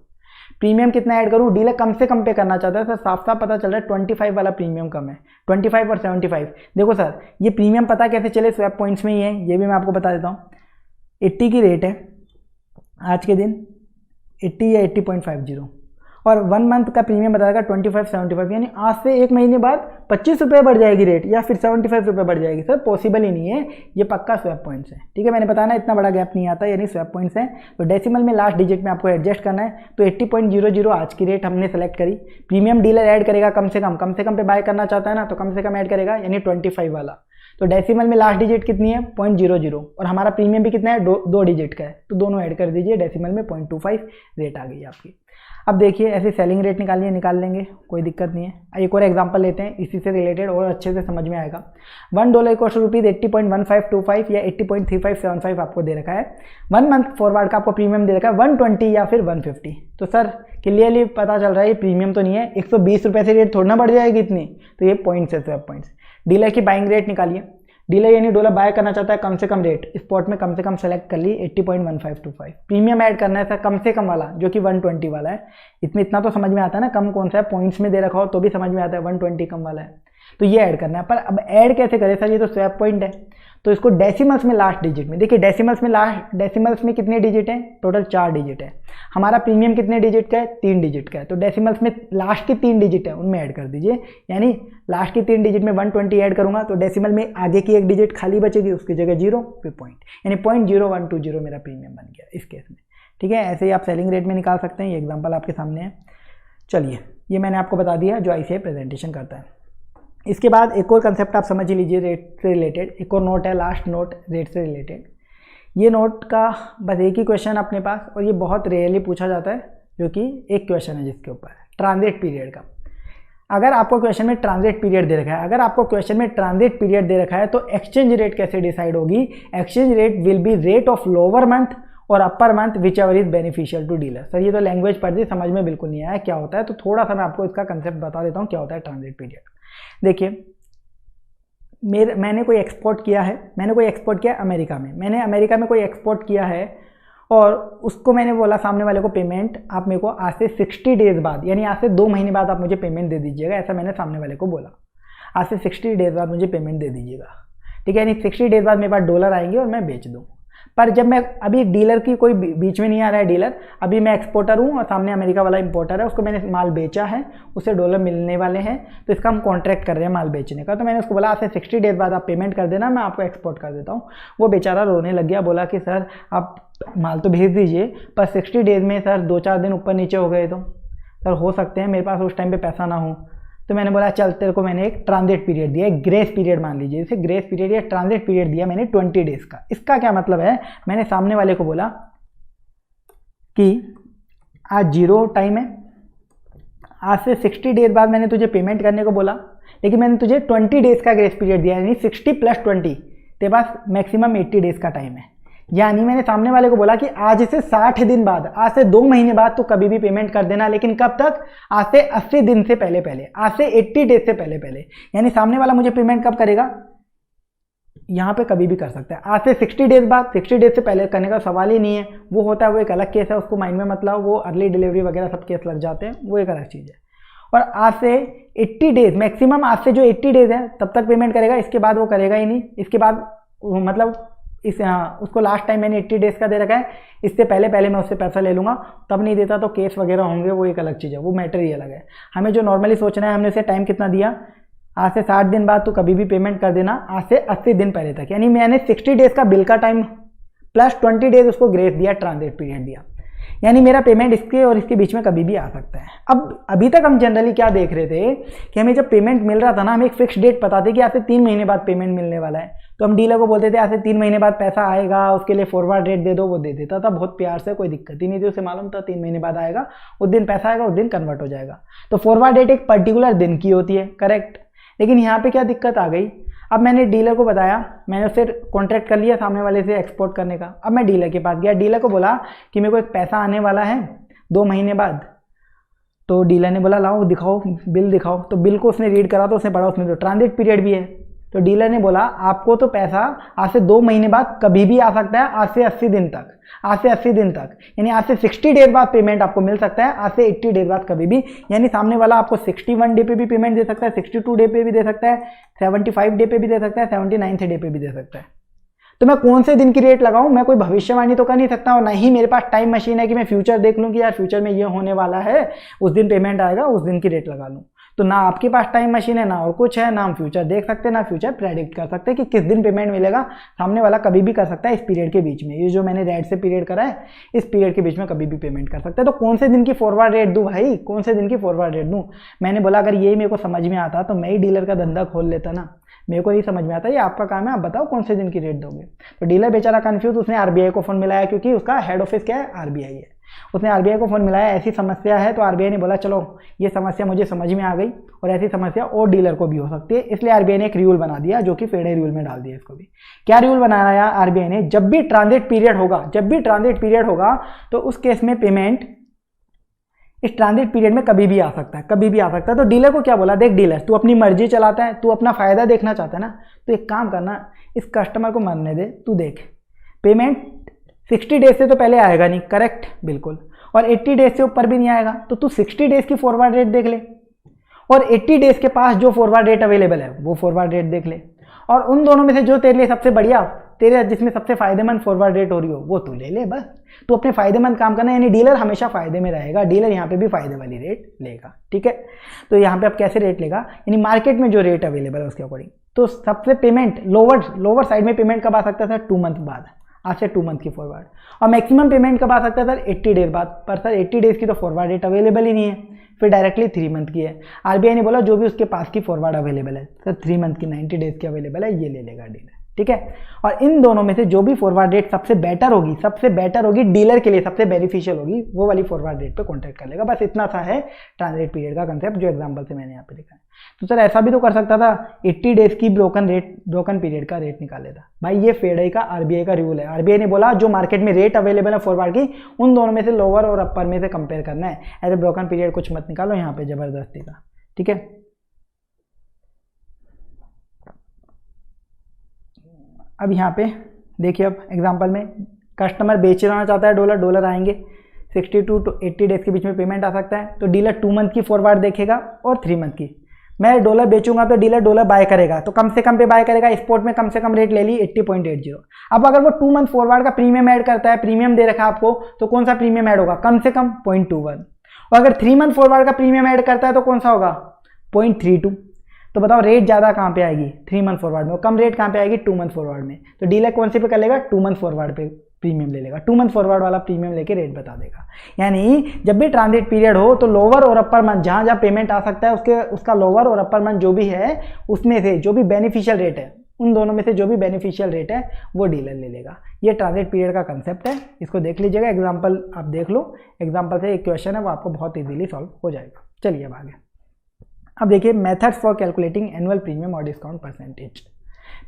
प्रीमियम कितना ऐड करूं? डीलर कम से कम पे करना चाहता है सर, साफ साफ पता चल रहा है 25 वाला प्रीमियम कम है, 25 और 75। देखो सर, ये प्रीमियम पता कैसे चले? स्वैप पॉइंट्स में ही है, ये भी मैं आपको बता देता हूँ। 80 की रेट है आज के दिन, 80 या 80.50, और 1 मंथ का प्रीमियम बताएगा 25-75, यानी आज से 1 महीने बाद 25 रुपये बढ़ जाएगी रेट, या फिर 75 रुपये बढ़ जाएगी। सर पॉसिबल ही नहीं है, ये पक्का स्वैप पॉइंट्स है, ठीक है। मैंने बताया ना, इतना बड़ा गैप नहीं आता, यानी स्वैप पॉइंट्स है। तो डेसिमल में लास्ट डिजिट में आपको एडजस्ट करना है, तो 80.00 आज की रेट हमने सेलेक्ट करी। प्रीमियम डीलर ऐड करेगा कम से कम पे बाय करना चाहता है ना, तो कम से कम ऐड करेगा, यानी 25 वाला। तो डेसिमल में लास्ट डिजिट कितनी है? 0.00, और हमारा प्रीमियम भी कितना है? 2 डिजिट का है, तो दोनों ऐड कर दीजिए, डेसिमल में 0.25 रेट आ गई आपकी। अब देखिए ऐसे सेलिंग रेट निकालनी है, निकाल लेंगे, कोई दिक्कत नहीं है। एक और एग्जांपल लेते हैं, इसी से रिलेटेड और अच्छे से समझ में आएगा। $1 कॉस्ट ₹80.1525 या 80.3575 आपको दे रखा है। 1 मंथ फॉरवर्ड का आपको प्रीमियम दे रखा है 120 या फिर 150। तो सर क्लियरली पता चल रहा है ये प्रीमियम तो नहीं है, 120 रुपये से रेट थोड़ा ना बढ़ जाएगी इतनी, तो ये पॉइंट्स है, स्वैप पॉइंट्स। डीलर की बाइंग रेट निकालिए, डीलर यानी डॉलर बाय करना चाहता है कम से कम रेट, स्पॉट में कम से कम सेलेक्ट कर ली 80.1525। प्रीमियम ऐड करना है सर कम से कम वाला, जो कि 120 वाला है। इसमें इतना तो समझ में आता है ना, कम कौन सा है, पॉइंट्स में दे रखा हो तो भी समझ में आता है, 120 कम वाला है, तो ये ऐड करना है। पर अब ऐड कैसे करें सर, ये तो स्वैप पॉइंट है, तो इसको डेसिमल्स में लास्ट डिजिट में, देखिए डेसिमल्स में कितने डिजिट हैं? टोटल 4 डिजिट है। हमारा प्रीमियम कितने डिजिट का है? 3 डिजिट का है, तो डेसिमल्स में लास्ट की 3 डिजिट है, उनमें ऐड कर दीजिए। यानी लास्ट की 3 डिजिट में 120 ऐड करूंगा, तो डेसिमल में आगे की 1 डिजिट खाली बचेगी, उसकी जगह 0 फिर पॉइंट, यानी 0.0120 मेरा प्रीमियम बन गया इस केस में, ठीक है। ऐसे ही आप सेलिंग रेट में निकाल सकते हैं, ये एग्जाम्पल आपके सामने है। चलिए, ये मैंने आपको बता दिया जो ICAI प्रेजेंटेशन करता है। इसके बाद एक और कंसेप्ट आप समझ लीजिए रेट से रिलेटेड, एक और नोट है, लास्ट नोट रेट से रिलेटेड। ये नोट का बस एक ही क्वेश्चन अपने पास, और ये बहुत रेयरली पूछा जाता है, जो कि एक क्वेश्चन है जिसके ऊपर ट्रांजिट पीरियड का। अगर आपको क्वेश्चन में ट्रांजिट पीरियड दे रखा है, अगर आपको क्वेश्चन में ट्रांजिट पीरियड दे रखा है तो एक्सचेंज रेट कैसे डिसाइड होगी? Exchange rate will be rate of lower month और upper month whichever is beneficial to dealer. Sir ये तो लैंग्वेज पढ़ दी, समझ में बिल्कुल नहीं आया क्या होता है, तो थोड़ा सा मैं आपको इसका कंसेप्ट बता देता हूँ क्या होता है ट्रांजिट पीरियड। देखिए मैंने कोई एक्सपोर्ट किया है, अमेरिका में, मैंने अमेरिका में कोई एक्सपोर्ट किया है और उसको मैंने बोला सामने वाले को पेमेंट आप मेरे को आज से 60 डेज बाद, यानी आज से 2 महीने बाद आप मुझे पेमेंट दे दीजिएगा, ऐसा मैंने सामने वाले को बोला। आज से 60 डेज बाद मुझे पेमेंट दे दीजिएगा, ठीक है, यानी 60 डेज बाद मेरे पास डॉलर आएंगे और मैं बेच दूँ। पर जब मैं अभी डीलर की कोई बीच में नहीं आ रहा है डीलर, अभी मैं एक्सपोर्टर हूँ और सामने अमेरिका वाला इंपोर्टर है, उसको मैंने माल बेचा है, उसे डॉलर मिलने वाले हैं, तो इसका हम कॉन्ट्रैक्ट कर रहे हैं माल बेचने का। तो मैंने उसको बोला आज से 60 डेज बाद आप पेमेंट कर देना, मैं आपको एक्सपोर्ट कर देता हूँ। वो बेचारा रोने लग गया, बोला कि सर आप माल तो भेज दीजिए पर 60 डेज में सर 2-4 दिन ऊपर नीचे हो गए तो सर हो सकते हैं मेरे पास उस टाइम पे पैसा ना हो। तो मैंने बोला चल तेरे को मैंने एक ट्रांजिट पीरियड दिया, एक ग्रेस पीरियड मान लीजिए, जैसे ग्रेस पीरियड या ट्रांजिट पीरियड दिया मैंने 20 डेज का। इसका क्या मतलब है? मैंने सामने वाले को बोला कि आज 0 टाइम है, आज से 60 डेज बाद मैंने तुझे पेमेंट करने को बोला, लेकिन मैंने तुझे 20 डेज का ग्रेस पीरियड दिया, यानी 60 + 20 तेरे पास मैक्सिमम 80 डेज का टाइम है। यानी मैंने सामने वाले को बोला कि आज से 60 दिन बाद, आज से 2 महीने बाद तो कभी भी पेमेंट कर देना, लेकिन कब तक? आज से 80 दिन से पहले पहले, आज से 80 डेज से पहले पहले। यानी सामने वाला मुझे पेमेंट कब करेगा? यहाँ पे कभी भी कर सकता है। आज से 60 डेज बाद, 60 डेज से पहले करने का सवाल ही नहीं है, वो होता है वो एक अलग केस है, उसको माइंड में मतलब वो अर्ली डिलीवरी वगैरह सब केस लग जाते हैं, वो एक अलग चीज़ है। और आज से 80 डेज मैक्सिमम, आज से जो 80 डेज है तब तक पेमेंट करेगा, इसके बाद वो करेगा ही नहीं। इसके बाद मतलब उसको लास्ट टाइम मैंने 80 डेज का दे रखा है, इससे पहले पहले मैं उससे पैसा ले लूँगा, तब नहीं देता तो केस वगैरह होंगे, वो एक अलग चीज़ है, वो मैटर ही अलग है। हमें जो नॉर्मली सोचना है, हमने उसे टाइम कितना दिया? आज से 60 दिन बाद तो कभी भी पेमेंट कर देना, आज से 80 दिन पहले तक, यानी मैंने 60 डेज का बिल का टाइम प्लस 20 डेज उसको ग्रेस दिया, ट्रांजिट पीरियड दिया, यानी मेरा पेमेंट इसके और इसके बीच में कभी भी आ सकता है। अब अभी तक हम जनरली क्या देख रहे थे कि हमें जब पेमेंट मिल रहा था ना, हमें एक फिक्स डेट पता थी कि आज से 3 महीने बाद पेमेंट मिलने वाला है, तो हम डीलर को बोलते थे आज से 3 महीने बाद पैसा आएगा, उसके लिए फॉरवर्ड रेट दे दो, वो दे देता था बहुत प्यार से, कोई दिक्कत ही नहीं थी, उसे मालूम था 3 महीने बाद आएगा, उस दिन पैसा आएगा, उस दिन कन्वर्ट हो जाएगा। तो फॉरवर्ड डेट एक पर्टिकुलर दिन की होती है, करेक्ट। लेकिन यहाँ पे क्या दिक्कत आ गई? अब मैंने डीलर को बताया, मैंने उससे कॉन्ट्रैक्ट कर लिया सामने वाले से एक्सपोर्ट करने का। अब मैं डीलर के पास गया, डीलर को बोला कि मेरे को एक पैसा आने वाला है 2 महीने बाद। तो डीलर ने बोला लाओ दिखाओ, बिल दिखाओ। तो बिल को उसने रीड करा तो उसने पढ़ा, उसमें तो ट्रांजिट पीरियड भी है। तो डीलर ने बोला आपको तो पैसा आज से 2 महीने बाद कभी भी आ सकता है, आज से 80 दिन तक, आज से 80 दिन तक, यानी आज से 60 डेज बाद पेमेंट आपको मिल सकता है, आज से 80 डेज बाद कभी भी। यानी सामने वाला आपको 61 डे पे भी पेमेंट दे सकता है, 62 डे पे भी दे सकता है, 75 डे पे भी दे सकता है, 79 डे पे भी दे सकता है। तो मैं कौन से दिन की रेट लगाऊं? मैं कोई भविष्यवाणी तो कर नहीं सकता, और नहीं मेरे पास टाइम मशीन है कि मैं फ्यूचर देख लूं कि यार फ्यूचर में ये होने वाला है, उस दिन पेमेंट आएगा, उस दिन की रेट लगा लूं। तो ना आपके पास टाइम मशीन है, ना और कुछ है, ना हम फ्यूचर देख सकते हैं, ना फ्यूचर प्रेडिक्ट कर सकते हैं कि किस दिन पेमेंट मिलेगा। सामने वाला कभी भी कर सकता है इस पीरियड के बीच में, ये जो मैंने रेट से पीरियड करा है इस पीरियड के बीच में कभी भी पेमेंट कर सकता है। तो कौन से दिन की फॉरवर्ड रेट दूं भाई, कौन से दिन की फॉरवर्ड रेट दूं? मैंने बोला अगर ये मेरे को समझ में आता तो मैं ही डीलर का धंधा खोल लेता ना, मेरे को नहीं समझ में आता, ये आपका काम है, आप बताओ कौन से दिन की रेट दोगे। तो डीलर बेचारा कंफ्यूज, उसने आरबीआई को फोन मिलाया, क्योंकि उसका हेड ऑफिस क्या है? आरबीआई है। उसने आरबीआई को फोन मिलाया, ऐसी समस्या है। तो आरबीआई ने बोला चलो ये समस्या मुझे समझ में आ गई और ऐसी समस्या और डीलर को भी हो सकती है, इसलिए आरबीआई ने एक रूल बना दिया, जो कि फेडरल रूल में डाल दिया इसको भी। क्या रूल बनाया आरबीआई ने? जब भी ट्रांजिट पीरियड होगा, तो उस केस में पेमेंट इस ट्रांजिट पीरियड में कभी भी आ सकता है, कभी भी आ सकता है। तो डीलर को क्या बोला, देख डीलर तू अपनी मर्जी चलाता है, तू अपना फायदा देखना चाहता है ना, तो एक काम करना, इस कस्टमर को मरने दे, तू देख पेमेंट 60 डेज से तो पहले आएगा नहीं, करेक्ट, बिल्कुल, और 80 डेज से ऊपर भी नहीं आएगा, तो तू 60 डेज की फॉरवर्ड रेट देख ले, और 80 डेज के पास जो फॉरवर्ड रेट अवेलेबल है वो फॉरवर्ड रेट देख ले, और उन दोनों में से जो तेरे लिए सबसे बढ़िया, तेरे जिसमें सबसे फायदेमंद फॉरवर्ड रेट हो रही हो वो तू ले ले, बस। तो अपने फायदेमंद काम करना, यानी डीलर हमेशा फायदे में रहेगा, डीलर यहाँ पे भी फायदे वाली रेट लेगा, ठीक है। तो यहाँ पे अब कैसे रेट लेगा, यानी मार्केट में जो रेट अवेलेबल है उसके अकॉर्डिंग। तो सबसे पेमेंट लोअर साइड में पेमेंट कब आ सकता था? 2 मंथ बाद, आज से 2 मंथ की फॉरवर्ड। और मैक्सिमम पेमेंट कब आ सकता है सर? 80 डेज बाद। पर सर 80 डेज की तो फॉरवर्ड रेट अवेलेबल ही नहीं है, फिर डायरेक्टली 3 मंथ की है। आरबीआई ने बोला जो भी उसके पास की फॉरवर्ड अवेलेबल है, सर 3 मंथ की 90 डेज की अवेलेबल है, ये ले लेगा डीलर, ठीक है। और इन दोनों में से जो भी फॉरवर्ड रेट सबसे बेटर होगी डीलर के लिए सबसे बेनिफिशियल होगी, वो वाली फॉरवर्ड रेट पे कॉन्ट्रैक्ट कर लेगा। बस इतना सा है ट्रांजिट पीरियड का कंसेप्ट जो एग्जांपल से मैंने यहाँ पे लिखा है। तो सर ऐसा भी तो कर सकता था 80 डेज की ब्रोकन पीरियड का रेट निकाले था। भाई ये फेडई का आरबीआई का रूल है। आरबीआई ने बोला जो मार्केट में रेट अवेलेबल है फॉरवर्ड की उन दोनों में से लोअर और अपर में से कंपेयर करना है। ऐसे ब्रोकन पीरियड कुछ मत निकालो यहाँ पे जबरदस्ती का, ठीक है। अब यहाँ पे देखिए, अब एग्जांपल में कस्टमर बेचना चाहता है डॉलर आएंगे 62 to 80 डेज के बीच में पेमेंट आ सकता है। तो डीलर 2 मंथ की फॉरवर्ड देखेगा और 3 मंथ की। मैं डॉलर बेचूंगा तो डॉलर बाय करेगा, तो कम से कम पे बाय करेगा। स्पॉट में कम से कम रेट ले ली 80.80। अब अगर वो 2 मंथ फॉरवर्ड का प्रीमियम ऐड करता है, प्रीमियम दे रखा है आपको, तो कौन सा प्रीमियम ऐड होगा? कम से कम 0.21। और अगर 3 मंथ फॉरवर्ड का प्रीमियम ऐड करता है तो कौन सा होगा? 0.32। तो बताओ रेट ज़्यादा कहाँ पे आएगी? 3 मंथ फॉरवर्ड में। और कम रेट कहाँ पे आएगी? 2 मंथ फॉरवर्ड में। तो डीलर कौन से पे कर लेगा? 2 मंथ फॉरवर्ड पे प्रीमियम ले लेगा। 2 मंथ फॉरवर्ड वाला प्रीमियम लेके रेट बता देगा। यानी जब भी ट्रांजिट पीरियड हो तो लोअर और अपर मंथ जहाँ जहाँ पेमेंट आ सकता है उसका लोअर और अपर मंथ जो भी है उसमें से जो भी बेनिफिशियल रेट है, उन दोनों में से जो भी बेनिफिशियल रेट है वो डीलर ले लेगा। ये ट्रांजिट पीरियड का कंसेप्ट है, इसको देख लीजिएगा। एग्जाम्पल आप देख लो, एग्जाम्पल से एक क्वेश्चन है वो आपको बहुत ईजिली सॉल्व हो जाएगा। चलिए अब आगे। अब देखिए methods for calculating annual premium और डिस्काउंट परसेंटेज।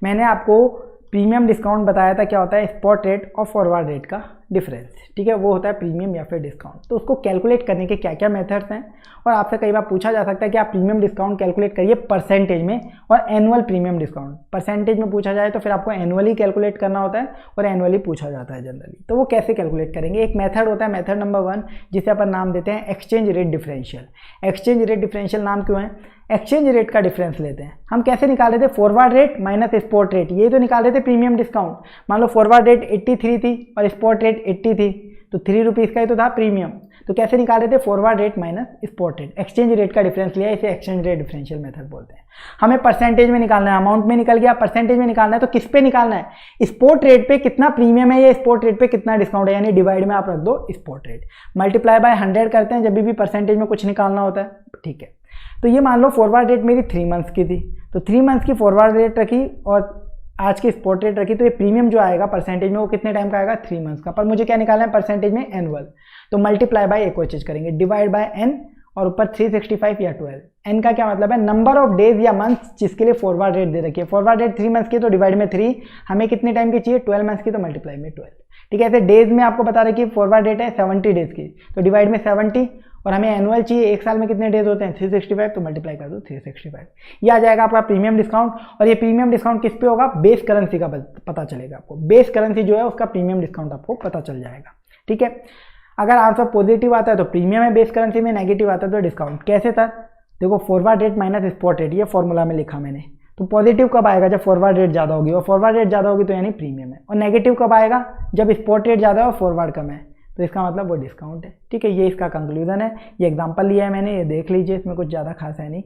मैंने आपको प्रीमियम डिस्काउंट बताया था क्या होता है? स्पॉट रेट और फॉरवर्ड रेट का डिफरेंस, ठीक है, वो होता है प्रीमियम या फिर डिस्काउंट। तो उसको कैलकुलेट करने के क्या क्या मेथड्स हैं, और आपसे कई बार पूछा जा सकता है कि आप प्रीमियम डिस्काउंट कैलकुलेट करिए परसेंटेज में और एनुअल प्रीमियम डिस्काउंट। परसेंटेज में पूछा जाए तो फिर आपको एनुअली कैलकुलेट करना होता है और एनुअली पूछा जाता है जनरली। तो वो कैसे कैलकुलेट करेंगे? एक मेथड होता है, मेथड नंबर 1, जिसे अपन नाम देते हैं exchange rate differential. Exchange rate differential नाम क्यों है? एक्सचेंज रेट का डिफरेंस लेते हैं। हम कैसे निकाल रहे थे? Forward rate minus spot rate, ये तो निकाल रहे थे प्रीमियम डिस्काउंट। मान लो फॉरवर्ड रेट 83 थी और स्पॉट रेट 80 थी, तो 3 रुपीज़ का ही तो था प्रीमियम। तो कैसे निकाल रहे थे? Forward rate minus spot rate, exchange rate का डिफरेंस लिया, इसे एक्सचेंज रेट डिफरेंशियल मेथड बोलते हैं। हमें परसेंटेज में निकालना है, अमाउंट में निकल गया, परसेंटेज में निकालना है तो किस पे निकालना है? स्पॉट रेट पे कितना प्रीमियम है या स्पॉट रेट पे कितना डिस्काउंट है, यानी डिवाइड में आप रख दो स्पॉट रेट, मल्टीप्लाई बाय 100 करते हैं जब भी परसेंटेज में कुछ निकालना होता है, ठीक है। तो ये मान लो फॉरवर्ड रेट मेरी 3 मंथ्स की थी, तो 3 मंथ्स की फॉरवर्ड रेट रखी और आज की स्पॉट रेट रखी, तो ये प्रीमियम जो आएगा परसेंटेज में वो कितने टाइम का आएगा? 3 मंथ्स का। पर मुझे क्या निकालना है परसेंटेज में? एनुअल। तो मल्टीप्लाई बाय एक और चीज करेंगे, डिवाइड बाय एन और ऊपर 365 या 12। एन का क्या मतलब है? नंबर ऑफ डेज या मंथ्स जिसके लिए फॉरवर्ड रेट दे रखी है। फॉरवर्ड रेट 3 मंथ्स की तो डिवाइड में 3, हमें कितने टाइम की चाहिए? 12 मंथ्स की, तो मल्टीप्लाई में 12, ठीक है। ऐसे डेज में आपको बता रहे कि फॉरवर्ड रेट है 70 डेज की, तो डिवाइड में 70, और हमें एनुअल चाहिए, एक साल में कितने डेज होते हैं? 365, तो मल्टीप्लाई कर दो 365। ये आ जाएगा आपका प्रीमियम डिस्काउंट। और ये प्रीमियम डिस्काउंट किस पे होगा? बेस करेंसी का पता चलेगा आपको। बेस करेंसी जो है उसका प्रीमियम डिस्काउंट आपको पता चल जाएगा, ठीक है। अगर आंसर पॉजिटिव आता है तो प्रीमियम है बेस करेंसी में, नेगेटिव आता है तो डिस्काउंट। कैसे सर? देखो forward rate minus spot rate, ये फॉर्मूला में लिखा मैंने। तो पॉजिटिव कब आएगा? जब फॉरवर्ड रेट ज़्यादा होगी, और फॉरवर्ड रेट ज़्यादा होगी तो यानी प्रीमियम है। और नेगेटिव कब आएगा? जब स्पॉट रेट ज़्यादा है और फॉरवर्ड कम है, तो इसका मतलब वो डिस्काउंट है, ठीक है। ये इसका कंक्लूजन है। ये एग्जांपल लिया है मैंने, ये देख लीजिए, इसमें कुछ ज़्यादा खास है नहीं।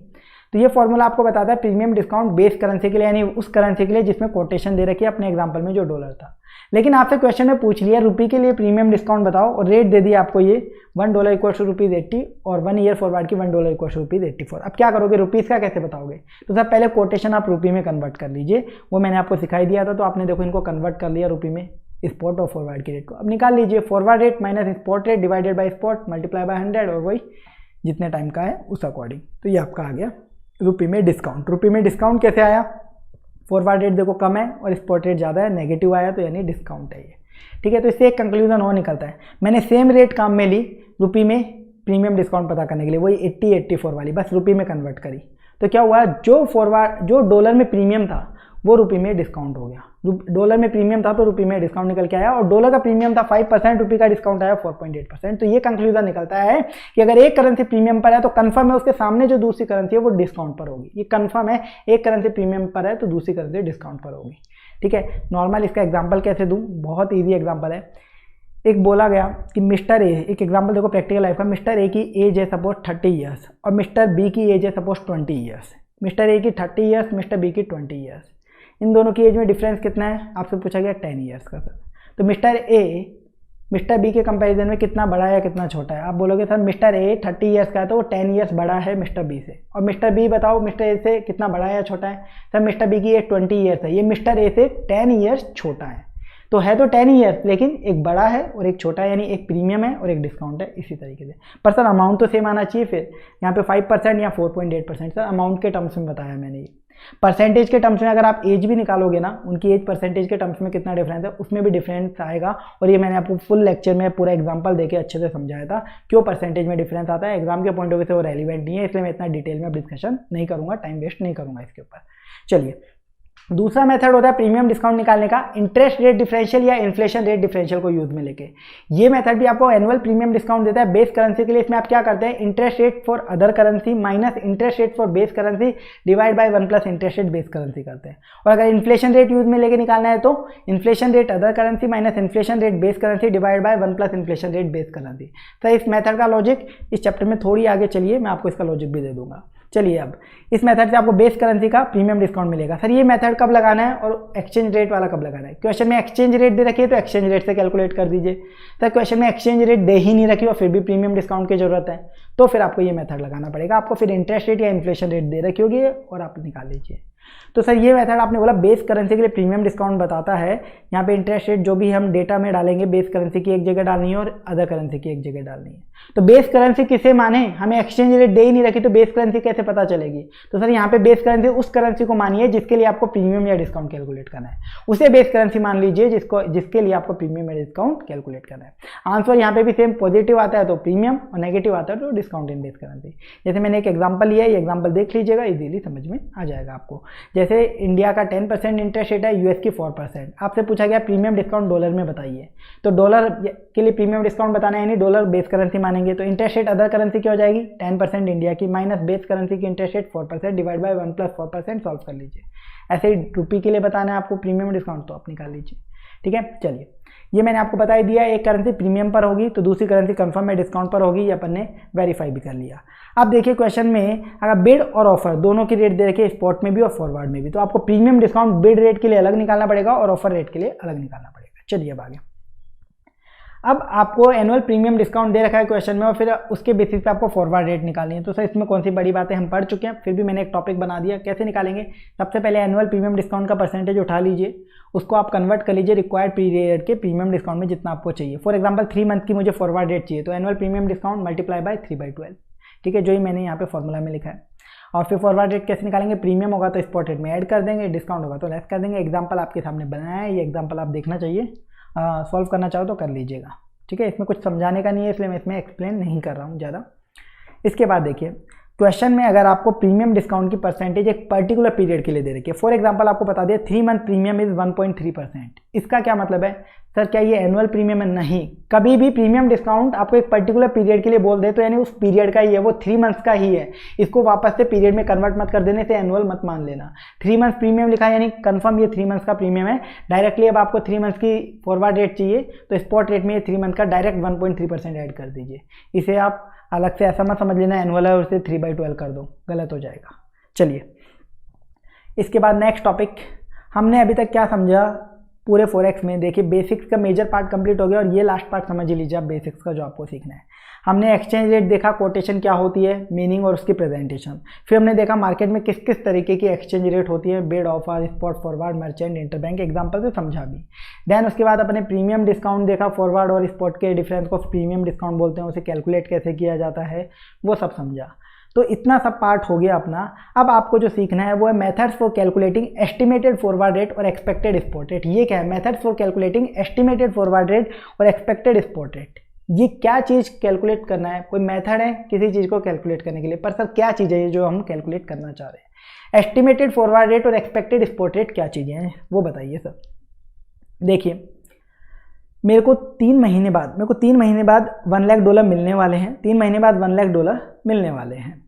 तो ये फॉर्मूला आपको बताता है प्रीमियम डिस्काउंट बेस करेंसी के लिए, यानी उस करेंसी के लिए जिसमें कोटेशन दे रखी है, अपने एग्जांपल में जो डॉलर था। लेकिन आपसे क्वेश्चन में पूछ लिया रुपये के लिए प्रीमियम डिस्काउंट बताओ, और रेट दे दिया आपको ये $1 = ₹80 और 1 ईयर फॉरवर्ड की $1 = ₹84। अब क्या करोगे? रुपीज़ का कैसे बताओगे? तो सर पहले कोटेशन आप रुपये में कन्वर्ट कर लीजिए, वो मैंने आपको सिखाई दिया था। तो आपने देखो इनको कन्वर्ट कर लिया रुपये में, स्पॉट और फॉरवर्ड के रेट को। अब निकाल लीजिए forward rate minus spot rate divided by spot multiply by 100, और वही जितने टाइम का है उस अकॉर्डिंग। तो ये आपका आ गया रुपये में डिस्काउंट। रुपये में डिस्काउंट कैसे आया? फॉरवर्ड रेट देखो कम है और स्पॉट रेट ज़्यादा है, नेगेटिव आया तो यानी डिस्काउंट है ये, ठीक है। तो इससे एक कंक्लूजन और निकलता है। मैंने सेम रेट काम में ली रुपये में प्रीमियम डिस्काउंट पता करने के लिए, वही 80-84 वाली, बस रुपये में कन्वर्ट करी। तो क्या हुआ? जो डॉलर में प्रीमियम था वो रुपये में डिस्काउंट हो गया। डॉलर में प्रीमियम था तो रुपये में डिस्काउंट निकल के आया, और डॉलर का प्रीमियम था 5%, रुपये का डिस्काउंट आया 4.8%। तो ये कंक्लूजन निकलता है कि अगर एक करेंसी प्रीमियम पर है तो कंफर्म है उसके सामने जो दूसरी करेंसी है वो डिस्काउंट पर होगी। ये कंफर्म है, एक करेंसी प्रीमियम पर है तो दूसरी करेंसी डिस्काउंट पर होगी, ठीक है। नॉर्मल इसका एग्जाम्पल कैसे दूँ? बहुत ईजी एग्जाम्पल है। एक बोला गया कि मिस्टर ए, एक एग्जाम्पल देखो प्रैक्टिकल लाइफ का, मिस्टर ए की एज है सपोज 30 ईयर्स और मिस्टर बी की एज है सपोज 20 ईयर्स। मिस्टर ए की 30 ईयर्स, मिस्टर बी की 20 ईयर्स। इन दोनों की एज में डिफरेंस कितना है? आपसे पूछा गया 10 ईयर्स का सर। तो मिस्टर मिस्टर बी के कंपैरिजन में कितना बड़ा है या कितना छोटा है। आप बोलोगे सर मिस्टर ए 30 ईयर्स का है तो वो 10 ईयर्स बड़ा है मिस्टर बी से, और मिस्टर बी बताओ मिस्टर ए से कितना बड़ा है या छोटा है। सर मिस्टर बी की एज 20 ईयर्स है, ये मिस्टर ए से 10 ईयर्स छोटा है, तो है तो 10 ईयर्स लेकिन एक बड़ा है और एक छोटा है, यानी एक प्रीमियम है और एक डिस्काउंट है इसी तरीके से। पर सर अमाउंट तो सेम आना चाहिए, फिर यहाँ पे 5% या 4.8%। सर अमाउंट के टर्म्स में बताया मैंने ये। परसेंटेज के टर्म्स में अगर आप एज भी निकालोगे ना, उनकी एज परसेंटेज के टर्म्स में कितना डिफरेंस है उसमें भी डिफरेंस आएगा, और ये मैंने आपको फुल लेक्चर में पूरा एग्जांपल देके अच्छे से समझाया था क्यों परसेंटेज में डिफरेंस आता है। एग्जाम के पॉइंट ऑफ व्यू से वो रेलिवेंट नहीं है, इसलिए मैं इतना डिटेल में डिस्कशन नहीं करूँगा, टाइम वेस्ट नहीं करूँगा इसके ऊपर। चलिए, दूसरा मेथड होता है प्रीमियम डिस्काउंट निकालने का, इंटरेस्ट रेट डिफरेंशियल या इन्फ्लेशन रेट डिफरेंशियल को यूज में लेके। ये मेथड भी आपको एनुअल प्रीमियम डिस्काउंट देता है बेस करेंसी के लिए। इसमें आप क्या करते हैं, interest rate for other currency minus interest rate for base currency divide by 1 plus interest rate base currency करते हैं। और अगर इन्फ्लेशन रेट यूज में लेके निकालना है तो inflation rate other currency minus inflation rate base currency divide by 1 plus inflation rate base currency. तो इस मेथड का लॉजिक इस चैप्टर में थोड़ी आगे चलिए, मैं आपको इसका लॉजिक भी दे दूंगा। चलिए, अब इस मेथड से आपको बेस करेंसी का प्रीमियम डिस्काउंट मिलेगा। सर ये मेथड कब लगाना है और एक्सचेंज रेट वाला कब लगाना है। क्वेश्चन में एक्सचेंज रेट दे रखी है तो एक्सचेंज रेट से कैलकुलेट कर दीजिए। सर क्वेश्चन में एक्सचेंज रेट दे ही नहीं रखी और फिर भी प्रीमियम डिस्काउंट की जरूरत है, तो फिर आपको ये मेथड लगाना पड़ेगा। आपको फिर इंटरेस्ट रेट या इन्फ्लेशन रेट दे रखी होगी और आप निकाल लीजिए। तो सर ये मेथड आपने बोला बेस करेंसी के लिए प्रीमियम डिस्काउंट बताता है। यहाँ पे इंटरेस्ट रेट जो भी हम डेटा में डालेंगे बेस करेंसी की एक जगह डालनी है और अदर करेंसी की एक जगह डालनी है। तो बेस करेंसी किसे माने, हमें एक्सचेंज रेट दे ही नहीं रखी तो बेस करेंसी कैसे पता चलेगी। तो सर यहाँ पे बेस करेंसी उस करेंसी को मानिए जिसके लिए आपको प्रीमियम या डिस्काउंट कैलकुलेट करना है, उसे बेस करेंसी मान लीजिए जिसके लिए आपको प्रीमियम या डिस्काउंट कैलकुलेट करना है। आंसर यहाँ पे भी सेम, पॉजिटिव आता है तो प्रीमियम और नेगेटिव आता है तो डिस्काउंट इन बेस करेंसी। जैसे मैंने एक एग्जाम्पल लिया है, ये एग्जाम्पल देख लीजिएगा, इजीली समझ में आ जाएगा आपको। जैसे इंडिया का 10% इंटरेस्ट रेट है, यूएस की 4%। आपसे पूछा गया प्रीमियम डिस्काउंट डॉलर में बताइए, तो डॉलर के लिए प्रीमियम डिस्काउंट बताना है, यानी डॉलर बेस करेंसी मानेंगे। तो इंटरेस्ट रेट अदर करेंसी की हो जाएगी 10% इंडिया की माइनस बेस करेंसी की interest rate 4% divide by 1 plus 4%। Solve कर लीजिए। ऐसे ही रुपये के लिए बताना है आपको प्रीमियम डिस्काउंट, तो आप निकाल लीजिए। ठीक है, चलिए ये मैंने आपको बता ही दिया, एक करेंसी प्रीमियम पर होगी तो दूसरी करेंसी कंफर्म में डिस्काउंट पर होगी, ये अपन ने वेरीफाई भी कर लिया। अब देखिए क्वेश्चन में अगर बिड और ऑफर दोनों की रेट दे रखी है, स्पॉट में भी और फॉरवर्ड में भी, तो आपको प्रीमियम डिस्काउंट बिड रेट के लिए अलग निकालना पड़ेगा और ऑफर रेट के लिए अलग निकालना पड़ेगा। चलिए अब आगे। अब आपको एनुअल प्रीमियम डिस्काउंट दे रखा है क्वेश्चन में और फिर उसके बेसिस पे आपको फॉरवर्ड रेट निकालनी है। तो सर इसमें कौन सी बड़ी बातें हम पढ़ चुके हैं, फिर भी मैंने एक टॉपिक बना दिया कैसे निकालेंगे। सबसे पहले एनुअल प्रीमियम डिस्काउंट का परसेंटेज उठा लीजिए, उसको आप कन्वर्ट कर लीजिए रिक्वायर्ड पीरियड के प्रीमियम डिस्काउंट में जितना आपको चाहिए। फॉर एग्जाम्पल 3 मंथ की मुझे फॉरवर्ड रेट चाहिए, तो annual premium discount multiply by 3/12। ठीक है, जो ही मैंने यहाँ पे फॉर्मूला में लिखा है। और फिर फॉरवर्ड रेट कैसे निकालेंगे, प्रीमियम होगा तो स्पॉट रेट में ऐड कर देंगे, डिस्काउंट होगा तो लेस कर देंगे। एग्जाम्पल आपके सामने बनाया है, ये एग्जाम्पल आप देखना चाहिए, सॉल्व करना चाहो तो कर लीजिएगा। ठीक है, इसमें कुछ समझाने का नहीं है इसलिए मैं इसमें एक्सप्लेन नहीं कर रहा हूँ ज़्यादा। इसके बाद देखिए क्वेश्चन में अगर आपको प्रीमियम डिस्काउंट की परसेंटेज एक पर्टिकुलर पीरियड के लिए दे रखी है, फॉर एग्जांपल आपको बता दिया 3 मंथ प्रीमियम इज 1.3%। इसका क्या मतलब है, सर क्या ये एनुअल प्रीमियम है? नहीं, कभी भी प्रीमियम डिस्काउंट आपको एक पर्टिकुलर पीरियड के लिए बोल दे तो यानी उस पीरियड का ही है, वो 3 मंथ्स का ही है। इसको वापस से पीरियड में कन्वर्ट मत कर देने से एनुअल मत मान लेना। 3 मंथ प्रीमियम लिखा है यानी कंफर्म ये 3 मंथ्स का प्रीमियम है। डायरेक्टली अब आपको 3 मंथ्स की फॉरवर्ड रेट चाहिए तो स्पॉट रेट में ये 3 मंथ का डायरेक्ट 1.3% ऐड कर दीजिए। इसे आप अलग से ऐसा मत समझ लेना एनुअल है और उसे 3/12 कर दो, गलत हो जाएगा। चलिए इसके बाद नेक्स्ट टॉपिक, हमने अभी तक क्या समझा पूरे फॉरेक्स में। देखिए बेसिक्स का मेजर पार्ट कंप्लीट हो गया और ये लास्ट पार्ट समझ ही लीजिए आप बेसिक्स का जो आपको सीखना है। हमने एक्सचेंज रेट देखा, कोटेशन क्या होती है, मीनिंग और उसकी प्रेजेंटेशन। फिर हमने देखा मार्केट में किस किस तरीके की एक्सचेंज रेट होती है, bid, offer, spot, forward, merchant, interbank, example से समझा भी। देन उसके बाद अपने प्रीमियम डिस्काउंट देखा, फॉरवर्ड और स्पॉट के डिफरेंस को प्रीमियम डिस्काउंट बोलते हैं, उसे कैलकुलेट कैसे किया जाता है वो सब समझा। तो इतना सब पार्ट हो गया अपना। अब आपको जो सीखना है वो है methods for calculating estimated forward rate और एक्सपेक्टेड स्पॉट रेट। ये क्या है, methods for calculating estimated forward rate और एक्सपेक्टेड स्पॉट रेट। ये क्या चीज़ कैलकुलेट करना है, कोई मेथड है किसी चीज़ को कैलकुलेट करने के लिए, पर सर क्या चीज़ है ये जो हम कैलकुलेट करना चाह रहे हैं। एस्टिमेटेड फॉरवर्ड रेट और एक्सपेक्टेड स्पॉट रेट क्या चीज़ें हैं वो बताइए सर। देखिए मेरे को 3 महीने बाद $1 लाख मिलने वाले हैं, 3 महीने बाद $1 लाख मिलने वाले हैं।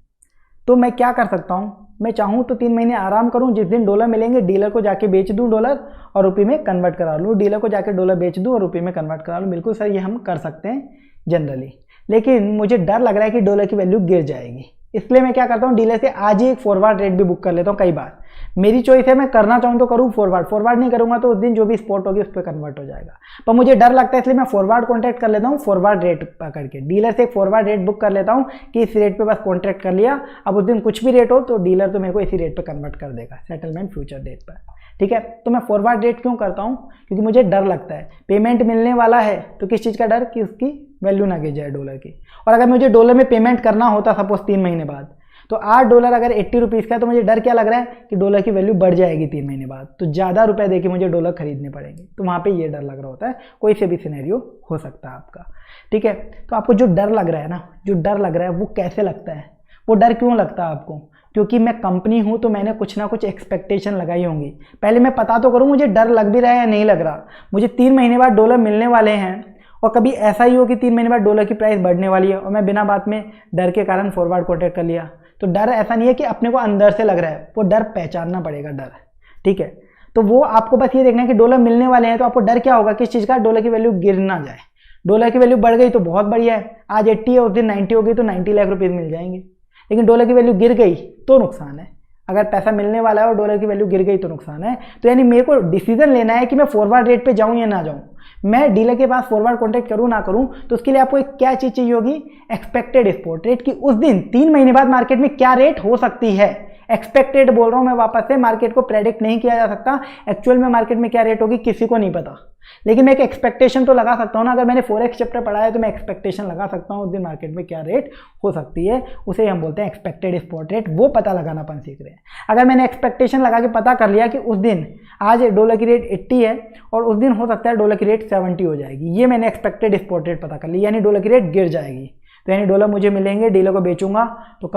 तो मैं क्या कर सकता हूँ, मैं चाहूँ तो 3 महीने आराम करूँ, जिस दिन डॉलर मिलेंगे डीलर को जाके बेच दूँ डॉलर और रुपये में कन्वर्ट करा लूँ, डीलर को जाके डॉलर बेच दूँ और रुपये में कन्वर्ट करा लूँ। बिल्कुल सर ये हम कर सकते हैं जनरली, लेकिन मुझे डर लग रहा है कि डॉलर की वैल्यू गिर जाएगी, इसलिए मैं क्या करता हूँ डीलर से आज ही एक फॉरवर्ड रेट भी बुक कर लेता हूँ। कई बार मेरी चॉइस है, मैं करना चाहूँ तो करूँ फॉरवर्ड नहीं करूँगा तो उस दिन जो भी स्पॉट होगी उस पर कन्वर्ट हो जाएगा। पर मुझे डर लगता है इसलिए मैं फॉरवर्ड कॉन्ट्रैक्ट कर लेता हूँ, फॉरवर्ड रेट पकड़ के डीलर से एक फॉरवर्ड रेट बुक कर लेता हूँ कि इस रेट पे बस कॉन्ट्रैक्ट कर लिया, अब उस दिन कुछ भी रेट हो तो डीलर तो मेरे को इसी रेट पे कन्वर्ट कर देगा सेटलमेंट फ्यूचर डेट पर। ठीक है, तो मैं फॉरवर्ड रेट क्यों करता हूँ? क्योंकि मुझे डर लगता है पेमेंट मिलने वाला है तो किस चीज़ का डर कि उसकी वैल्यू ना गिर जाए डॉलर की। और अगर मुझे डॉलर में पेमेंट करना होता सपोज 3 महीने बाद, तो $8 अगर 80 रुपीज़ का है तो मुझे डर क्या लग रहा है कि डॉलर की वैल्यू बढ़ जाएगी 3 महीने बाद, तो ज़्यादा रुपए देके मुझे डॉलर खरीदने पड़ेंगे। तो वहाँ पे ये डर लग रहा होता है, कोई से भी सिनेरियो हो सकता है आपका। ठीक है, तो आपको जो डर लग रहा है ना, जो डर लग रहा है वो कैसे लगता है, वो डर क्यों लगता है आपको? क्योंकि मैं कंपनी हूँ तो मैंने कुछ ना कुछ एक्सपेक्टेशन लगाई होंगी। पहले मैं पता तो करूँ मुझे डर लग भी रहा है या नहीं लग रहा। मुझे 3 महीने बाद डॉलर मिलने वाले हैं और कभी ऐसा ही हो कि 3 महीने बाद डॉलर की प्राइस बढ़ने वाली है और मैं बिना बात में डर के कारण फॉरवर्ड कॉन्ट्रैक्ट कर लिया। तो डर ऐसा नहीं है कि अपने को अंदर से लग रहा है, वो डर पहचानना पड़ेगा डर। ठीक है, तो वो आपको बस ये देखना है कि डॉलर मिलने वाले हैं तो आपको डर क्या होगा, किस चीज़ का? डॉलर की वैल्यू गिर ना जाए। डॉलर की वैल्यू बढ़ गई तो बहुत बढ़िया है, आज 80 है उस दिन 90 हो गई तो 90 लाख रुपीज़ मिल जाएंगे। लेकिन डॉलर की वैल्यू गिर गई तो नुकसान है। अगर पैसा मिलने वाला है और डॉलर की वैल्यू गिर गई तो नुकसान है। तो यानी मेरे को डिसीजन लेना है कि मैं फॉरवर्ड रेट पे जाऊं या ना जाऊं, मैं डीलर के पास फॉरवर्ड कॉन्ट्रैक्ट करूं ना करूं। तो उसके लिए आपको एक क्या चीज़ चाहिए होगी? एक्सपेक्टेड स्पॉट रेट, कि उस दिन 3 महीने बाद मार्केट में क्या रेट हो सकती है। एक्सपेक्टेड बोल रहा हूं मैं वापस से, मार्केट को प्रेडिक्ट नहीं किया जा सकता, एक्चुअल में मार्केट में क्या रेट होगी किसी को नहीं पता, लेकिन मैं एक एक्सपेक्टेशन तो लगा सकता हूं ना। अगर मैंने फॉरेक्स चैप्टर पढ़ा है तो मैं एक्सपेक्टेशन लगा सकता हूं उस दिन मार्केट में क्या रेट हो सकती है, उसे हम बोलते हैं एक्सपेक्टेड स्पॉट रेट। वो पता लगाना अपन सीख रहे हैं। अगर मैंने एक्सपेक्टेशन लगा के पता कर लिया कि उस दिन आज डॉलर की रेट 80 है और उस दिन हो सकता है डॉलर की रेट 70 हो जाएगी, ये मैंने एक्सपेक्टेड स्पॉट रेट पता कर ली, यानी डॉलर की रेट गिर जाएगी, तो यानी डॉलर मुझे मिलेंगे, डीलर को बेचूंगा तो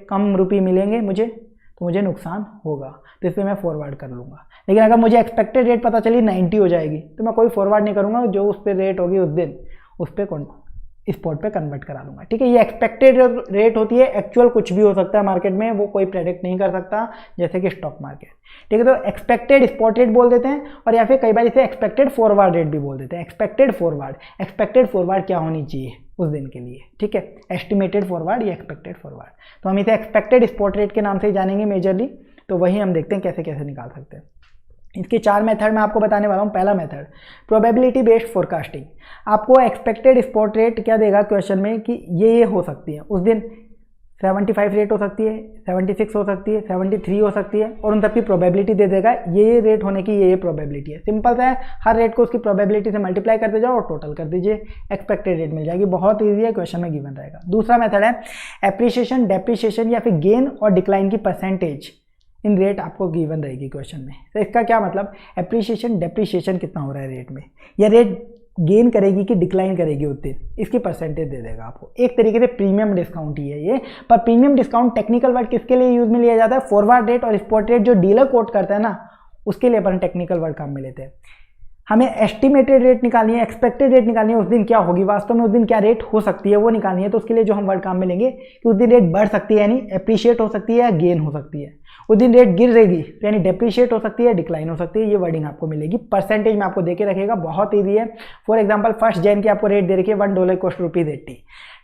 कम रुपये मिलेंगे मुझे, तो मुझे नुकसान होगा, तो इसलिए मैं फॉरवर्ड कर लूँगा। लेकिन अगर मुझे एक्सपेक्टेड रेट पता चली 90 हो जाएगी तो मैं कोई फॉरवर्ड नहीं करूँगा, जो उस पर रेट होगी उस दिन उस पर स्पॉट पे कन्वर्ट करा लूँगा। ठीक है, ये एक्सपेक्टेड रेट होती है, एक्चुअल कुछ भी हो सकता है मार्केट में, वो कोई प्रेडिक्ट नहीं कर सकता, जैसे कि स्टॉक मार्केट। ठीक है, तो एक्सपेक्टेड स्पॉट रेट बोल देते हैं, और या फिर कई बार इसे एक्सपेक्टेड फॉरवर्ड रेट भी बोल देते हैं। एक्सपेक्टेड फॉरवर्ड क्या होनी चाहिए उस दिन के लिए? ठीक है, एस्टिमेटेड फॉरवर्ड या एक्सपेक्टेड फॉरवर्ड, तो हम इसे एक्सपेक्टेड स्पॉट रेट के नाम से ही जानेंगे मेजरली। तो वही हम देखते हैं कैसे कैसे निकाल सकते हैं। इसके 4 मेथड मैं आपको बताने वाला हूँ। पहला मेथड प्रोबेबिलिटी बेस्ड फोरकास्टिंग। आपको एक्सपेक्टेड स्पॉट रेट क्या देगा क्वेश्चन में कि ये हो सकती है, उस दिन 75 रेट हो सकती है, 76 हो सकती है, 73 हो सकती है, और उन सब की प्रोबेबिलिटी दे देगा, ये रेट होने की ये प्रोबेबिलिटी है। सिंपल सा है, हर रेट को उसकी प्रोबेबिलिटी से मल्टीप्लाई करते जाओ और टोटल कर दीजिए, एक्सपेक्टेड रेट मिल जाएगी। बहुत ईजी है, क्वेश्चन में गिवन रहेगा। दूसरा मेथड है एप्रिसिएशन, डेप्रिसिएशन या फिर गेन और डिक्लाइन की परसेंटेज इन रेट आपको गिवन रहेगी क्वेश्चन में। तो इसका क्या मतलब, एप्रिसिएशन डेप्रिसिएशन कितना हो रहा है रेट में, या रेट गेन करेगी कि डिक्लाइन करेगी उस दिन, इसकी परसेंटेज दे देगा आपको। एक तरीके से प्रीमियम डिस्काउंट ही है ये, पर प्रीमियम डिस्काउंट टेक्निकल वर्ड किसके लिए यूज में लिया जाता है? फॉरवर्ड रेट और स्पॉट रेट जो डीलर कोट करता है ना, उसके लिए अपन टेक्निकल वर्ड काम में लेते हैं। हमें एस्टिमेटेड रेट निकालनी है, एक्सपेक्टेड रेट निकालनी है, उस दिन क्या होगी, वास्तव में उस दिन क्या रेट हो सकती है वो निकालनी है। तो उसके लिए जो हम वर्ड काम में लेंगे कि उस दिन रेट बढ़ सकती है यानी एप्रिशिएट हो सकती है या गेन हो सकती है, उस दिन रेट गिर रहेगी यानी डेप्रिशिएट हो सकती है, डिक्लाइन हो सकती है, ये वर्डिंग आपको मिलेगी। परसेंटेज में आपको देके रखेगा, बहुत ईजी है। फॉर एग्जांपल 1 जैन की आपको रेट दे रखी है $1 कॉस्ट ₹80।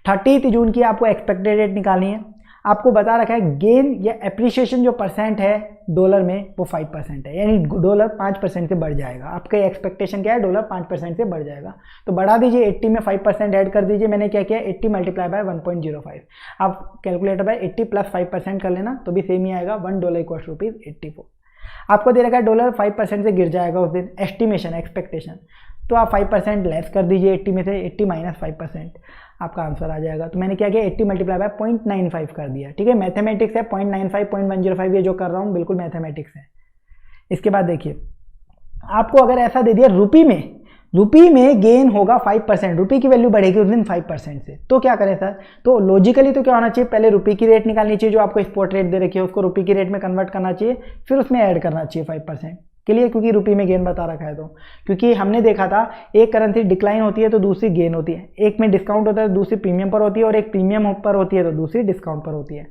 30 जून की आपको एक्सपेक्टेड रेट निकालनी है, आपको बता रखा है गेन या एप्रिसिएशन जो परसेंट है डॉलर में वो 5% है, यानी डॉलर 5% से बढ़ जाएगा। आपका एक्सपेक्टेशन क्या है, डॉलर 5% से बढ़ जाएगा, तो बढ़ा दीजिए, 80 में 5% ऐड कर दीजिए। मैंने क्या किया, 80 मल्टीप्लाई बाय 1.05, आप कैलकुलेटर बाय 80 प्लस 5% कर लेना तो भी सेम ही आएगा, $1 कॉस्ट ₹84। आपको दे रखा है डॉलर 5% से गिर जाएगा उस दिन, एस्टिमेशन एक्सपेक्टेशन, तो आप 5% लेस कर दीजिए 80 में से, 80 माइनस 5%, आपका आंसर आ जाएगा। तो मैंने क्या किया, 80 मल्टीप्लाई बाय 0.95 कर दिया। ठीक है, मैथमेटिक्स है, 0.95 0.105 ये जो कर रहा हूँ बिल्कुल मैथमेटिक्स है। इसके बाद देखिए, आपको अगर ऐसा दे दिया रुपी में गेन होगा 5%, रुपये की वैल्यू बढ़ेगी उस दिन 5% से, तो क्या करें सर? तो लॉजिकली तो क्या होना चाहिए, पहले रुपये की रेट निकालनी चाहिए, जो आपको स्पॉट रेट दे रखी है उसको रुपये की रेट में कन्वर्ट करना चाहिए, फिर उसमें ऐड करना चाहिए 5% के लिए, क्योंकि रुपये में गेन बता रखा है। तो क्योंकि हमने देखा था एक करेंसी डिक्लाइन होती है तो दूसरी गेन होती है, एक में डिस्काउंट होता है तो दूसरी प्रीमियम पर होती है, और एक प्रीमियम पर होती है तो दूसरी डिस्काउंट पर होती है।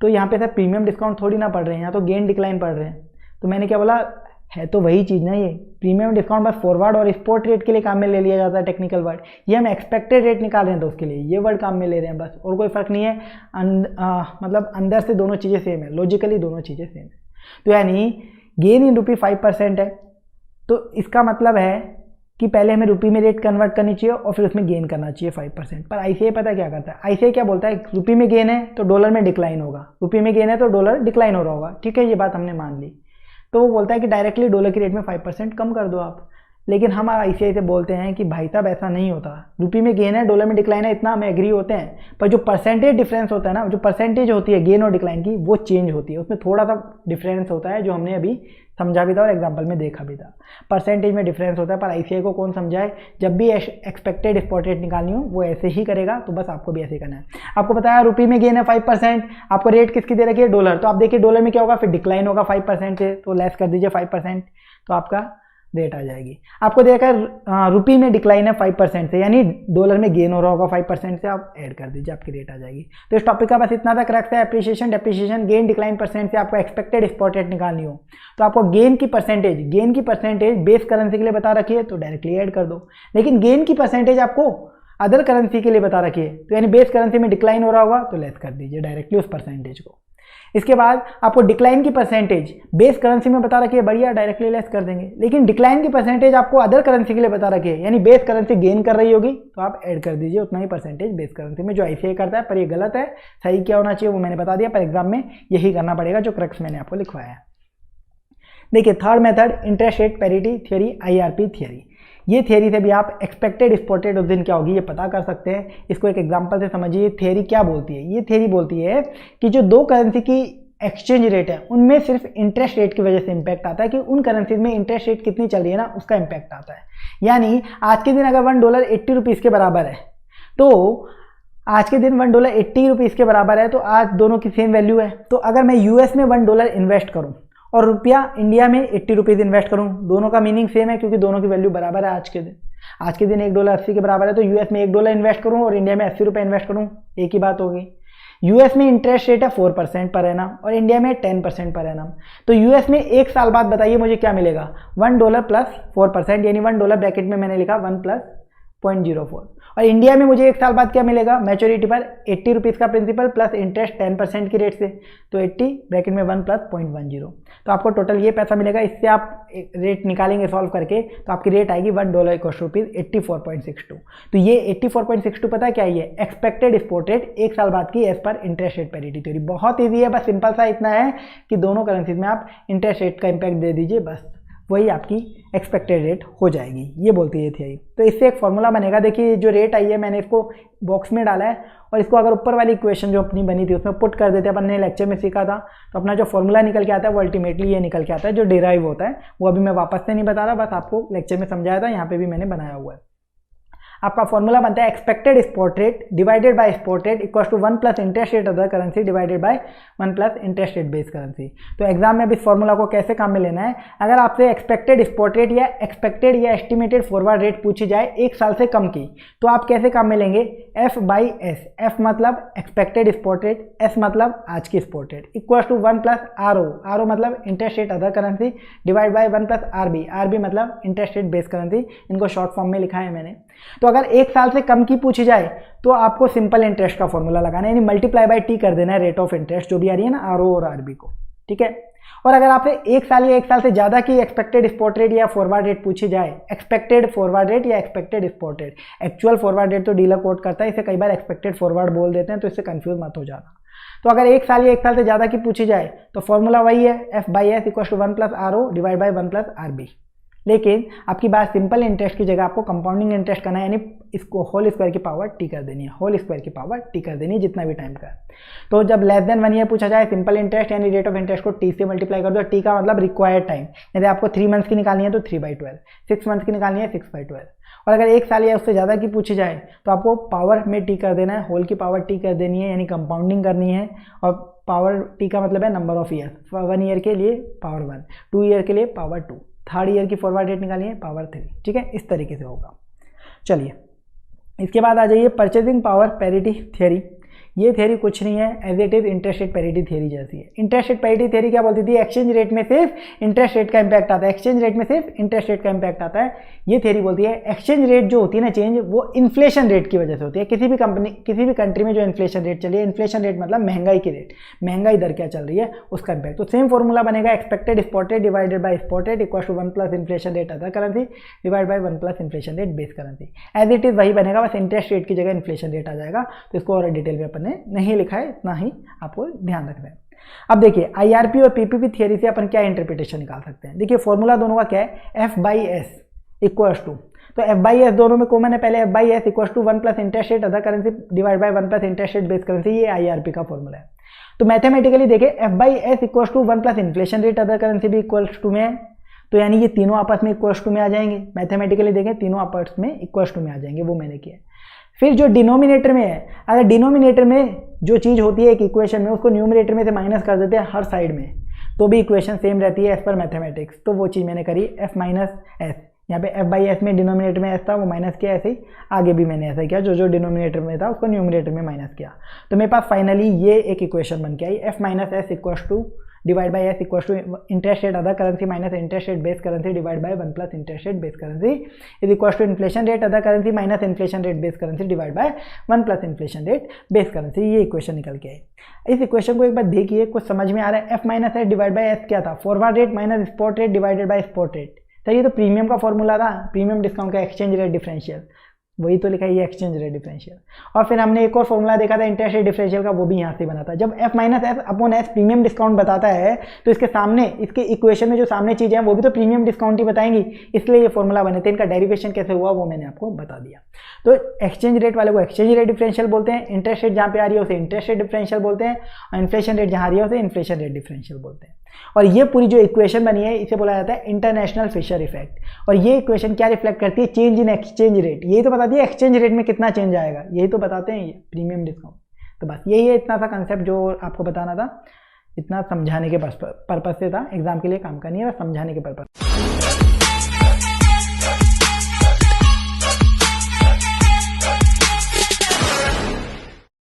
तो यहाँ पे सर प्रीमियम डिस्काउंट थोड़ी ना पढ़ रहे हैं, यहाँ तो गेन डिक्लाइन पढ़ रहे हैं। तो मैंने क्या बोला, है तो वही चीज़ ना, ये प्रीमियम डिस्काउंट बस फॉरवर्ड और स्पॉट रेट के लिए काम में ले लिया जाता है टेक्निकल वर्ड, ये हम एक्सपेक्टेड रेट निकाल रहे हैं तो उसके लिए ये वर्ड काम में ले रहे हैं बस, और कोई फर्क नहीं है। मतलब अंदर से दोनों चीज़ें सेम है, लॉजिकली दोनों चीज़ें सेम है। तो यानी गेन इन रुपी 5% है, तो इसका मतलब है कि पहले हमें रुपी में रेट कन्वर्ट करनी चाहिए और फिर उसमें गेन करना चाहिए 5%। पर ICAI पता क्या करता है, ICAI क्या बोलता है, रुपी में गेन है तो डॉलर में डिक्लाइन होगा, रुपी में गेन है तो डॉलर डिक्लाइन हो रहा होगा, ठीक है, ये बात हमने मान ली। तो वो बोलता है कि डायरेक्टली डॉलर की रेट में 5% कम कर दो आप। लेकिन हम ICAI से बोलते हैं कि भाई साहब ऐसा नहीं होता, रुपी में गेन है डॉलर में डिक्लाइन है, इतना हम एग्री होते हैं, पर जो परसेंटेज डिफरेंस होता है ना, जो परसेंटेज होती है गेन और डिक्लाइन की, वो चेंज होती है, उसमें थोड़ा सा डिफरेंस होता है, जो हमने अभी समझा भी था और एग्जाम्पल में देखा भी था। परसेंटेज में डिफरेंस होता है, पर ICAI को कौन समझाए, जब भी एक्सपेक्टेड स्पॉट रेट निकालनी हो वो ऐसे ही करेगा, तो बस आपको भी ऐसे ही करना है। आपको पता है रुपी में गेन है 5%, आपको रेट किसकी दे रखी है, डॉलर, तो आप देखिए डॉलर में क्या होगा, फिर डिक्लाइन होगा 5% से, तो लेस कर दीजिए 5%, तो आपका रेट आ जाएगी। आपको देखा रुपी में डिक्लाइन है 5% से, यानी डॉलर में गेन हो रहा होगा 5% से, आप ऐड कर दीजिए, आपकी रेट आ जाएगी। तो इस टॉपिक का बस इतना तक रखता है, appreciation, depreciation, gain, decline percent से आपको एक्सपेक्टेड स्पॉट रेट निकालनी हो तो आपको गेन की परसेंटेज बेस करेंसी के लिए बता रखी है तो डायरेक्टली ऐड कर दो। लेकिन गेन की परसेंटेज आपको अदर करेंसी के लिए बता रखी है, तो यानी बेस करेंसी में डिक्लाइन हो रहा होगा तो लेस कर दीजिए डायरेक्टली उस परसेंटेज को। इसके बाद आपको डिक्लाइन की परसेंटेज बेस करेंसी में बता रखी है, बढ़िया, डायरेक्टली लेस कर देंगे। लेकिन डिक्लाइन की परसेंटेज आपको अदर करेंसी के लिए बता रखी है, यानी बेस करेंसी गेन कर रही होगी तो आप ऐड कर दीजिए उतना ही परसेंटेज बेस करेंसी में, जो ICAI करता है। पर ये गलत है, सही क्या होना चाहिए वो मैंने बता दिया, पर एग्जाम में यही करना पड़ेगा जो क्रक्स मैंने आपको लिखवाया है। देखिए third method, interest rate parity theory, IRP theory. ये थ्योरी से भी आप एक्सपेक्टेड स्पॉट रेट उस दिन क्या होगी ये पता कर सकते हैं। इसको एक एग्जांपल से समझिए। थ्योरी क्या बोलती है, ये थ्योरी बोलती है कि जो दो करेंसी की एक्सचेंज रेट है उनमें सिर्फ इंटरेस्ट रेट की वजह से इंपैक्ट आता है, कि उन करेंसीज में इंटरेस्ट रेट कितनी चल रही है ना उसका इंपैक्ट आता है। यानी आज के दिन अगर $1 80 रुपीज़ के बराबर है, तो आज के दिन $1 80 रुपीज़ के बराबर है, तो आज दोनों की सेम वैल्यू है। तो अगर मैं US में $1 इन्वेस्ट करूं और रुपया इंडिया में 80 रुपीज़ इन्वेस्ट करूं, दोनों का मीनिंग सेम है क्योंकि दोनों की वैल्यू बराबर है। आज के दिन $1 80 के बराबर है, तो US में $1 इन्वेस्ट करूं और इंडिया में 80 रुपये इन्वेस्ट करूं, एक ही बात होगी। US में इंटरेस्ट रेट है 4% पर एनम और इंडिया में 10% पर एनम। तो US में एक साल बाद बताइए मुझे क्या मिलेगा, $1 प्लस 4%, यानी $1 ब्रैकेट में मैंने लिखा 1 प्लस 0.04। और इंडिया में मुझे एक साल बाद क्या मिलेगा, मैच्योरिटी पर 80 रुपीज़ का प्रिंसिपल प्लस इंटरेस्ट 10% की रेट से, तो 80 ब्रैकेट में 1 प्लस 0.10, तो आपको टोटल ये पैसा मिलेगा। इससे आप रेट निकालेंगे सॉल्व करके, तो आपकी रेट आएगी $1 84.62। तो ये 84.62 पता है क्या है, एक्सपेक्टेड स्पॉट रेट एक साल बाद की एज पर इंटरेस्ट रेट पैरिटी थ्योरी। बहुत ईजी है, बस सिंपल सा इतना है कि दोनों करेंसीज में आप इंटरेस्ट रेट का इम्पैक्ट दे दीजिए, बस वही आपकी एक्सपेक्टेड रेट हो जाएगी, ये बोलती है थ्योरी। तो इससे एक फॉर्मूला बनेगा। देखिए जो रेट आई है मैंने इसको बॉक्स में डाला है, और इसको अगर ऊपर वाली इक्वेशन जो अपनी बनी थी उसमें पुट कर देते हैं, अपन ने लेक्चर में सीखा था, तो अपना जो फॉर्मूला निकल के आता है वो अल्टीमेटली ये निकल के आता है जो डिराइव होता है। वो अभी मैं वापस से नहीं बता रहा, बस आपको लेक्चर में समझाया था, यहाँ पे भी मैंने बनाया हुआ है। आपका फॉर्मूला बनता है expected spot rate divided by spot rate equal to 1 plus interest rate other currency divided by 1 plus interest rate base currency. तो एग्जाम में अब इस फॉर्मूला को कैसे काम में लेना है, अगर आपसे एक्सपेक्टेड स्पॉट रेट या एक्सपेक्टेड या एस्टिमेटेड फॉरवर्ड रेट पूछी जाए एक साल से कम की, तो आप कैसे काम में लेंगे, F/S। F मतलब एक्सपेक्टेड स्पॉट रेट, S मतलब आज की spot rate, equal to 1 plus RO मतलब interest rate other currency divide by 1 plus RB मतलब इंटरेस्ट रेट बेस करेंसी। इनको शॉर्ट फॉर्म में लिखा है मैंने। तो अगर एक साल से कम की पूछी जाए तो आपको सिंपल इंटरेस्ट का फॉर्मूला लगाना है, यानी मल्टीप्लाई बाय T कर देना है रेट ऑफ इंटरेस्ट जो भी आ रही है ना RO और RB को, ठीक है। और अगर आपसे एक साल या एक साल से ज़्यादा की एक्सपेक्टेड स्पॉट रेट या फॉरवर्ड रेट पूछी जाए, एक्सपेक्टेड फॉरवर्ड रेट या expected spot rate, actual forward rate तो डीलर कोट करता है, इसे कई बार एक्सपेक्टेड फॉरवर्ड बोल देते हैं, तो इससे कंफ्यूज मत हो जाना। तो अगर एक साल या एक साल से ज़्यादा की पूछी जाए तो फॉर्मूला वही है F/S equal to 1 plus RO divide by 1 plus RB। लेकिन आपकी बात सिंपल इंटरेस्ट की जगह आपको कंपाउंडिंग इंटरेस्ट करना है, यानी इसको होल स्क्वायर की पावर T कर देनी है, होल स्क्वायर की पावर T कर देनी है जितना भी टाइम का। तो जब लेस देन 1 ईयर पूछा जाए, सिंपल इंटरेस्ट यानी रेट ऑफ इंटरेस्ट को T से मल्टीप्लाई कर दो। T का मतलब रिक्वायर्ड टाइम, यदि आपको 3 मंथ्स की निकालनी है तो 3/12, 6 मंथ्स की निकालनी है 6/12। और अगर एक साल या उससे ज़्यादा की पूछी जाए तो आपको पावर में T कर देना है, होल की पावर T कर देनी है, यानी कंपाउंडिंग करनी है। और पावर T का मतलब है नंबर ऑफ ईयर, 1 ईयर के लिए पावर 1, 2 ईयर के लिए पावर 2, 3rd ईयर की फॉरवर्ड रेट निकालिए पावर 3, ठीक है, इस तरीके से होगा। चलिए इसके बाद आ जाइए परचेजिंग पावर पैरिटी थ्योरी। ये थ्योरी कुछ नहीं है, as it is interest rate parity theory जैसी है। इंटरेस्ट रेट पैरिटी थ्योरी क्या बोलती थी, एक्सचेंज रेट में सिर्फ इंटरेस्ट रेट का इंपैक्ट आता है, एक्सचेंज रेट में सिर्फ इंटरेस्ट रेट का इंपैक्ट आता है। ये थियरी बोलती है एक्सचेंज रेट जो होती है ना चेंज, वो इन्फ्लेशन रेट की वजह से होती है। किसी भी कंट्री में जो इन्फ्लेशन रेट चली है, इन्फ्लेशन रेट मतलब महंगाई की रेट, महंगाई दर क्या चल रही है उसका इम्पैक्ट। तो सेम फॉर्मूला बनेगा expected spot rate divided by spot rate equal to 1 plus inflation rate other currency divide by 1 plus inflation rate base currency. As it is वही बनेगा, बस इंटरेस्ट रेट की जगह इन्फ्लेशन रेट आ जाएगा। तो इसको और डिटेल में अपन ने नहीं लिखा है, इतना ही आपको ध्यान रखना है। अब देखिए IRP और PPP थियरी से अपन क्या इंटरप्रिटेशन निकाल सकते हैं। देखिए फॉर्मूला दोनों का क्या है, F by S equals to, तो F बाई एस दोनों में कॉमन है, पहले F by S equals to 1 plus interest rate other currency divide by 1 plus interest rate base currency, ये IRP का फॉर्मूला है। तो मैथमेटिकली देखिए F by S equals to 1 plus inflation rate other currency भी इक्वल्स टू में है, तो यानी ये तीनों आपस में इक्वल्स टू में आ जाएंगे। मैथमेटिकली देखें तीनों आपस में इक्वल्स टू में आ जाएंगे, वो मैंने किया। फिर जो डिनोमिनेटर में है, अगर डिनोमिनेटर में जो चीज़ होती है एक इक्वेशन में, उसको न्यूमरेटर में से माइनस कर देते हैं हर साइड में, तो भी इक्वेशन सेम रहती है एज पर मैथमेटिक्स। तो वो चीज़ मैंने करी F माइनस एस, यहाँ पे F बाई एस में डिनोमिनेटर में एस था वो माइनस किया, ऐसे ही आगे भी मैंने ऐसा किया, जो डिनोमिनेटर में था उसको न्यूमरेटर में माइनस किया। तो मेरे पास फाइनली ये एक इक्वेशन बन के आई, F minus S equals to divide by S equal to interest rate other currency minus interest rate base currency divide by 1 plus interest rate base currency is equal to inflation rate other currency minus inflation rate base currency divide by 1 plus inflation rate base currency. ये इक्वेशन निकल के आई। इस इक्वेशन को एक बार देखिए, कुछ समझ में आ रहा है। F minus S divide by S क्या था, forward rate minus spot rate divided by spot rate. तो ये तो प्रीमियम का फॉर्मूला था, प्रीमियम डिस्काउंट का एक्सचेंज रेट डिफरेंशियल, वही तो लिखा है ये एक्सचेंज रेट डिफरेंशियल। और फिर हमने एक और फॉर्मूला देखा था इंटरेस्ट रेट डिफरेंशियल का, वो भी यहाँ से बना था। जब F minus S upon S premium discount बताता है तो इसके सामने, इसके इक्वेशन में जो सामने चीज़ें हैं वो भी तो प्रीमियम डिस्काउंट ही बताएंगी, इसलिए ये फॉर्मूला बने थे। इनका डेरिवेशन कैसे हुआ वो मैंने आपको बता दिया। तो एक्सचेंज रेट वाले को एक्सचेंज रेट डिफरेंशियल बोलते हैं, इंटरेस्ट रेट जहाँ पे आ रही है उसे इंटरेस्ट रेट डिफरेंशियल बोलते हैं, और इन्फ्लेशन रेट जहाँ आ रही है उसे इन्फ्लेशन रेट डिफरेंशियल बोलते हैं। और ये पूरी जो इक्वेशन बनी है इसे बोला जाता है इंटरनेशनल फिशर इफेक्ट। और ये इक्वेशन क्या रिफ्लेक्ट करती है, चेंज इन एक्सचेंज रेट। यही तो बताती है एक्सचेंज रेट में कितना चेंज आएगा, यही तो बताते हैं ये प्रीमियम डिस्काउंट। तो बस यही है, इतना सा कंसेप्ट जो आपको बताना था, इतना समझाने के पर्पस से था, एग्जाम के लिए काम का नहीं है, बस समझाने के पर्पस।